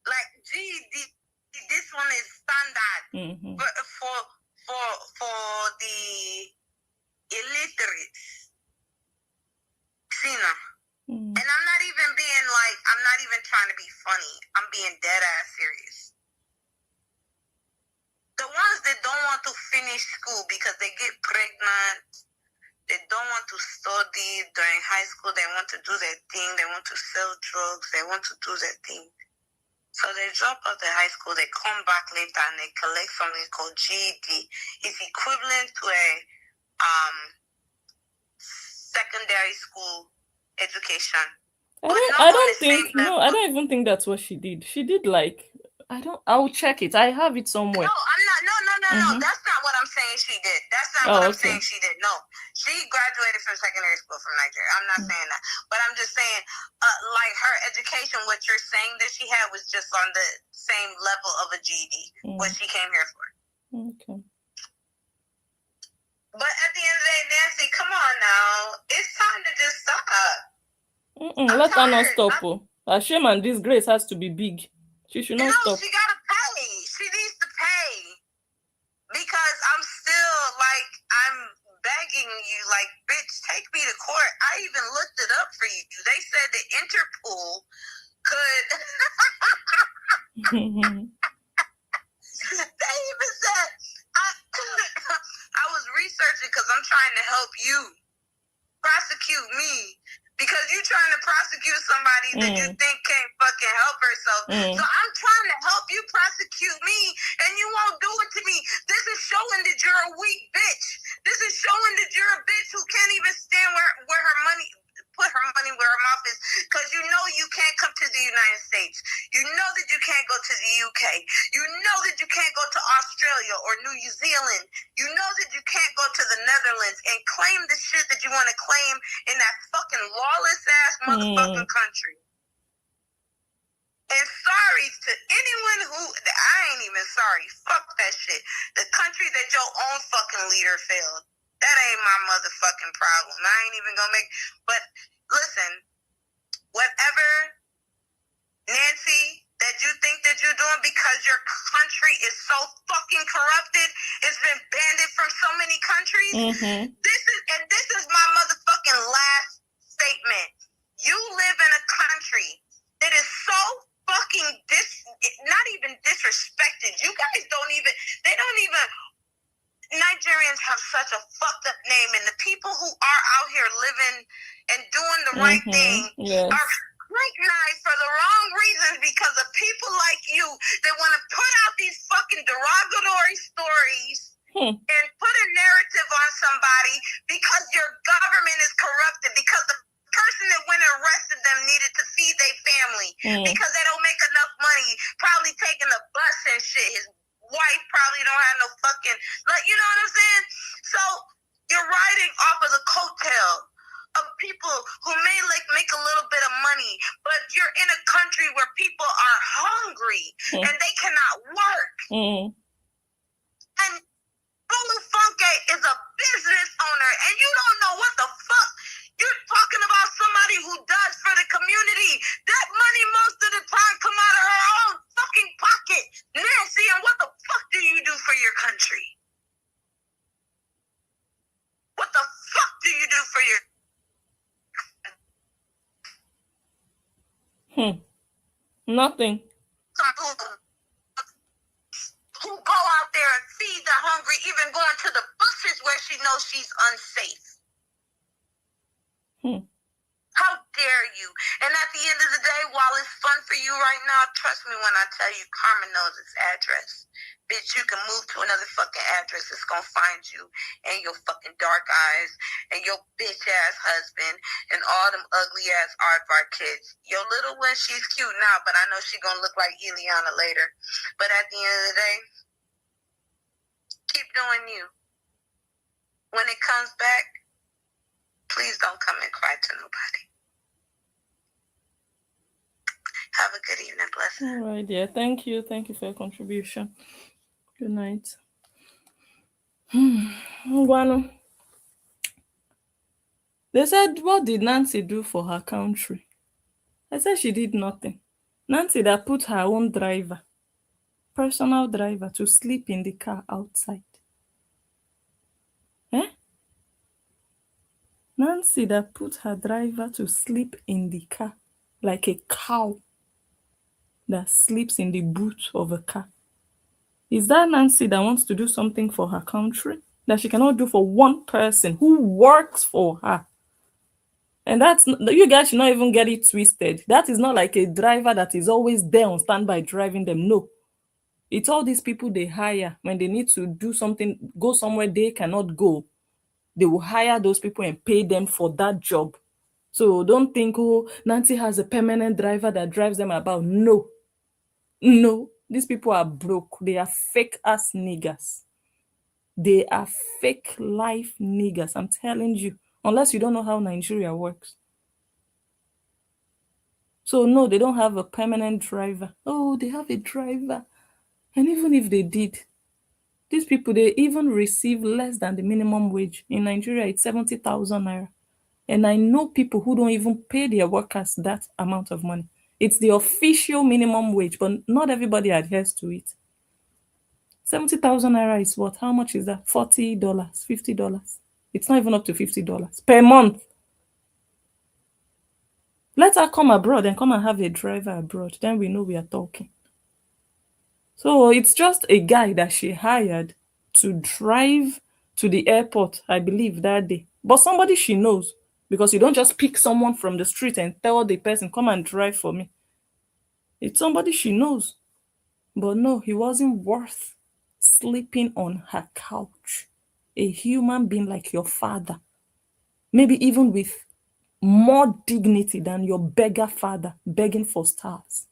Like GED, this one is standard. But for the illiterates. Sina. And I'm not even trying to be funny. I'm being dead ass serious. The ones that don't want to finish school because they get pregnant, they don't want to study during high school, they want to do their thing, they want to sell drugs, they want to do their thing. So they drop out of high school, they come back later and they collect something called GED. It's equivalent to a secondary school education. I don't think I don't even think that's what she did. She did like I'll check it. I have it somewhere. No, I'm not. No. That's not what I'm saying she did. That's not what I'm saying she did. No. She graduated from secondary school from Nigeria. I'm not saying that. But I'm just saying, like her education, what you're saying that she had was just on the same level of a GED, what she came here for. Okay. But at the end of the day, Nancy, come on now. It's time to just stop. Let her not stop. Her shame and disgrace has to be big. She should not stop. She gotta pay. She needs to pay. Because I'm still like, I'm begging you, like, bitch, take me to court. I even looked it up for you. They said the Interpol could. They even said, I was researching because I'm trying to help you prosecute me. Because you're trying to prosecute somebody that you think can't fucking help herself. So I'm trying to help you prosecute me, and you won't do it to me. This is showing that you're a weak bitch. This is showing that you're a bitch who can't even stand where her money, put her money where her mouth is. Because you know you can't come to the United States. You know that you can't go to the UK. You know that you can't go to Australia or New Zealand. You know that you can't go to the Netherlands and claim the shit that you want to claim in that fucking lawless ass motherfucking country. And sorry to anyone who, I ain't even sorry. Fuck that shit. The country that your own fucking leader failed. That ain't my motherfucking problem. I ain't even gonna make, but listen, whatever, Nancy, that you think that you're doing because your country is so fucking corrupted, it's been banned from so many countries. This is my motherfucking last statement. You live in a country that is so fucking not even disrespected. You guys they don't even, Nigerians have such a fucked up name, and the people who are out here living and doing the right thing are recognized for the wrong reasons because of people like you that want to put out these fucking derogatory stories and put a narrative on somebody because your government is corrupted, because the person that went and arrested them needed to feed their family because they don't make enough money, probably taking a bus and shit. His wife probably don't have no fucking, like, you know what I'm saying? So you're riding off of the coattail of people who may make a little bit of money, but you're in a country where people are hungry and they cannot work. And Bulu Funke is a business owner, and you don't know what the fuck. You're talking about somebody who does for the community. That money most of the time come out of her own fucking pocket. Nancy, and what the fuck do you do for your country? What the fuck do you do for your... Nothing. Who go out there and feed the hungry, even going to the buses where she knows she's unsafe. How dare you? And at the end of the day, while it's fun for you right now, trust me when I tell you, Karma knows its address. Bitch, you can move to another fucking address. It's gonna find you and your fucking dark eyes and your bitch ass husband and all them ugly ass aardvark kids. Your little one, she's cute now, but I know she gonna look like Ileana later. But at the end of the day, keep doing you. When it comes back, please don't come and cry to nobody. Have a good evening, blessing. All right, yeah. Thank you. Thank you for your contribution. Good night. Ngwano. They said, what did Nancy do for her country? I said she did nothing. Nancy that put her own driver, personal driver, to sleep in the car outside. Nancy that put her driver to sleep in the car like a cow that sleeps in the boot of a car. Is that Nancy that wants to do something for her country that she cannot do for one person who works for her? And that's you guys should not even get it twisted. That is not like a driver that is always there on standby driving them. No. It's all these people they hire when they need to do something, go somewhere they cannot go. They will hire those people and pay them for that job. So don't think, oh, Nancy has a permanent driver that drives them about. No. No. These people are broke. They are fake ass niggers. They are fake life niggers. I'm telling you. Unless you don't know how Nigeria works. So no, they don't have a permanent driver. Oh, they have a driver. And even if they did, these people, they even receive less than the minimum wage. In Nigeria, it's 70,000 naira. And I know people who don't even pay their workers that amount of money. It's the official minimum wage, but not everybody adheres to it. 70,000 naira is what? How much is that? $40, $50. It's not even up to $50 per month. Let her come abroad and come and have a driver abroad. Then we know we are talking. So it's just a guy that she hired to drive to the airport, I believe, that day. But somebody she knows, because you don't just pick someone from the street and tell the person, come and drive for me. It's somebody she knows. But no, he wasn't worth sleeping on her couch. A human being like your father, maybe even with more dignity than your beggar father begging for stars.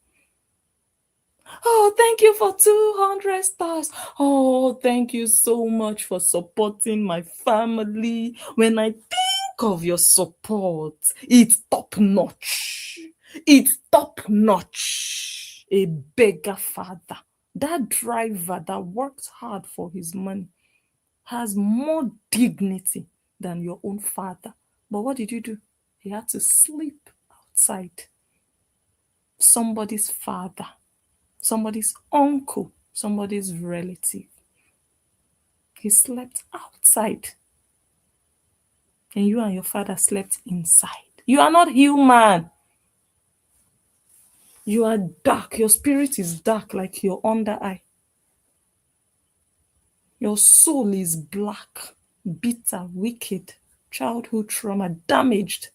Oh, thank you for 200 stars. Oh, thank you so much for supporting my family. When I think of your support, it's top notch. It's top notch. A beggar father. That driver that works hard for his money has more dignity than your own father. But what did you do? He had to sleep outside. Somebody's father, somebody's uncle, somebody's relative. He slept outside. And you and your father slept inside. You are not human. You are dark. Your spirit is dark like your under eye. Your soul is black, bitter, wicked, childhood trauma, damaged.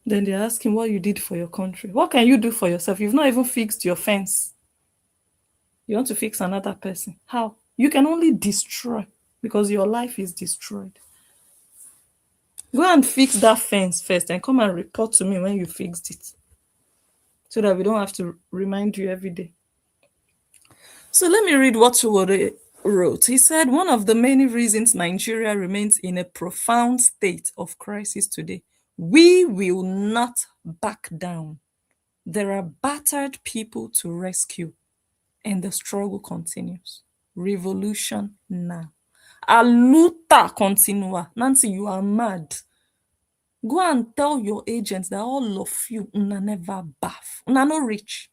Then they're asking what you did for your country. What can you do for yourself? You've not even fixed your fence. You want to fix another person. How? You can only destroy because your life is destroyed. Go and fix that fence first and come and report to me when you fixed it so that we don't have to remind you every day. So let me read what Chuwode wrote. He said, one of the many reasons Nigeria remains in a profound state of crisis today, we will not back down. There are battered people to rescue, and the struggle continues. Revolution now. A luta continua. Nancy, you are mad. Go and tell your agents that all of you una never bath. Una no rich.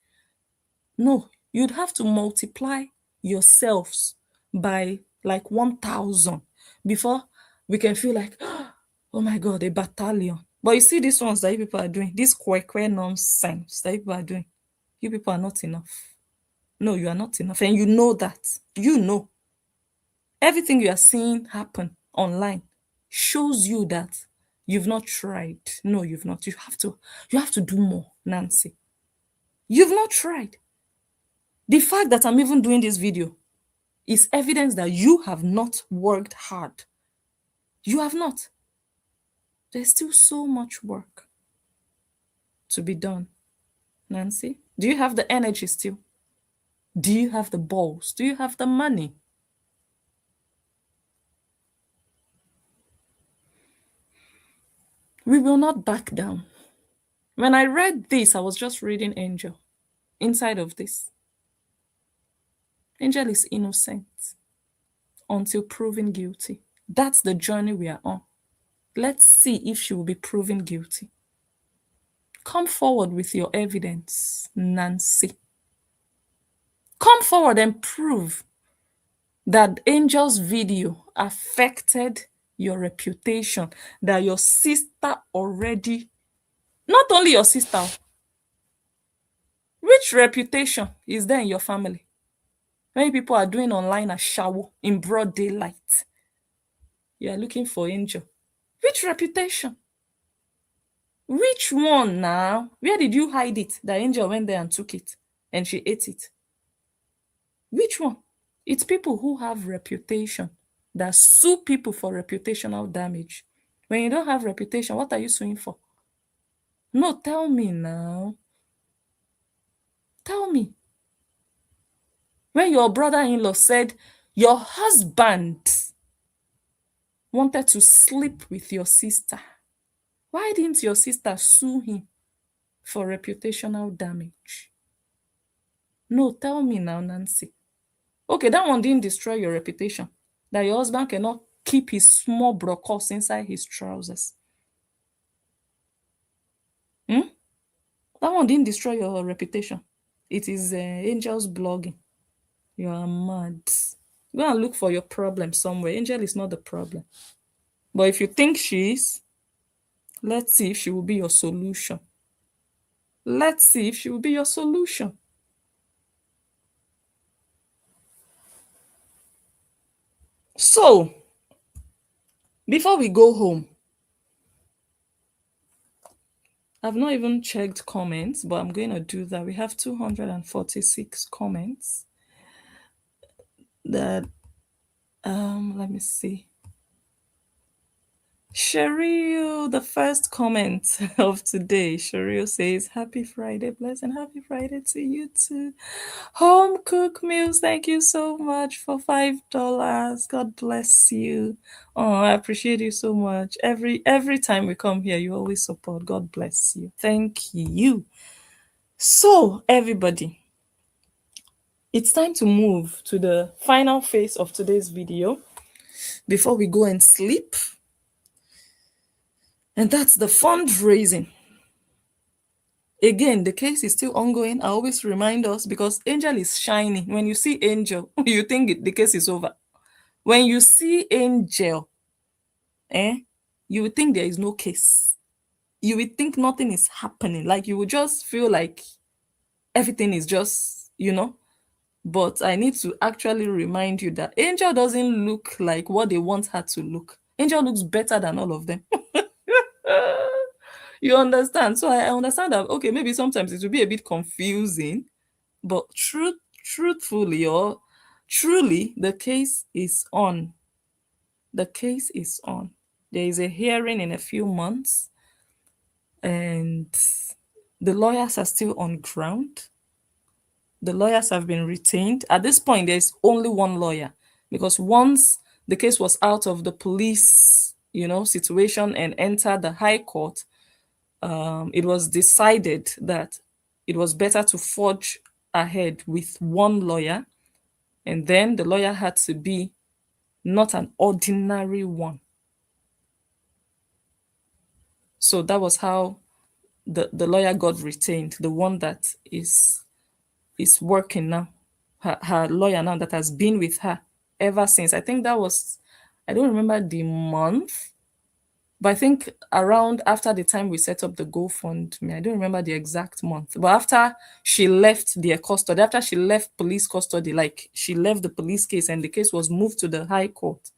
No, you'd have to multiply yourselves by like 1,000 before we can feel like, oh my God, a battalion. But you see these ones that you people are doing, this kwekwe nonsense that you people are doing, you people are not enough. No, you are not enough. And you know that. You know. Everything you are seeing happen online shows you that you've not tried. No, you've not. You have to do more, Nancy. You've not tried. The fact that I'm even doing this video is evidence that you have not worked hard. You have not. There's still so much work to be done. Nancy, do you have the energy still? Do you have the balls? Do you have the money? We will not back down. When I read this, I was just reading Njoh. Inside of this, Angel is innocent until proven guilty. That's the journey we are on. Let's see if she will be proven guilty. Come forward with your evidence, Nancy. Come forward and prove that Angel's video affected your reputation, that your sister already, not only your sister, which reputation is there in your family? Many people are doing online a shower in broad daylight. You are looking for Njoh. Which reputation? Which one now? Where did you hide it? The Njoh went there and took it and she ate it. Which one? It's people who have reputation that sue people for reputational damage. When you don't have reputation, what are you suing for? No, tell me now. Tell me. When your brother-in-law said your husband wanted to sleep with your sister, why didn't your sister sue him for reputational damage? No, tell me now, Nancy. Okay, that one didn't destroy your reputation. That your husband cannot keep his small brocos inside his trousers. Hmm? That one didn't destroy your reputation. It is Angel's blogging. You are mad. Go and look for your problem somewhere. Angel is not the problem. But if you think she is, let's see if she will be your solution. Let's see if she will be your solution. So, before we go home, I've not even checked comments, but I'm going to do that. We have 246 comments. That let me see. Cheryl, the first comment of today. Cheryl says, Happy Friday, bless and happy Friday to you too. Home Cook Meals, thank you so much for $5. God bless you. Oh, I appreciate you so much. Every time we come here, you always support. God bless you. Thank you. So, everybody, it's time to move to the final phase of today's video before we go and sleep. And that's the fundraising. Again, the case is still ongoing. I always remind us because Angel is shining. When you see Angel, you think the case is over. When you see Angel, you would think there is no case. You would think nothing is happening. Like you would just feel like everything is just, But I need to actually remind you that Angel doesn't look like what they want her to look. Angel looks better than all of them. You understand? So I understand that, okay, maybe sometimes it will be a bit confusing, but truthfully or truly, the case is on. The case is on. There is a hearing in a few months, and the lawyers are still on ground. The lawyers have been retained. At this point, there's only one lawyer because once the case was out of the police, situation and entered the High Court, it was decided that it was better to forge ahead with one lawyer, and then the lawyer had to be not an ordinary one. So that was how the lawyer got retained, the one that is working now, her lawyer now that has been with her ever since. I think that was, I don't remember the month, but I think around after the time we set up the GoFundMe, I don't remember the exact month, but after she left their custody, after she left police custody, like she left the police case and the case was moved to the High Court,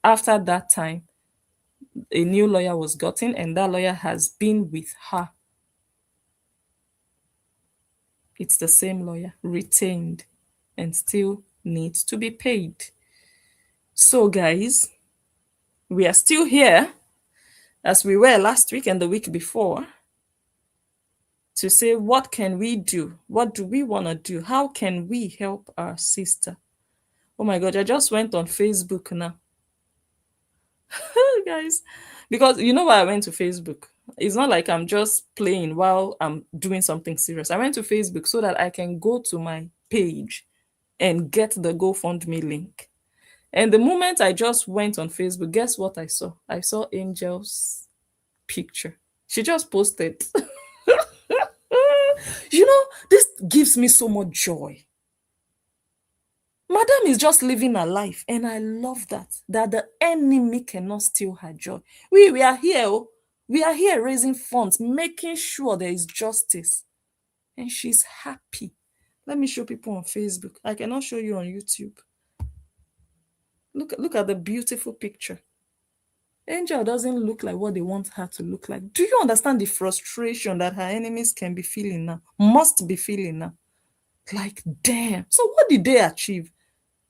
after that time, a new lawyer was gotten and that lawyer has been with her. It's the same lawyer, retained, and still needs to be paid. So guys, we are still here as we were last week and the week before to say, what can we do? What do we want to do? How can we help our sister? Oh my God, I just went on Facebook now. Guys, because you know why I went to Facebook? It's not like I'm just playing while I'm doing something serious. I went to Facebook so that I can go to my page and get the GoFundMe link. And the moment I just went on Facebook, guess what I saw? I saw Angel's picture. She just posted. This gives me so much joy. Madam is just living her life, and I love that the enemy cannot steal her joy. We are here, we are here raising funds, making sure there is justice, and she's happy. Let me show people on Facebook. I cannot show you on YouTube. Look at the beautiful picture. Angel doesn't look like what they want her to look like. Do you understand the frustration that her enemies can be feeling now? Must be feeling now. Like, damn. So what did they achieve?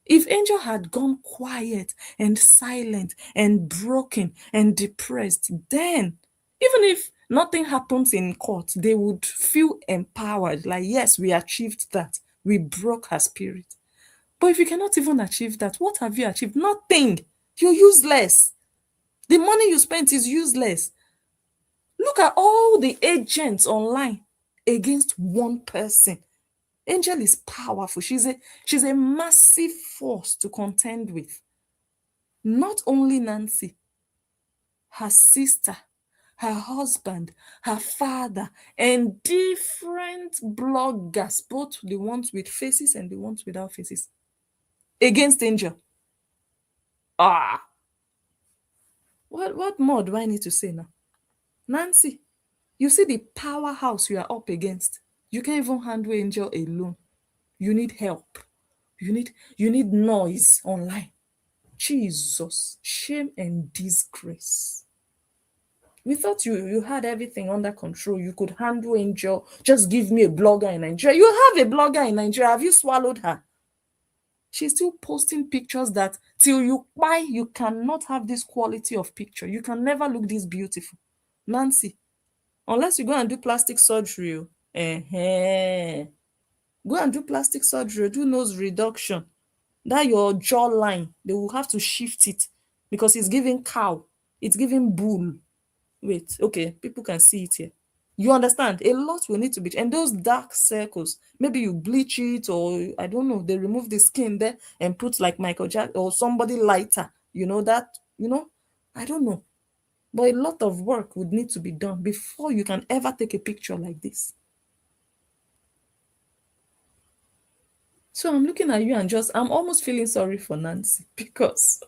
If Angel had gone quiet and silent and broken and depressed, then even if nothing happens in court, they would feel empowered. Like, yes, we achieved that. We broke her spirit. But if you cannot even achieve that, what have you achieved? Nothing. You're useless. The money you spent is useless. Look at all the agents online against one person. Angel is powerful. She's a massive force to contend with. Not only Nancy, her sister, her husband, her father, and different bloggers, both the ones with faces and the ones without faces, against Angel. Ah, what more do I need to say now? Nancy, you see the powerhouse you are up against. You can't even handle Angel alone. You need help. You need noise online. Jesus, shame and disgrace. We thought you had everything under control. You could handle Angel. Just give me a blogger in Nigeria. You have a blogger in Nigeria. Have you swallowed her? She's still posting pictures that till you buy, you cannot have this quality of picture. You can never look this beautiful. Nancy, unless you go and do plastic surgery, go and do plastic surgery, do nose reduction. That your jawline, they will have to shift it because it's giving cow, it's giving bull. Wait, okay, people can see it here. You understand? A lot will need to be, and those dark circles, maybe you bleach it, or I don't know, they remove the skin there and put like Michael Jackson or somebody lighter, that, I don't know. But a lot of work would need to be done before you can ever take a picture like this. So I'm looking at you and I'm almost feeling sorry for Nancy because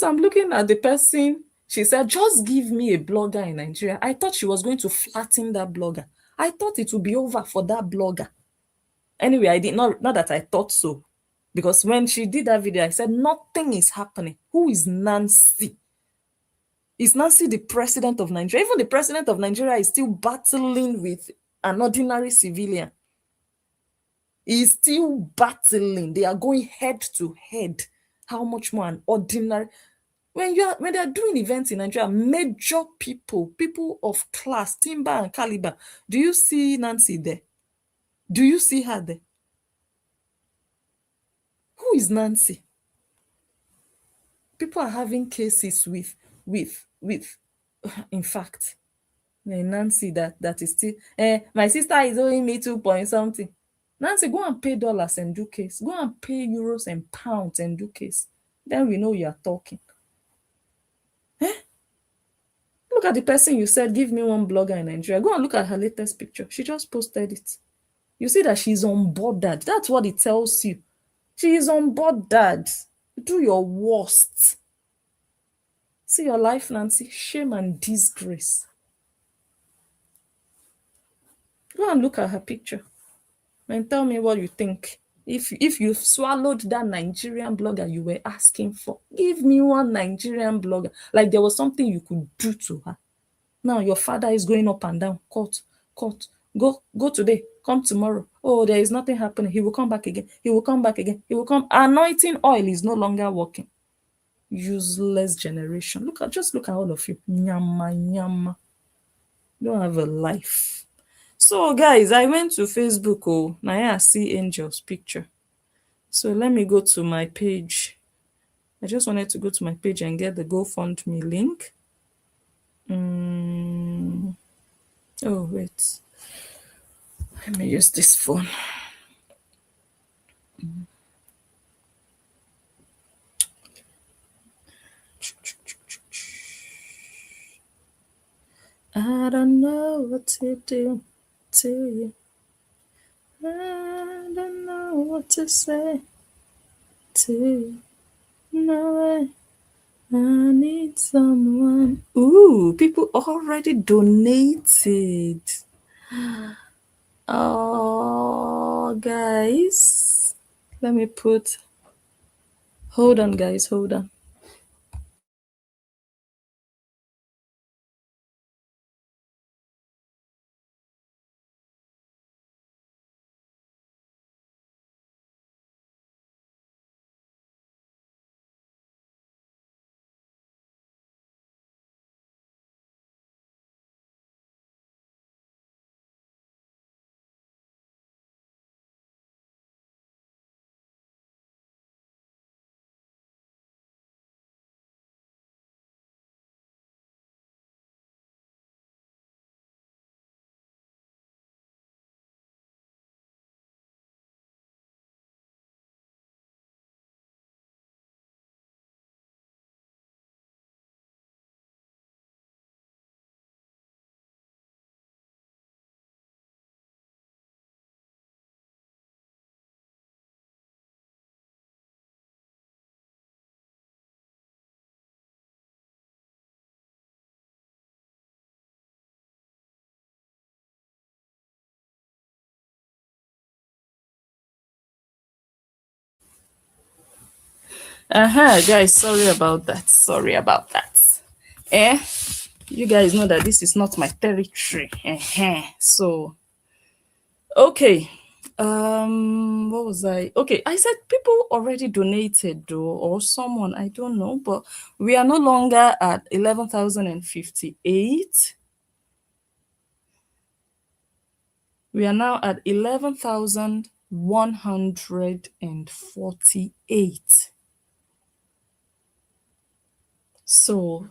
I'm looking at the person. She said, just give me a blogger in Nigeria. I thought she was going to flatten that blogger. I thought it would be over for that blogger. Anyway, I did not that I thought so. Because when she did that video, I said, nothing is happening. Who is Nancy? Is Nancy the president of Nigeria? Even the president of Nigeria is still battling with an ordinary civilian. He's still battling. They are going head to head. How much more an ordinary? When they're doing events in Nigeria, major people of class, timber and caliber, do you see Nancy there? Do you see her there? Who is Nancy? People are having cases with in fact, Nancy that is still my sister is owing me 2 point something. Nancy, go and pay dollars and do case. Go and pay euros and pounds and do case. Then we know you are talking. Look at the person you said, give me one blogger in Nigeria. Go and look at her latest picture. She just posted it. You see that she's unbothered. That's what it tells you. She is unbothered. Do your worst. See your life, Nancy. Shame and disgrace. Go and look at her picture and tell me what you think. If you've swallowed that Nigerian blogger you were asking for, give me one Nigerian blogger. Like there was something you could do to her. Now your father is going up and down. Court. Go today. Come tomorrow. Oh, there is nothing happening. He will come back again. He will come back again. He will come. Anointing oil is no longer working. Useless generation. Just look at all of you. Nyama nyama. You don't have a life. So guys, I went to Facebook. Oh, now I see Angel's picture. So let me go to my page. I just wanted to go to my page and get the GoFundMe link. Oh, wait. Let me use this phone. I don't know what to do to you. I don't know what to say to you. No way. I need someone. Ooh, people already donated. Oh, guys. Let me put. Hold on, guys. Hold on. Guys, sorry about that. Sorry about that. Eh? You guys know that this is not my territory. So, okay. What was I? Okay, I said people already donated though, or someone, I don't know, but we are no longer at 11,058. We are now at 11,148. So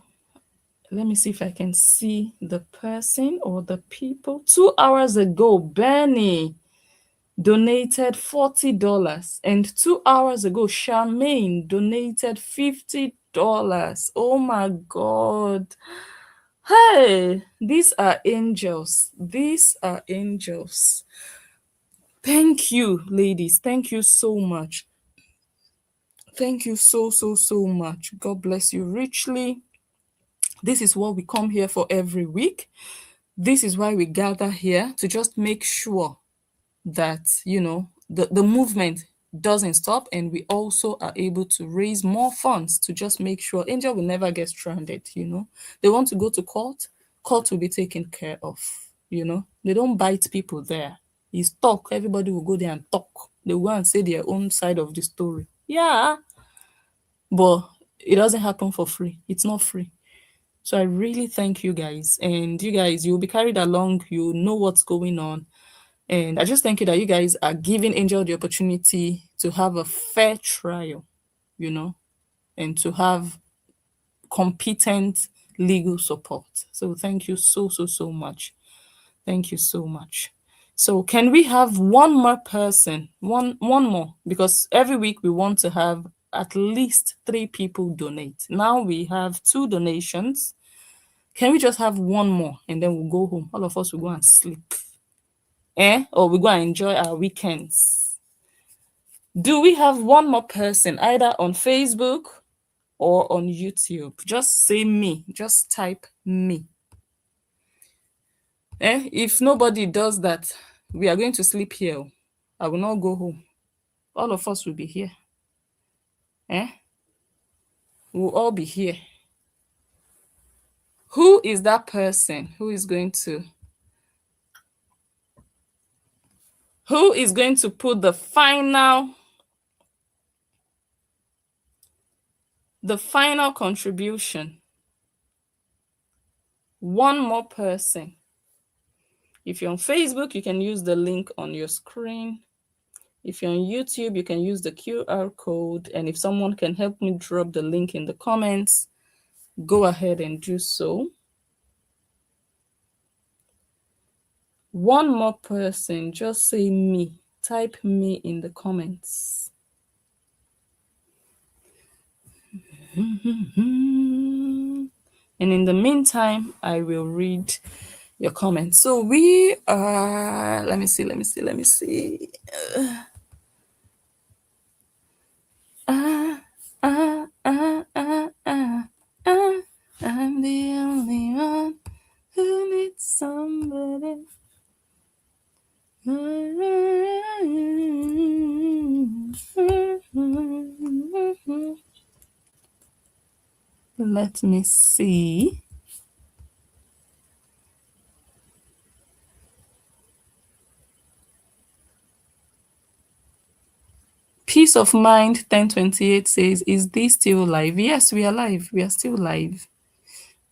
let me see if I can see the person or the people. 2 hours ago, Bernie donated $40. And 2 hours ago, Charmaine donated $50. Oh my God. Hey, these are angels. These are angels. Thank you, ladies. Thank you so much. Thank you so, so, so much. God bless you richly. This is what we come here for every week. This is why we gather here, to just make sure that, the movement doesn't stop, and we also are able to raise more funds to just make sure Angel will never get stranded. They want to go to court, court will be taken care of. They don't bite people there. It's talk, everybody will go there and talk. They will go and say their own side of the story. Yeah, but it doesn't happen for free. It's not free. So I really thank you guys. And you guys, you'll be carried along. You know what's going on. And I just thank you that you guys are giving Angel the opportunity to have a fair trial, and to have competent legal support. So thank you so, so, so much. Thank you so much. So can we have one more person? One more, because every week we want to have at least 3 people donate. Now we have 2 donations. Can we just have one more and then we'll go home? All of us will go and sleep. Or we go and enjoy our weekends. Do we have one more person either on Facebook or on YouTube? Just say me. Just type me. If nobody does that, we are going to sleep here. I will not go home. All of us will be here. We'll all be here. Who is that person who is going to put the final contribution? One more person. If you're on Facebook, you can use the link on your screen. If you're on YouTube, you can use the QR code. And if someone can help me drop the link in the comments, go ahead and do so. One more person, just say me. Type me in the comments. And in the meantime, I will read your comments. So we are, let me see. I'm the only one who needs somebody. Let me see. Peace of Mind 1028 says, is this still live? Yes, we are live. We are still live.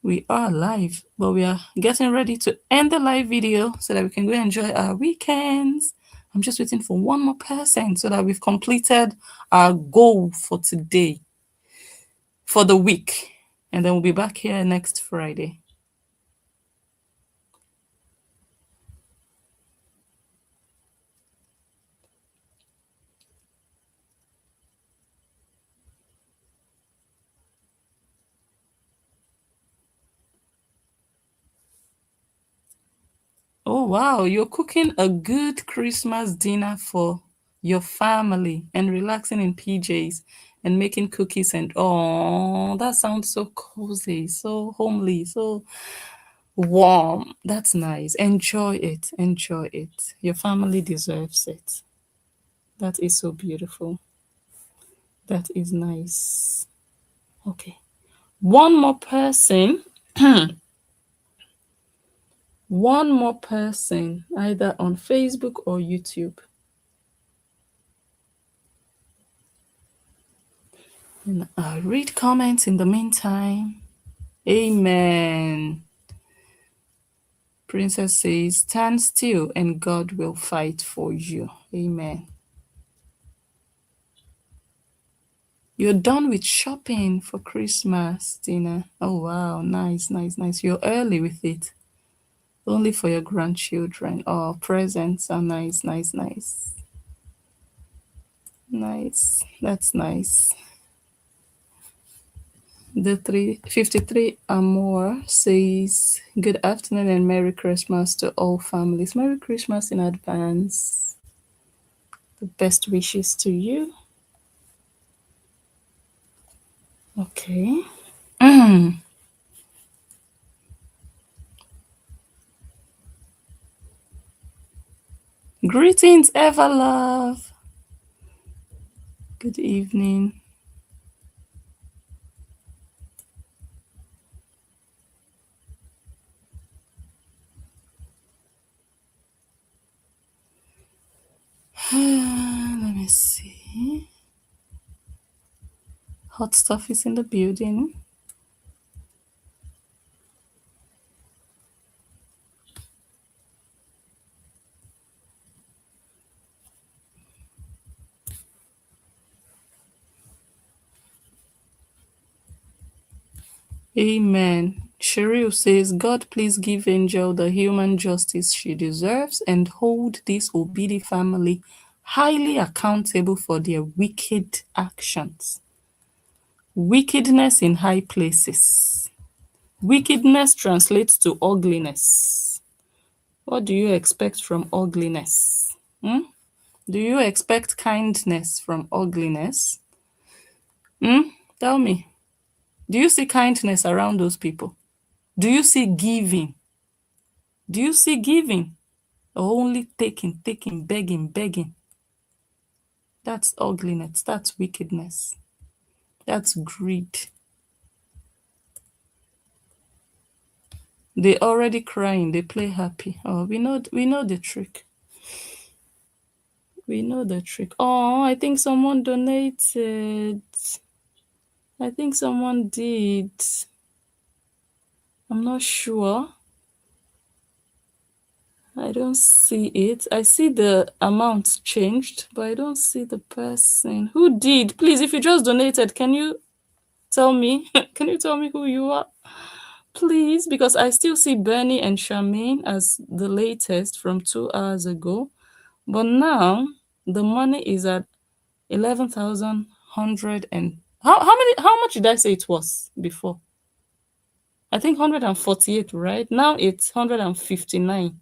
We are live, but we are getting ready to end the live video so that we can go enjoy our weekends. I'm just waiting for one more person so that we've completed our goal for today, for the week. And then we'll be back here next Friday. Oh, wow. You're cooking a good Christmas dinner for your family and relaxing in PJs and making cookies. And oh, that sounds so cozy, so homely, so warm. That's nice. Enjoy it. Enjoy it. Your family deserves it. That is so beautiful. That is nice. Okay. One more person. One more person, either on Facebook or YouTube. And I'll read comments in the meantime. Amen. Princess says, stand still and God will fight for you. Amen. You're done with shopping for Christmas, Tina. Oh, wow. Nice, nice, nice. You're early with it. Only for your grandchildren. Oh, presents are nice, nice, nice. Nice. That's nice. The 353 Amor says, good afternoon and Merry Christmas to all families. Merry Christmas in advance. The best wishes to you. Okay. Greetings, Everlove. Good evening. Let me see. Hot stuff is in the building. Amen. Cheryl says, God, please give Angel the human justice she deserves and hold this Obidi family highly accountable for their wicked actions. Wickedness in high places. Wickedness translates to ugliness. What do you expect from ugliness? Do you expect kindness from ugliness? Tell me. Do you see kindness around those people? Do you see giving? Do you see giving? Or only taking, begging, begging? That's ugliness. That's wickedness. That's greed. They already crying. They play happy. Oh, we know the trick. We know the trick. Oh, I think someone donated. I think someone did. I'm not sure. I don't see it. I see the amount changed, but I don't see the person. Who did? Please, if you just donated, can you tell me? Can you tell me who you are? Please, because I still see Bernie and Charmaine as the latest from 2 hours ago. But now the money is at 11,100 and how much did I say it was before? I think 148, right? Now it's 159.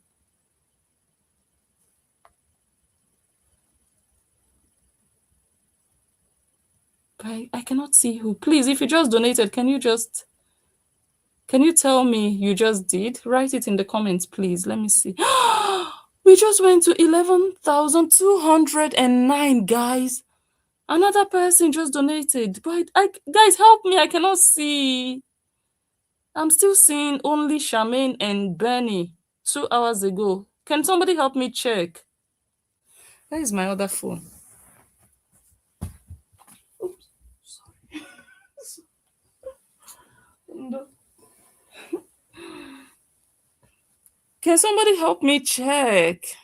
But I cannot see who. Please, if you just donated, can you tell me you just did? Write it in the comments, please. Let me see. We just went to 11,209, guys. Another person just donated. But guys, help me. I cannot see. I'm still seeing only Charmaine and Bernie 2 hours ago. Can somebody help me check? Where is my other phone? Oops, sorry. Can somebody help me check?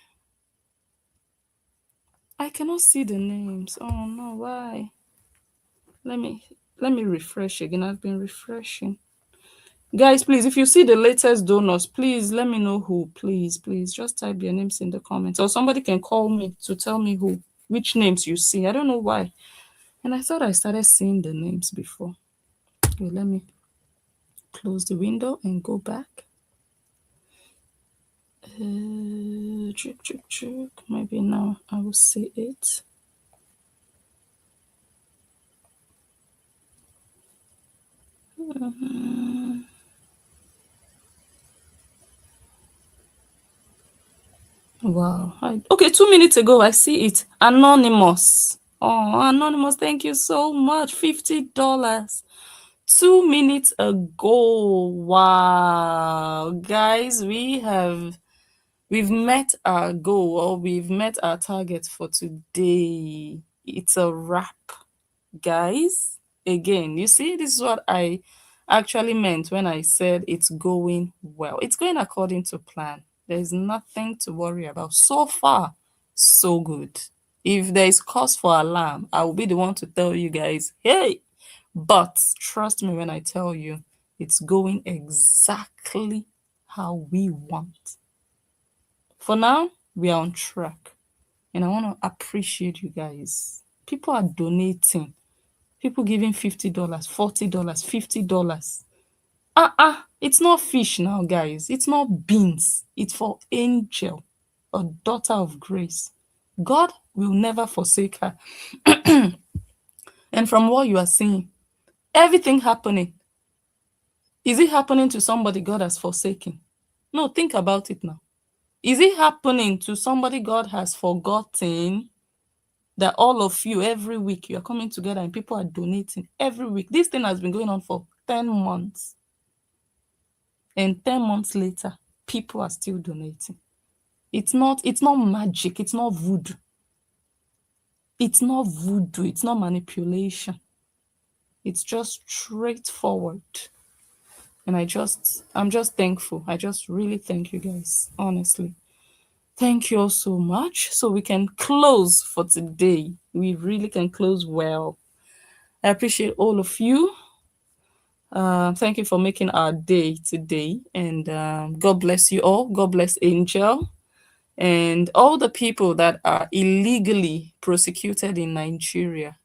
I cannot see the names. Oh no, why? Let me refresh again. I've been refreshing. Guys, please, if you see the latest donors, please let me know who. Please, just type their names in the comments. Or somebody can call me to tell me which names you see. I don't know why. And I thought I started seeing the names before. Okay, let me close the window and go back. Check. Maybe now I will see it. Wow. Okay, 2 minutes ago, I see it. Anonymous. Oh, Anonymous, thank you so much. $50. 2 minutes ago. Wow. Guys, we've met our goal, or we've met our target for today. It's a wrap, guys. Again, you see, this is what I actually meant when I said it's going well. It's going according to plan. There's nothing to worry about. So far, so good. If there is cause for alarm, I will be the one to tell you guys, hey. But trust me when I tell you, it's going exactly how we want. For now, we are on track. And I want to appreciate you guys. People are donating. People giving $50, $40, $50. It's not fish now, guys. It's not beans. It's for Angel, a daughter of grace. God will never forsake her. And from what you are seeing, everything happening, is it happening to somebody God has forsaken? No, think about it now. Is it happening to somebody God has forgotten? That all of you, every week, you are coming together and people are donating every week. This thing has been going on for 10 months. And 10 months later, people are still donating. It's not magic. It's not voodoo. It's not voodoo. It's not manipulation. It's just straightforward. And I'm just thankful. I just really thank you guys, honestly. Thank you all so much. So we can close for today. We really can close well. I appreciate all of you. Thank you for making our day today. And God bless you all. God bless Angel. And all the people that are illegally prosecuted in Nigeria.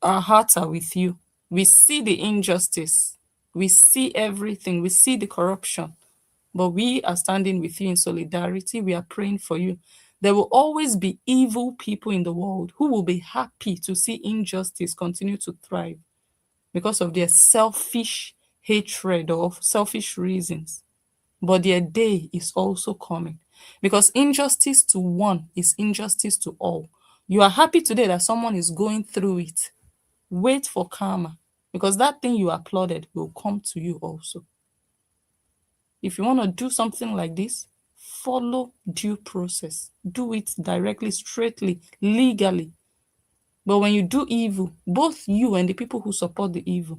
Our hearts are with you. We see the injustice. We see everything. We see the corruption. But we are standing with you in solidarity. We are praying for you. There will always be evil people in the world who will be happy to see injustice continue to thrive because of their selfish hatred or selfish reasons. But their day is also coming because injustice to one is injustice to all. You are happy today that someone is going through it. Wait for karma because that thing you applauded will come to you also. If you want to do something like this, follow due process. Do it directly, straightly, legally. But when you do evil, both you and the people who support the evil,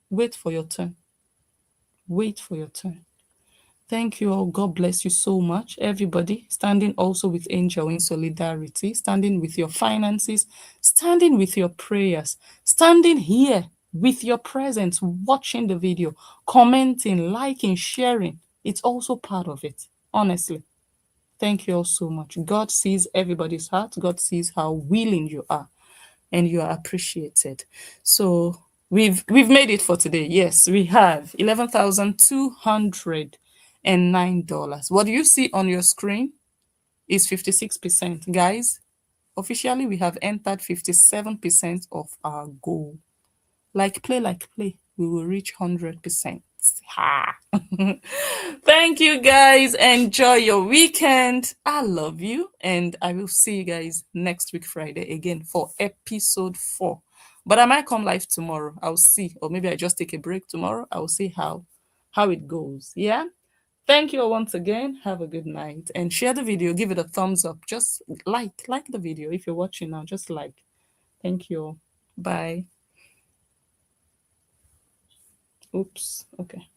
wait for your turn. Wait for your turn. Thank you all. God bless you so much. Everybody standing also with Angel in solidarity, standing with your finances, standing with your prayers, standing here with your presence, watching the video, commenting, liking, sharing. It's also part of it, honestly. Thank you all so much. God sees everybody's heart. God sees how willing you are, and you are appreciated. So we've made it for today. Yes, we have $11,209. What you see on your screen is 56%. Guys, officially we have entered 57% of our goal. Like play, we will reach 100%. Ha! Thank you guys. Enjoy your weekend. I love you. And I will see you guys next week, Friday, again for episode 4. But I might come live tomorrow. I'll see. Or maybe I just take a break tomorrow. I'll see how it goes. Yeah. Thank you all once again. Have a good night. And share the video. Give it a thumbs up. Just like the video. If you're watching now, just like. Thank you all. Bye. Oops. Okay.